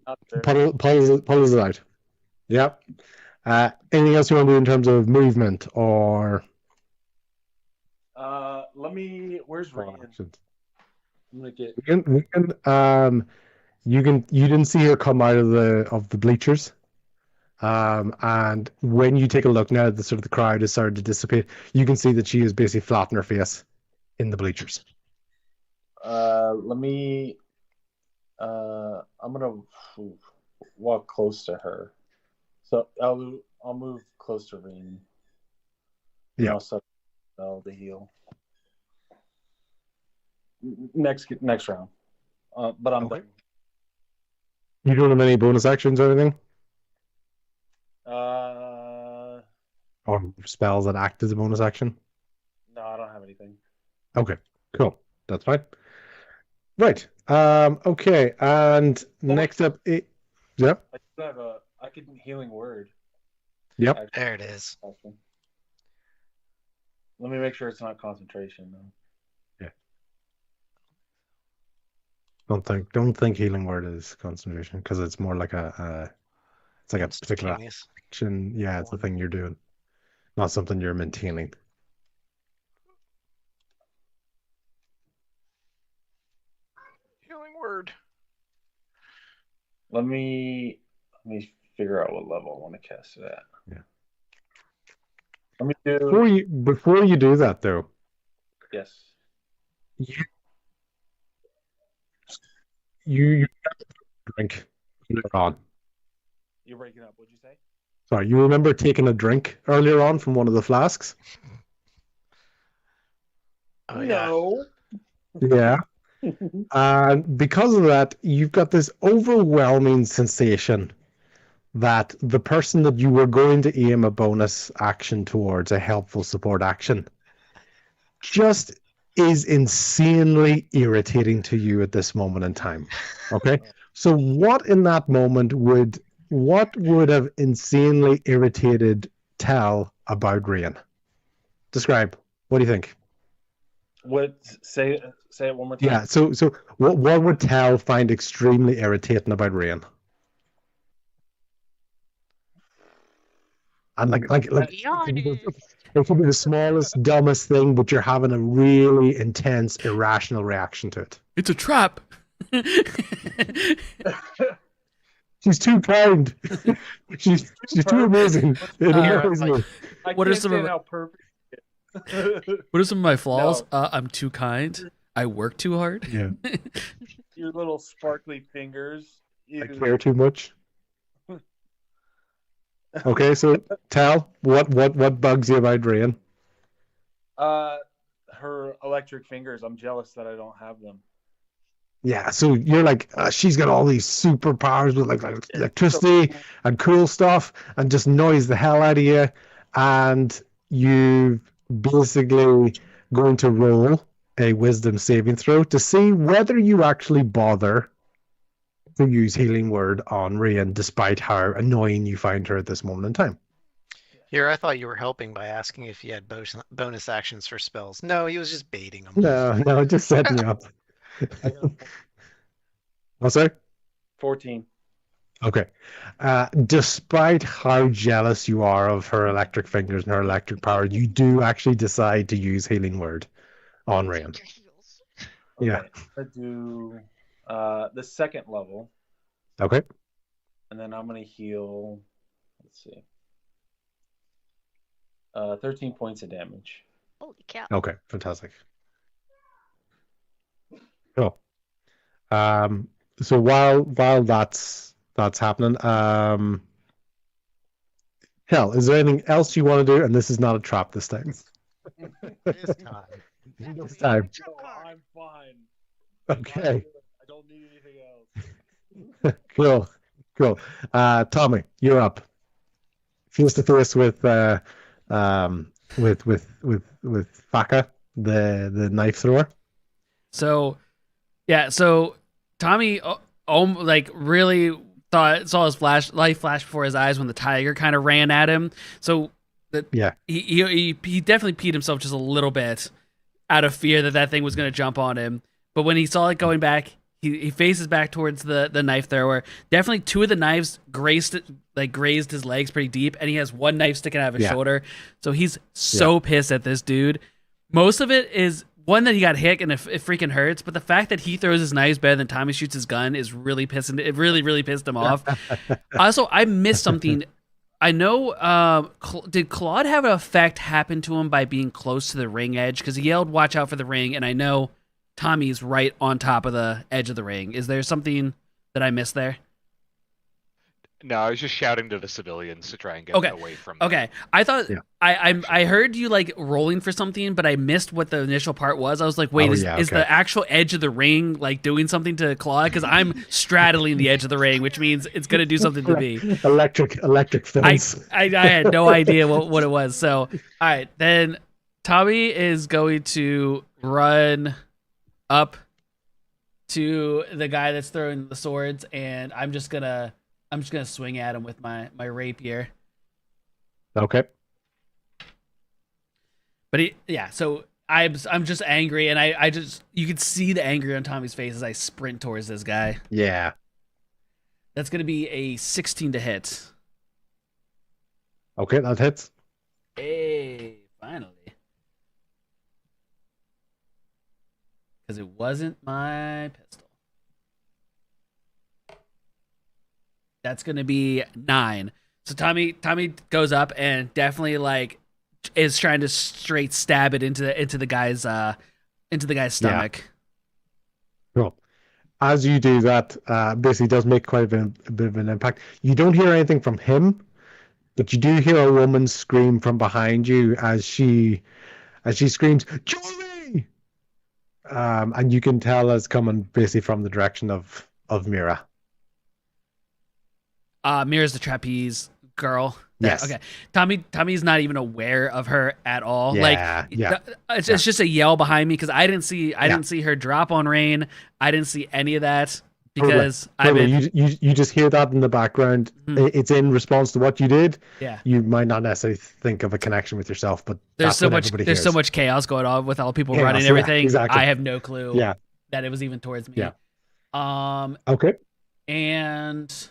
Not there.
Puddles is out. Yep. Anything else you want to do in terms of movement or
Where's Ryan?
actions?
I'm gonna get.
You didn't see her come out of the bleachers. And when you take a look now, the crowd has started to dissipate. You can see that she is basically flat on her face in the bleachers.
I'm gonna walk close to her. So I'll move close to Reen.
Yeah.
I'll set the heal. Next round. But I'm
Okay.
done.
You don't have any bonus actions or anything? Or spells that act as a bonus action?
No, I don't have anything.
Okay, cool. That's fine. Right. Okay, and next up Yep.
I could healing word.
Yep.
Actually,
There it is.
let me make sure it's not concentration though.
Don't think healing word is concentration because it's more like it's like a particular
Instantaneous.
action. Yeah, it's the thing you're doing, not something you're maintaining.
Healing word.
Let me figure out what level I want to cast it at.
Yeah.
Let me do.
Before you do that though,
Yes.
You drink earlier on.
You're breaking up. What'd you say?
Sorry, you remember taking a drink earlier on from one of the flasks?
Oh, yeah.
No.
Yeah. And because of that, you've got this overwhelming sensation that the person that you were going to aim a bonus action towards, a helpful support action, just is insanely irritating to you at this moment in time. Okay? So what in that moment would have insanely irritated Tal about Rian? Describe. What do you think?
What? Say it one more time.
Yeah. So what would Tal find extremely irritating about Rian? And like it could be the smallest, dumbest thing, but you're having a really intense, irrational reaction to it.
It's a trap.
She's too kind. she's too amazing. It annoys me.
What are some of
how perfect?
What are some of my flaws? No. I'm too kind. I work too hard.
Yeah.
Your little sparkly fingers.
I care too much. Okay, so Tal, what bugs you about Rian?
Her electric fingers. I'm jealous that I don't have them.
Yeah, so you're like, she's got all these superpowers with like electricity and cool stuff, and just annoys the hell out of you. And you basically going to roll a wisdom saving throw to see whether you actually bother to use healing word on Rian, despite how annoying you find her at this moment in time.
Here, I thought you were helping by asking if he had bonus actions for spells. No, he was just baiting them.
No, just setting you up. Oh, sorry?
14.
Okay. Despite how jealous you are of her electric fingers and her electric power, you do actually decide to use healing word on Rian.
Okay.
Yeah.
I do the second level.
Okay.
And then I'm going to heal, let's see, 13 points of damage.
Holy cow.
Okay, fantastic. Cool. So while that's happening, Hell, is there anything else you want to do? And this is not a trap this time.
This time.
This time.
No, I'm fine.
Okay.
I don't need anything else.
Cool. Tommy, you're up. Face to face with Faka, the knife thrower.
So Tommy like really saw his light flash before his eyes when the tiger kind of ran at him. So he definitely peed himself just a little bit out of fear that thing was going to jump on him. But when he saw it going back, he faces back towards the knife thrower. Definitely two of the knives grazed his legs pretty deep, and he has one knife sticking out of his shoulder. So he's so pissed at this dude. Most of it is one that he got hit and it freaking hurts, but the fact that he throws his knives better than Tommy shoots his gun is really pissing. It really pissed him off. Also, I missed something. I know. Did Claude have an effect happen to him by being close to the ring edge? Because he yelled, "Watch out for the ring!" And I know Tommy's right on top of the edge of the ring. Is there something that I missed there?
No, I was just shouting to the civilians to try and get away from them.
Okay, I thought I heard you like rolling for something, but I missed what the initial part was. I was like, wait, is the actual edge of the ring like doing something to Claude? Because I'm straddling the edge of the ring, which means it's gonna do something to me.
Electric fence.
I had no idea what it was. So all right, then Tommy is going to run up to the guy that's throwing the swords, and I'm just gonna I'm just gonna swing at him with my rapier.
Okay.
But so I'm just angry, and I just you can see the anger on Tommy's face as I sprint towards this guy.
Yeah.
That's gonna be a 16 to hit.
Okay, that hits.
Hey, finally. Because it wasn't my pistol. That's gonna be 9. So Tommy goes up and definitely like is trying to straight stab it into the guy's stomach.
Cool. As you do that, basically does make quite a bit of an impact. You don't hear anything from him, but you do hear a woman scream from behind you as she screams, "Joey!" And you can tell it's coming basically from the direction of Mira.
Mira's the trapeze girl.
Yes.
Okay. Tommy's not even aware of her at all.
Yeah,
It's just a yell behind me because I didn't see her drop on Rain. I didn't see any of that because
you just hear that in the background. It's in response to what you did.
Yeah.
You might not necessarily think of a connection with yourself, but
there's so much chaos going on with all people running and everything.
Yeah, exactly.
I have no clue that it was even towards me.
Yeah. Okay.
And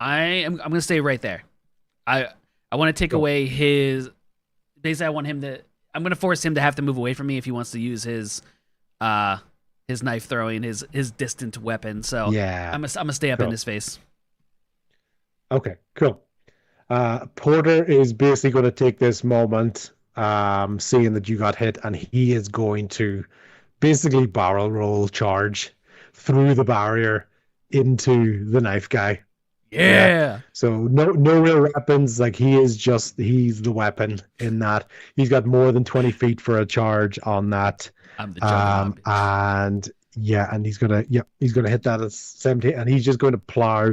I'm gonna stay right there. I want to take away his. Basically, I'm gonna force him to have to move away from me if he wants to use his knife throwing, his distant weapon. So
yeah,
I'm gonna stay up in his face.
Okay, cool. Porter is basically going to take this moment, seeing that you got hit, and he is going to basically barrel roll charge through the barrier into the knife guy.
Yeah.
So no real weapons. Like he's the weapon in that. He's got more than 20 feet for a charge on that.
I'm the juggernaut.
And he's gonna hit that at 17, and he's just going to plow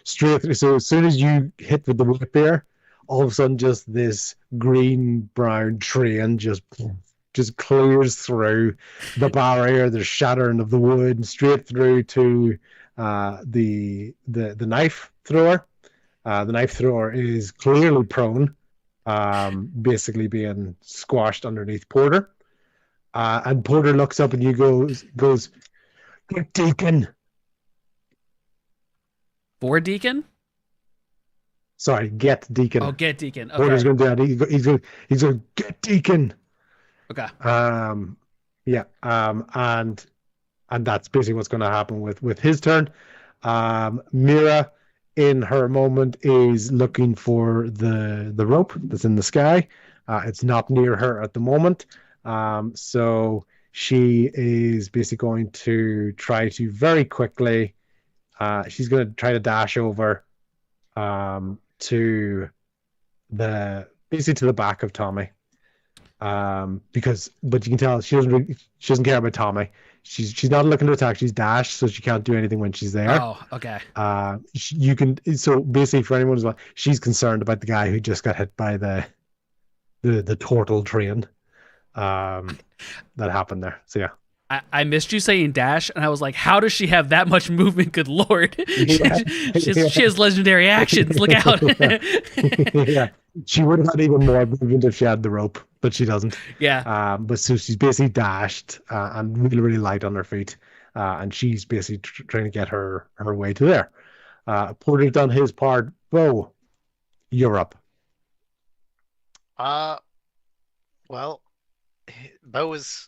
straight through. So as soon as you hit with the rapier, all of a sudden just this green brown train just clears through the barrier. There's shattering of the wood straight through to the knife thrower. The knife thrower is clearly prone, basically being squashed underneath Porter. And Porter looks up and you goes, "Get Deacon."
For Deacon?
Sorry, get Deacon.
Oh, get Deacon. Okay.
Porter's going to do that. He's going, "Get Deacon."
Okay.
Yeah. And that's basically what's going to happen with his turn. Mira, in her moment, is looking for the rope that's in the sky. It's not near her at the moment. So she is basically going to try to very quickly. She's going to try to dash over to the back of Tommy. But you can tell she doesn't care about Tommy. She's not looking to attack. She's dashed, so she can't do anything when she's there.
Oh, okay.
So basically, for anyone who's like, she's concerned about the guy who just got hit by the turtle train. That happened there. So yeah.
I missed you saying dash, and I was like, how does she have that much movement? Good lord. She has legendary actions. Look out.
Yeah. She would have had even more movement if she had the rope, but she doesn't.
Yeah.
But so she's basically dashed and really, really light on her feet. And she's basically trying to get her way to there. Porter's done his part. Bo, you're up.
Well, Bo was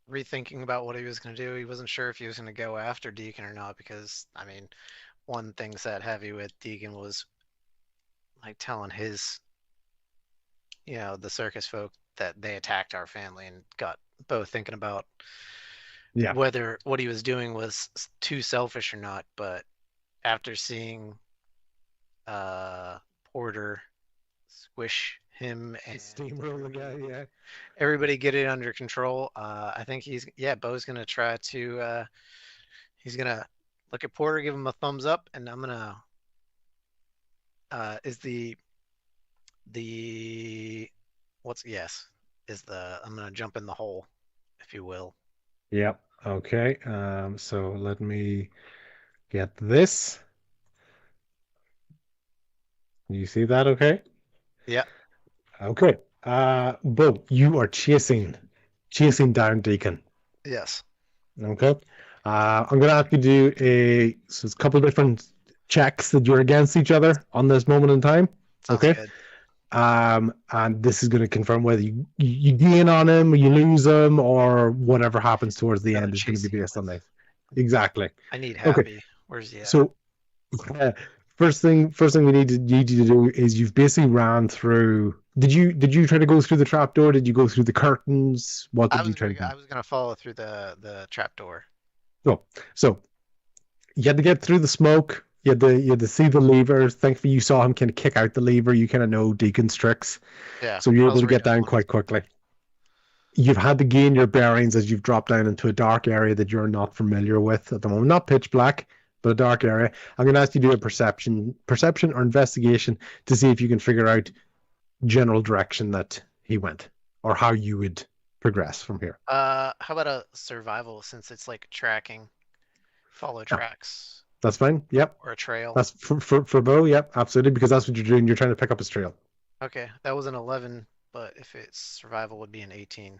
rethinking about what he was going to do. He wasn't sure if he was going to go after Deacon or not because, I mean, one thing set heavy with Deacon was like telling his, the circus folk that they attacked our family, and got Bo thinking about whether what he was doing was too selfish or not. But after seeing Porter squish him and
steamroll the guy,
everybody get it under control, I think Bo's gonna try to he's gonna look at Porter, give him a thumbs up, and I'm gonna I'm gonna jump in the hole, if you will.
Yep. Okay. So let me get this. You see that? Okay.
Yeah.
Okay. Bo, you are chasing down Deacon.
Yes.
Okay. I'm gonna have to do so it's a couple different checks that you're against each other on this moment in time.
Sounds
Okay.
good.
And this is going to confirm whether you gain on him, or you lose him, or whatever happens towards the
Gotta
end is going to
chase
be
him
based on
with-
this. Exactly.
I need
Okay.
Happy. Where's he at?
So, first thing we need you to do is you've basically ran through. Did you try to go through the trapdoor? Did you go through the curtains? What did you try to do?
I was gonna follow through the trapdoor.
So you had to get through the smoke. You had to see the lever. Thankfully, you saw him kind of kick out the lever. You kind of know Deacon's tricks.
Yeah.
So you're
I was
able to get
reading
down
one.
quite quickly. You've had to gain your bearings as you've dropped down into a dark area that you're not familiar with at the moment. Not pitch black, but a dark area. I'm going to ask you to do a perception or investigation to see if you can figure out general direction that he went or how you would progress from here.
How about a survival, since it's like tracking, follow tracks
That's fine. Yep.
or a trail?
That's for Bo. Yep, absolutely, because that's what you're doing. You're trying to pick up his trail.
Okay, that was an 11, but if it's survival, would be an 18.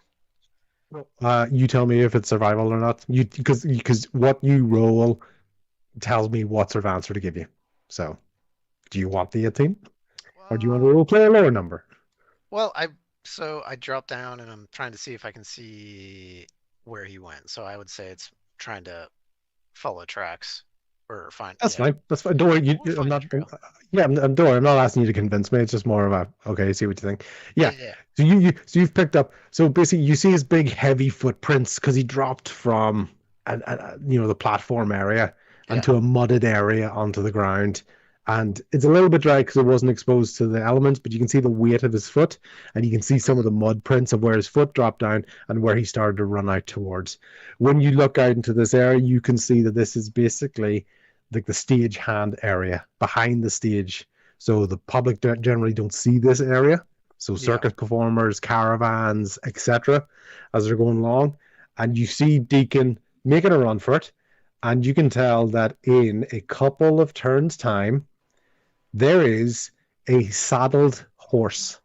You tell me if it's survival or not. Because what you roll tells me what sort of answer to give you. So, do you want the 18, or do you want to roll play a lower number?
Well, I dropped down and I'm trying to see if I can see where he went. So I would say it's trying to follow tracks or find.
That's fine. That's fine. Don't worry.
We'll
I'm
find a
not.
trail.
Yeah, don't worry. I'm not asking you to convince me. It's just more of a okay. See what you think. Yeah. So you've picked up. So basically, you see his big heavy footprints because he dropped from the platform area into a mudded area onto the ground, and it's a little bit dry because it wasn't exposed to the elements. But you can see the weight of his foot, and you can see some of the mud prints of where his foot dropped down and where he started to run out towards. When you look out into this area, you can see that this is basically like the stage hand area behind the stage. So the public generally don't see this area. So circus performers, caravans, etc., as they're going along, and you see Deacon making a run for it, and you can tell that in a couple of turns' time, there is a saddled horse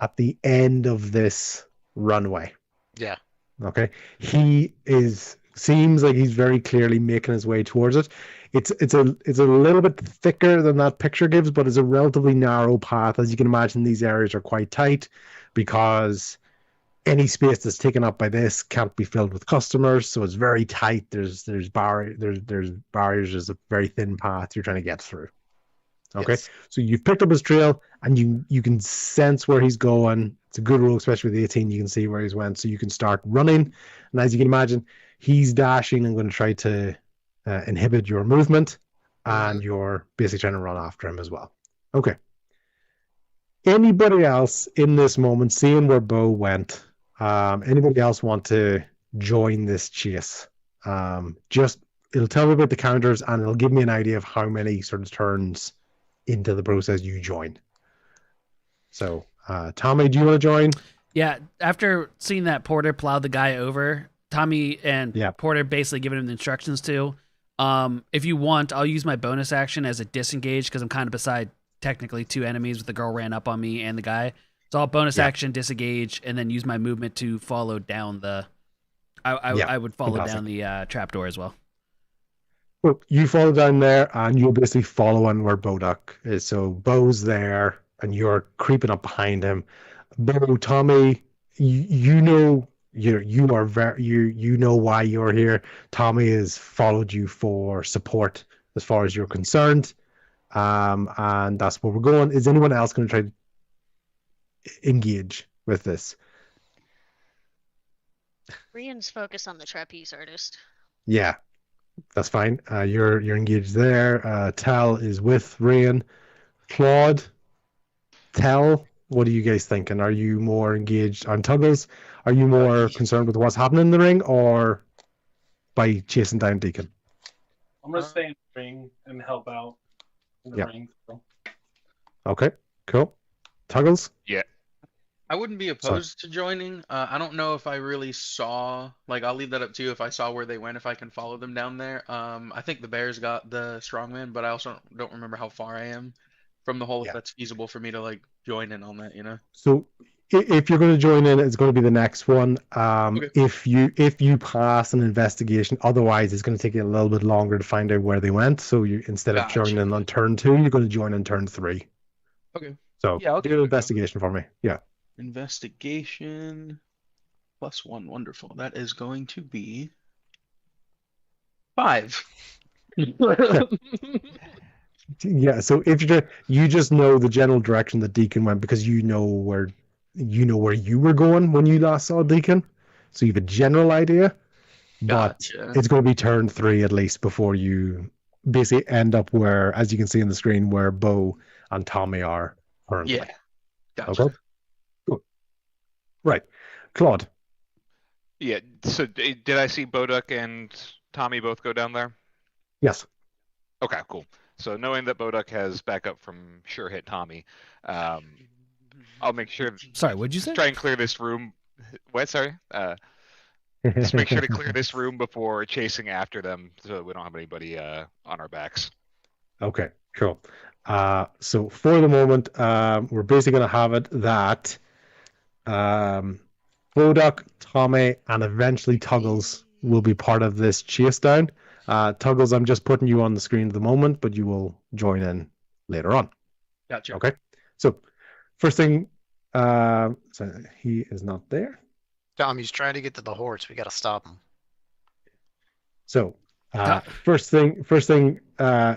at the end of this runway.
Yeah.
Okay. He seems like he's very clearly making his way towards it. It's a little bit thicker than that picture gives, but it's a relatively narrow path. As you can imagine, these areas are quite tight because any space that's taken up by this can't be filled with customers, so it's very tight. There's barriers. There's a very thin path you're trying to get through. Okay,
Yes.
so you've picked up his trail, and you can sense where he's going. It's a good roll, especially with 18. You can see where he's went, so you can start running. And as you can imagine, he's dashing and going to try to inhibit your movement, and you're basically trying to run after him as well. Okay. Anybody else in this moment, seeing where Bo went, anybody else want to join this chase? It'll tell me about the counters, and it'll give me an idea of how many sort of turns into the process you join. So, Tommy, do you want to join?
Yeah, after seeing that Porter plow the guy over, Tommy and Porter basically giving him the instructions to. If you want, I'll use my bonus action as a disengage because I'm kind of beside technically two enemies with the girl ran up on me and the guy. So I'll bonus action disengage and then use my movement to follow down the. I would follow down the trapdoor as well.
Well, you follow down there, and you're basically following where Boduk is. So Bo's there, and you're creeping up behind him. Bo, Tommy, you know you know why you're here. Tommy has followed you for support as far as you're concerned, and that's where we're going. Is anyone else going to try to engage with this?
Rian's focus on the trapeze artist.
Yeah, that's fine. You're engaged there. Tal is with Rian. Claude, Tal, what are you guys thinking? Are you more engaged on Tuggles? Are you more concerned with what's happening in the ring, or by chasing down Deacon?
I'm gonna stay in the ring and help out in the ring. So.
Okay, cool. Tuggles?
Yeah.
I wouldn't be opposed to joining. I don't know if I really saw, like, I'll leave that up to you if I saw where they went, if I can follow them down there. I think the Bears got the Strongmen, but I also don't remember how far I am from the whole
Yeah.
if that's feasible for me to like join in on that, you know.
So if you're going to join in, it's going to be the next one.
Okay.
If you pass an investigation, otherwise it's going to take you a little bit longer to find out where they went. So you instead of
Gotcha.
joining in on turn 2, you're going to join in turn 3.
Okay.
So
Yeah, I'll
do
give
an
it a go.
investigation for me. Yeah.
Investigation +1. Wonderful. That is going to be 5.
Yeah. So if you just know the general direction that Deacon went because you know where you were going when you last saw Deacon. So you have a general idea, but
Gotcha.
it's going to be turn 3 at least before you basically end up where, as you can see on the screen, where Bo and Tommy are currently.
Yeah. Gotcha.
Okay. Cool. Right. Claude.
Yeah. So did I see Boduk and Tommy both go down there?
Yes.
Okay, cool. So knowing that Boduk has backup from Sure Hit Tommy, I'll make sure.
Sorry, what'd you say?
Try and clear this room. What? Sorry. Just make sure to clear this room before chasing after them, so we don't have anybody on our backs.
Okay. Cool. So for the moment, we're basically going to have it that Boduk, Tommy, and eventually Tuggles will be part of this chase down. Tuggles, I'm just putting you on the screen at the moment, but you will join in later on.
Gotcha.
Okay. So first thing, so he is not there.
Tommy's trying to get to the horse. We got to stop him.
So first thing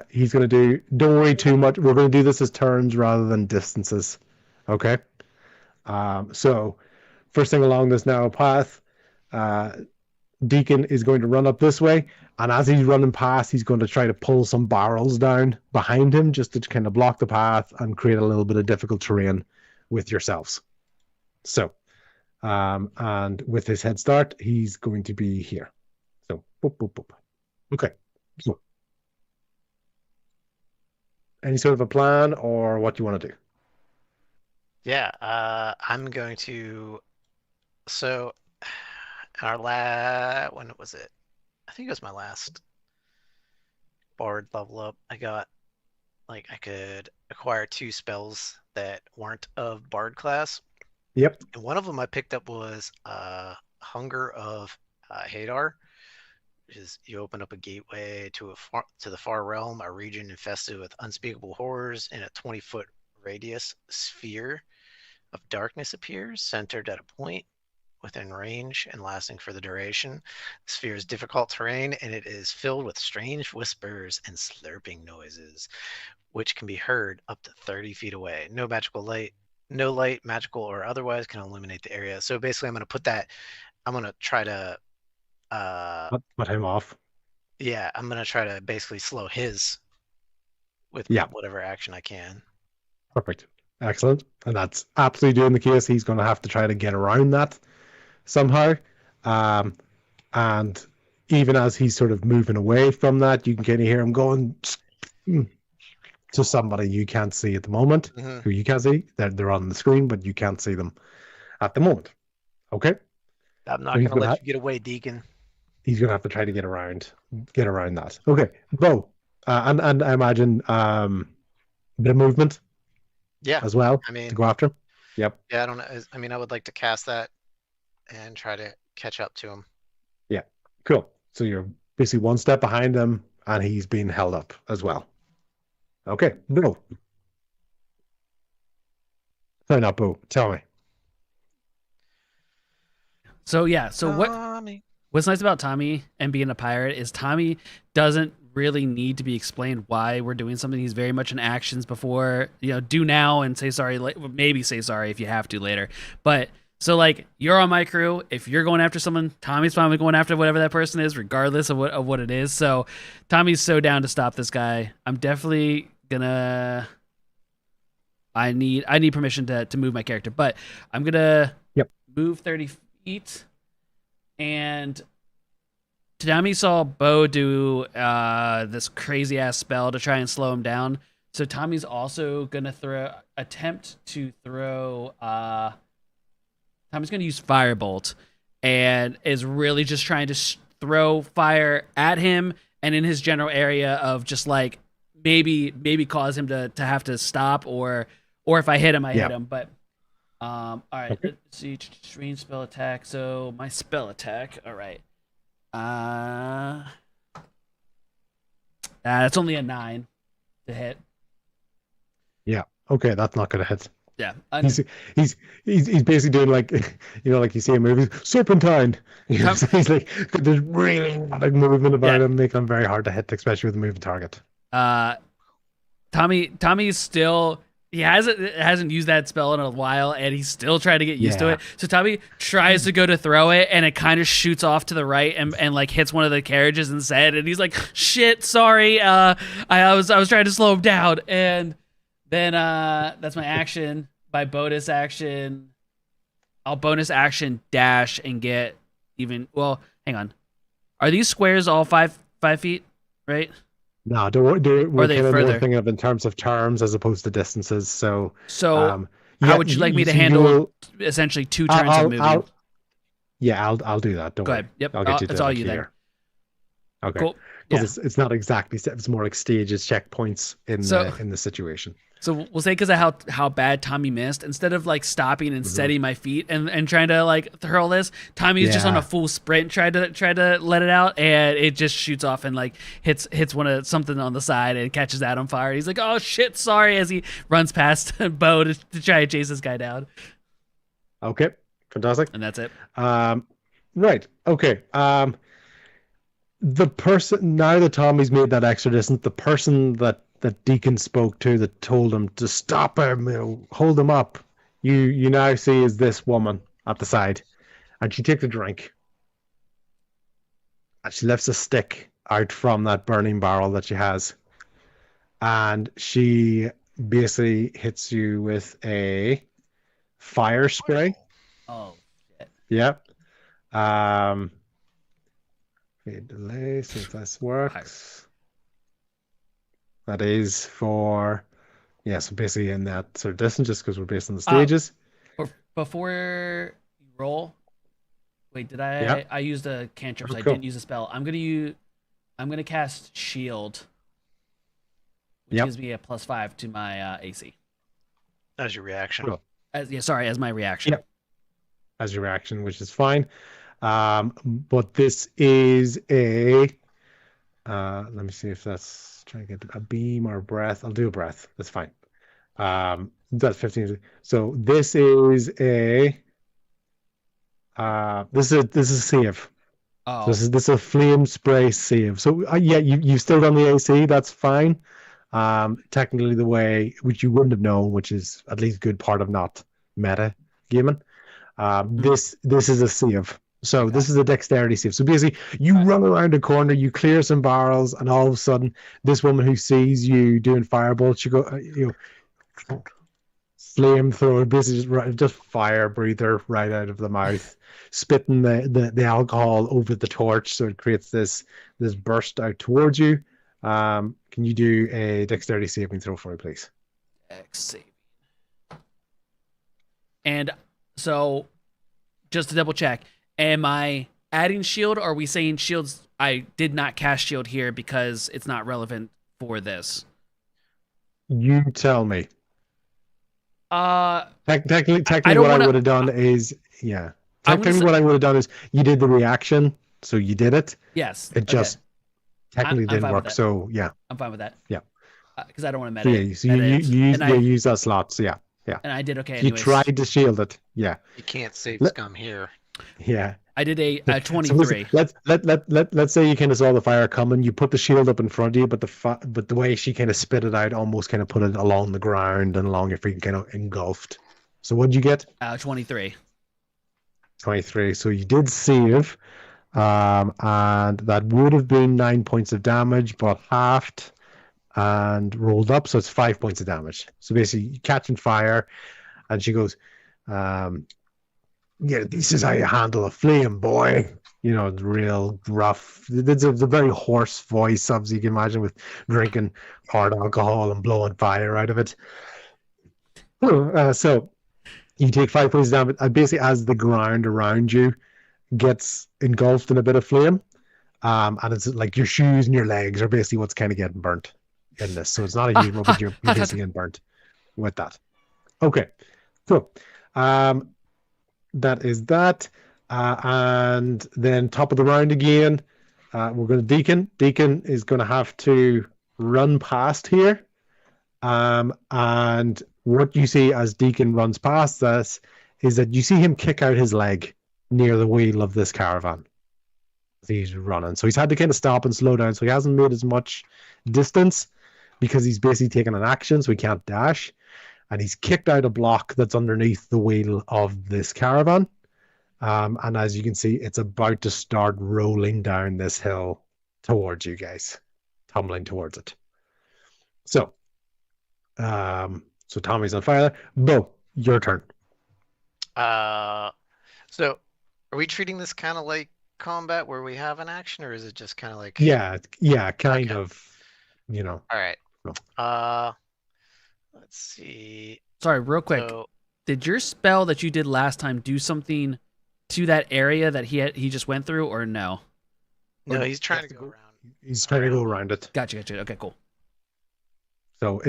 he's going to do, don't worry too much. We're going to do this as turns rather than distances. Okay. So first thing along this narrow path, Deacon is going to run up this way, and as he's running past, he's going to try to pull some barrels down behind him just to kind of block the path and create a little bit of difficult terrain with yourselves. So, and with his head start, he's going to be here. So, boop, boop, boop. Okay. So, any sort of a plan or what you want to do?
Yeah, I'm going to. So, when was it? I think it was my last bard level up. I got, I could acquire 2 spells that weren't of bard class.
Yep.
And one of them I picked up was Hunger of Hadar, which is you open up a gateway to the far realm, a region infested with unspeakable horrors in a 20-foot radius. Sphere of darkness appears, centered at a point within range and lasting for the duration. The sphere is difficult terrain, and it is filled with strange whispers and slurping noises, which can be heard up to 30 feet away. No light, magical or otherwise, can illuminate the area. So basically, I'm going to put that. I'm going to try to
Put him off.
Yeah, I'm going to try to basically slow his with whatever action I can.
Perfect. Excellent. And that's absolutely doing the case. He's going to have to try to get around that somehow. And even as he's sort of moving away from that, you can kind of hear him going to somebody you can't see at the moment, who you can't see. They're on the screen, but you can't see them at the moment. Okay?
I'm not going to let you get away, Deacon.
He's going to have to try to get around that. Okay. Bo, and I imagine a bit of movement as well to go after him. Yep.
Yeah, I don't know. I mean, I would like to cast that and try to catch up to him.
Yeah, cool. So you're basically one step behind him, and he's being held up as well. Okay, Bo. Sorry, not Bo. Tell me.
So yeah, so what's nice about Tommy and being a pirate is Tommy doesn't really need to be explained why we're doing something. He's very much in actions before, do now and say sorry, maybe say sorry if you have to later. But so you're on my crew. If you're going after someone, Tommy's fine with going after whatever that person is, regardless of what it is. So Tommy's so down to stop this guy. I'm definitely gonna. I need permission to move my character, but I'm gonna move 30 feet. And Tommy saw Bo do this crazy ass spell to try and slow him down. So Tommy's also gonna attempt to throw. Tommy's gonna use Firebolt, and is really just trying to throw fire at him and in his general area of just maybe cause him to have to stop, or if I hit him, I hit him. But all right,
Okay.
let's see. Range spell attack. So my spell attack. All right. That's only a 9 to hit.
Okay, that's not gonna hit.
Yeah.
He's basically doing like, like you see in movies, serpentine. So he's like, there's really a lot of movement about him, making him very hard to hit, especially with a moving target.
Tommy's still, he hasn't used that spell in a while, and he's still trying to get used to it. So Tommy tries to go to throw it, and it kind of shoots off to the right and like hits one of the carriages instead. And he's like, "Shit, sorry. I was trying to slow him down." And then that's my action. By bonus action, I'll bonus action dash and get even. Well, hang on. Are these squares all 5 feet? Right?
No, we're
they
kind of
further?
more thinking of in terms of terms as opposed to distances. So
how would you like me to handle essentially 2 turns of moving?
I'll do that. Don't
Go
worry.
add. Yep.
I'll get you
That's
to
all
the
you then.
here. Okay.
Cool.
Because it's not exactly set. It's more like stages, checkpoints in the situation.
So we'll say because of how bad Tommy missed, instead of like stopping and setting my feet and trying to like hurl this, Tommy's just on a full sprint, try to let it out, and it just shoots off and like hits something on the side and catches that on fire. He's like, "Oh shit, sorry," as he runs past Bo to try to chase this guy down.
Okay, fantastic.
And that's it.
Right. Okay. The person, now that Tommy's made that extra distance, the person that Deacon spoke to that told him to stop him, hold him up, you now see is this woman at the side, and she takes a drink, and she lifts a stick out from that burning barrel that she has, and she basically hits you with a fire spray.
Oh shit.
Yep. Delay, see if this works. That is for, so basically in that sort of distance, just because we're based on the stages.
Before you roll, wait, did I used a cantrip, so I didn't use a spell. I'm gonna cast shield, which gives me a +5 to my AC.
As your reaction.
Cool.
As my reaction.
Yep. As your reaction, which is fine. But this is a let me see if that's trying to get a beam or a breath. I'll do a breath. That's fine. That's 15. So this is a this is a save.
Oh.
So this is a flame spray save. So you still done the AC. That's fine. Technically the way which you wouldn't have known, which is at least a good part of not meta gaming. This is a save. So this is a dexterity save. So basically, you run around a corner, you clear some barrels, and all of a sudden, this woman who sees you doing firebolts, she go, flamethrower, basically just fire breather right out of the mouth, spitting the alcohol over the torch, so it creates this burst out towards you. Can you do a dexterity saving throw for me, please?
Dex saving. And so, just to double check. Am I adding shield, or are we saying shields? I did not cast shield here because it's not relevant for this.
You tell me. Technically,
I
what I would have done is, Technically, what I would have done is you did the reaction, so you did it.
Yes.
It just technically didn't work. So
I'm fine with that.
Yeah.
Because I don't want to meta.
So you use that slot. So yeah.
And I did okay.
You tried to shield it. Yeah.
You can't save scum here.
Yeah.
I did a 23.
So let's say you kind of saw the fire coming. You put the shield up in front of you, but the way she kind of spit it out, almost kind of put it along the ground and along your feet, kind of engulfed. So what did you get?
23.
23. So you did save, and that would have been 9 points of damage, but halved and rolled up, so it's 5 points of damage. So basically, catching fire, and she goes, "Yeah, this is how you handle a flame, boy." You know, real rough. It's a very hoarse voice, obviously, you can imagine, with drinking hard alcohol and blowing fire out of it. So you take 5 points of damage, and basically as the ground around you gets engulfed in a bit of flame, and it's like your shoes and your legs are basically what's kind of getting burnt. in this, so it's not a huge roll, but you're basically getting burnt with that. Okay, cool. That is that. And then top of the round again, we're going to Deacon. Deacon is going to have to run past here. And what you see as Deacon runs past this is that you see him kick out his leg near the wheel of this caravan. He's running. So he's had to kind of stop and slow down. So he hasn't made as much distance because he's basically taken an action, so he can't dash. And he's kicked out a block that's underneath the wheel of this caravan. And as you can see, it's about to start rolling down this hill towards you guys, tumbling towards it. So, Tommy's on fire. Bo, your turn.
So are we treating this kind of like combat where we have an action, or is it just kind of like?
Yeah, kind of, you know.
All right.
Cool.
Let's see.
Sorry, real quick.
So,
Did your spell that you did last time do something to that area that he just went through, or no?
no, he's trying to go around.
He's trying to go around it.
Gotcha. Okay, cool.
So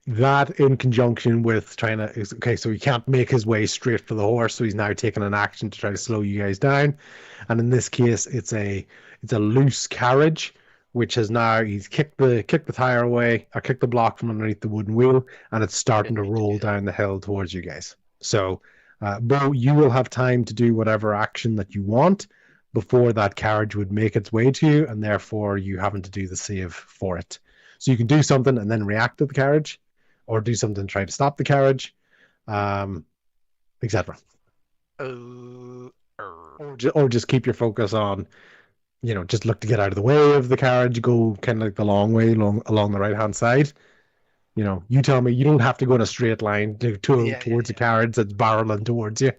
that in conjunction with trying to, okay, so he can't make his way straight for the horse, so he's now taking an action to try to slow you guys down. And in this case, it's a loose carriage, which has now, he's kicked the tire away, or kicked the block from underneath the wooden wheel, and it's starting to roll down the hill towards you guys. So, Bo, you will have time to do whatever action that you want before that carriage would make its way to you, and therefore you having to do the save for it. So you can do something and then react to the carriage, or do something to try to stop the carriage, etc. Or just keep your focus on, just look to get out of the way of the carriage, go kind of like the long way along the right-hand side. You tell me, you don't have to go in a straight line towards the carriage that's barreling towards you.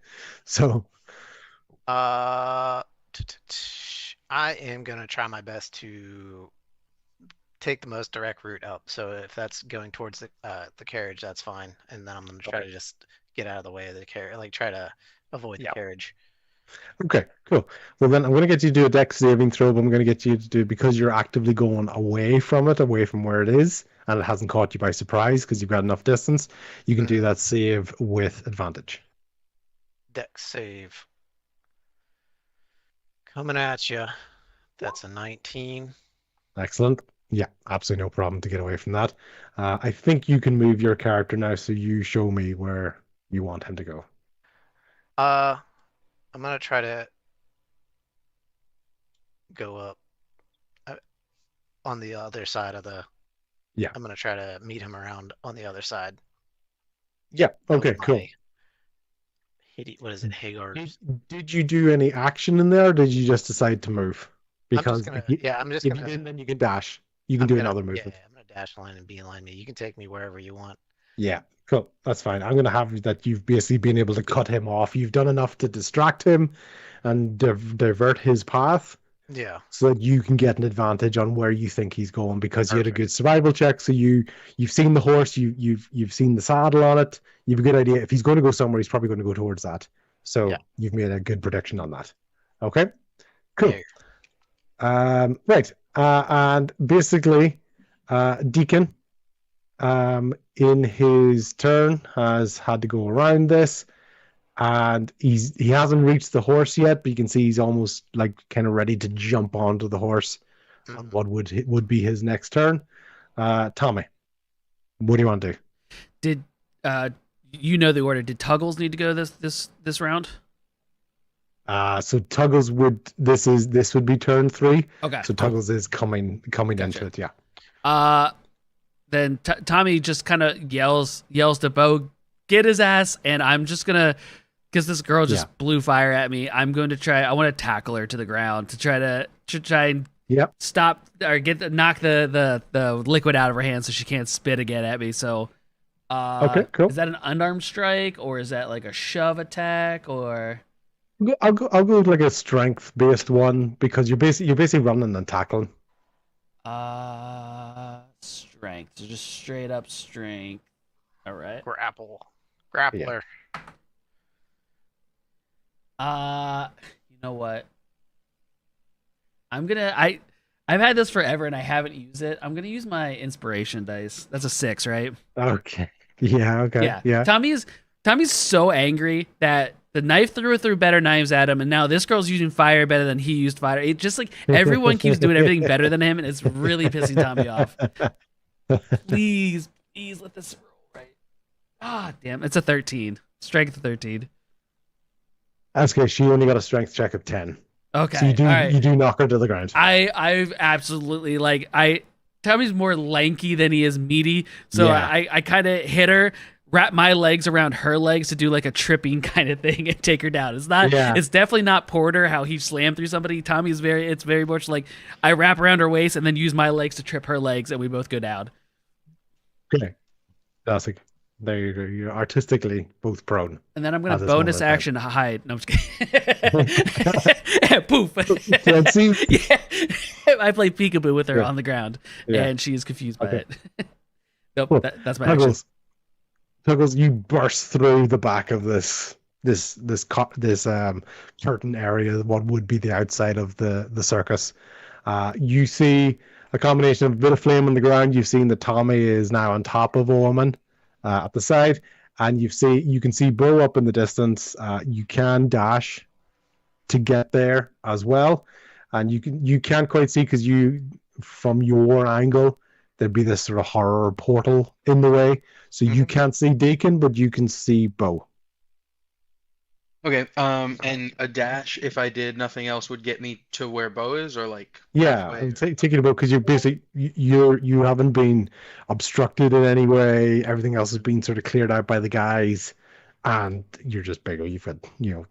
So,
I am going to try my best to take the most direct route up. So if that's going towards the carriage, that's fine. And then I'm going to try to just get out of the way of the carriage, like try to avoid the carriage.
Okay, cool. Well, then I'm going to get you to do a dex saving throw, but I'm going to get you to do, because you're actively going away from where it is, and it hasn't caught you by surprise because you've got enough distance, you can do that save with advantage.
Dex save. Coming at you. That's a 19.
Excellent. Yeah, absolutely no problem to get away from that. I think you can move your character now, so you show me where you want him to go.
I'm going to try to go up on the other side of the...
Yeah.
I'm going to try to meet him around on the other side.
Yeah, okay, cool.
What is it, Hagar?
Did you do any action in there, or did you just decide to move? Because
I'm just going to...
Then you can dash. You can do another movement.
Yeah, I'm going to dash line and beeline me. You can take me wherever you want.
Yeah, cool. That's fine. I'm going to have that you've basically been able to cut him off. You've done enough to distract him and divert his path.
Yeah.
So that you can get an advantage on where you think he's going, because you had a good survival check. So you've seen the horse, you've seen the saddle on it. You have a good idea. If he's going to go somewhere, he's probably going to go towards that. So you've made a good prediction on that. Okay. Cool. Right. And basically, Deacon, in his turn, has had to go around this, and he hasn't reached the horse yet, but you can see he's almost like kind of ready to jump onto the horse on what would be his next turn. Tommy, what do you want to do?
Did the order? Did Tuggles need to go this round?
So Tuggles this would be turn 3.
Okay.
So Tuggles is coming into it, yeah.
Then Tommy just kind of yells to Bo, get his ass, and I'm just gonna, because this girl just blew fire at me. I'm going to try. I want to tackle her to the ground to try and stop or knock the liquid out of her hand so she can't spit again at me. So,
okay, cool.
Is that an unarmed strike, or is that like a shove attack, or?
I'll go with like a strength based one, because you're basically running and tackling.
Strength. So just straight up strength. All right.
Grappler.
You know what? I'm gonna I've had this forever and I haven't used it. I'm gonna use my inspiration dice. That's a 6, right?
Okay. Yeah. Okay. Yeah.
Tommy's so angry that the knife threw better knives at him, and now this girl's using fire better than he used fire. It just like everyone keeps doing everything better than him, and it's really pissing Tommy off. Please let this roll right. Ah, damn! It's a 13. Strength 13.
That's okay. She only got a strength check of 10.
Okay.
So you do knock her to the ground.
I've absolutely Tommy's more lanky than he is meaty, so
Yeah.
I kind of hit her, wrap my legs around her legs to do like a tripping kind of thing and take her down. It's not.
Yeah.
It's definitely not Porter how he slammed through somebody. Tommy's it's very much like I wrap around her waist and then use my legs to trip her legs, and we both go down.
Okay. Classic. There you go. You're artistically both prone.
And then I'm gonna
At this
bonus
moment,
action hide. No, I'm just kidding. Poof.
Let's see.
Yeah. I play peekaboo with her
Yeah.
on the ground,
Yeah.
and she is confused by
Okay.
it. Nope,
Cool.
that's my action.
Tuggles, you burst through the back of this curtain area, what would be the outside of the circus. You see a combination of a bit of flame on the ground. You've seen that Tommy is now on top of a woman at the side, and you can see Bo up in the distance. You can dash to get there as well, and you can't quite see because from your angle there'd be this sort of horror portal in the way, so you can't see Deacon, but you can see Bo.
Okay. And a dash, if I did nothing else, would get me to where Bo is, or like
Yeah,
halfway?
take it about because you're basically you haven't been obstructed in any way. Everything else has been sort of cleared out by the guys, and you're just bigger. You've got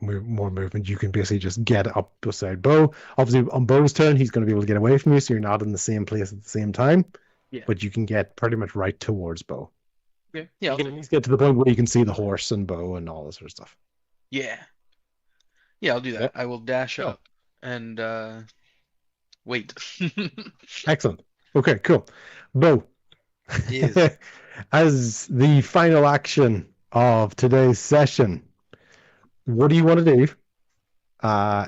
more movement. You can basically just get up beside Bo. Obviously, on Bo's turn, he's going to be able to get away from you, so you're not in the same place at the same time.
Yeah.
But you can get pretty much right towards Bo.
Yeah.
You
Yeah.
can at least get to the point where you can see the horse and Bo and all this sort of stuff.
Yeah. Yeah, I'll do that.
Yep.
I will dash
Cool.
up and wait.
Excellent. Okay, cool. Bo,
Yes.
as the final action of today's session, what do you want to do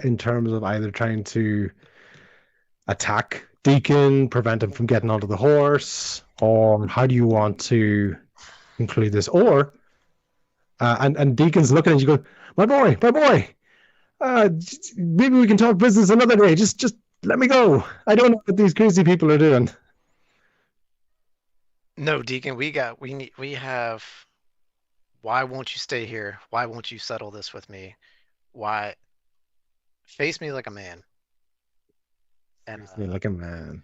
in terms of either trying to attack Deacon, prevent him from getting onto the horse, or how do you want to conclude this? Or, and Deacon's looking at you going, my boy, maybe we can talk business another day. Just let me go. I don't know what these crazy people are doing.
No, Deacon, we have. Why won't you stay here? Why won't you settle this with me? Why? Face me like a man. And
Like a man.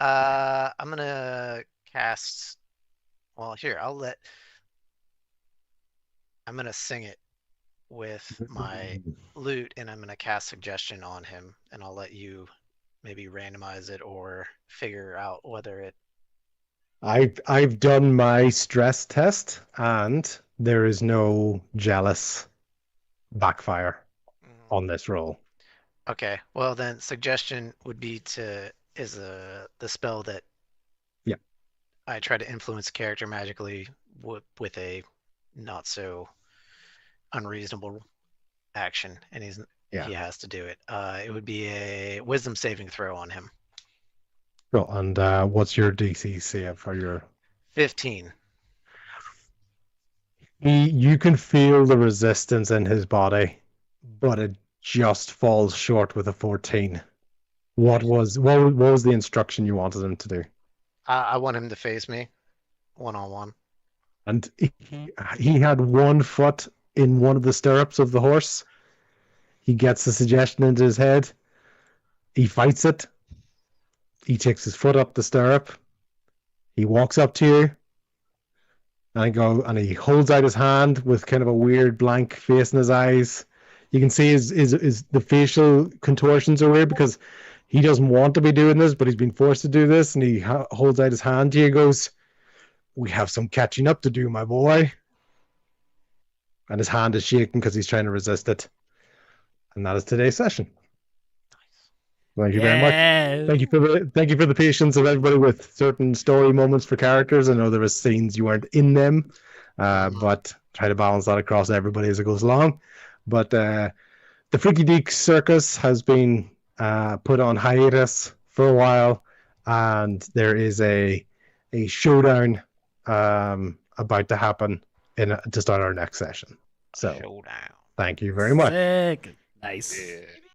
I'm gonna cast. Well, here I'm gonna sing it with my lute, and I'm gonna cast suggestion on him, and I'll let you maybe randomize it or figure out whether it.
I've done my stress test, and there is no jealous backfire on this roll.
Okay, well then, suggestion would be the spell that.
Yeah.
I try to influence a character magically with a not so unreasonable action, and he has to do it. It would be a wisdom saving throw on him.
Cool. And what's your DC save for your
15.
You can feel the resistance in his body, but it just falls short with a 14. What was the instruction you wanted him to do?
I want him to face me, 1-on-1.
And he had 1 foot in one of the stirrups of the horse. He gets the suggestion into his head. He fights it. He takes his foot up the stirrup. He walks up to you. And he holds out his hand with kind of a weird blank face in his eyes. You can see the facial contortions are weird because he doesn't want to be doing this, but he's been forced to do this. And he holds out his hand to you and goes, "We have some catching up to do, my boy." And his hand is shaking because he's trying to resist it. And that is today's session. Thank you very much. Thank you for the patience of everybody with certain story moments for characters. I know there were scenes you weren't in them, but try to balance that across everybody as it goes along. But the Freaky Deek Circus has been put on hiatus for a while, and there is a showdown about to happen to start our next session. So
Showdown.
thank you very much.
Sick. Nice.
Yeah.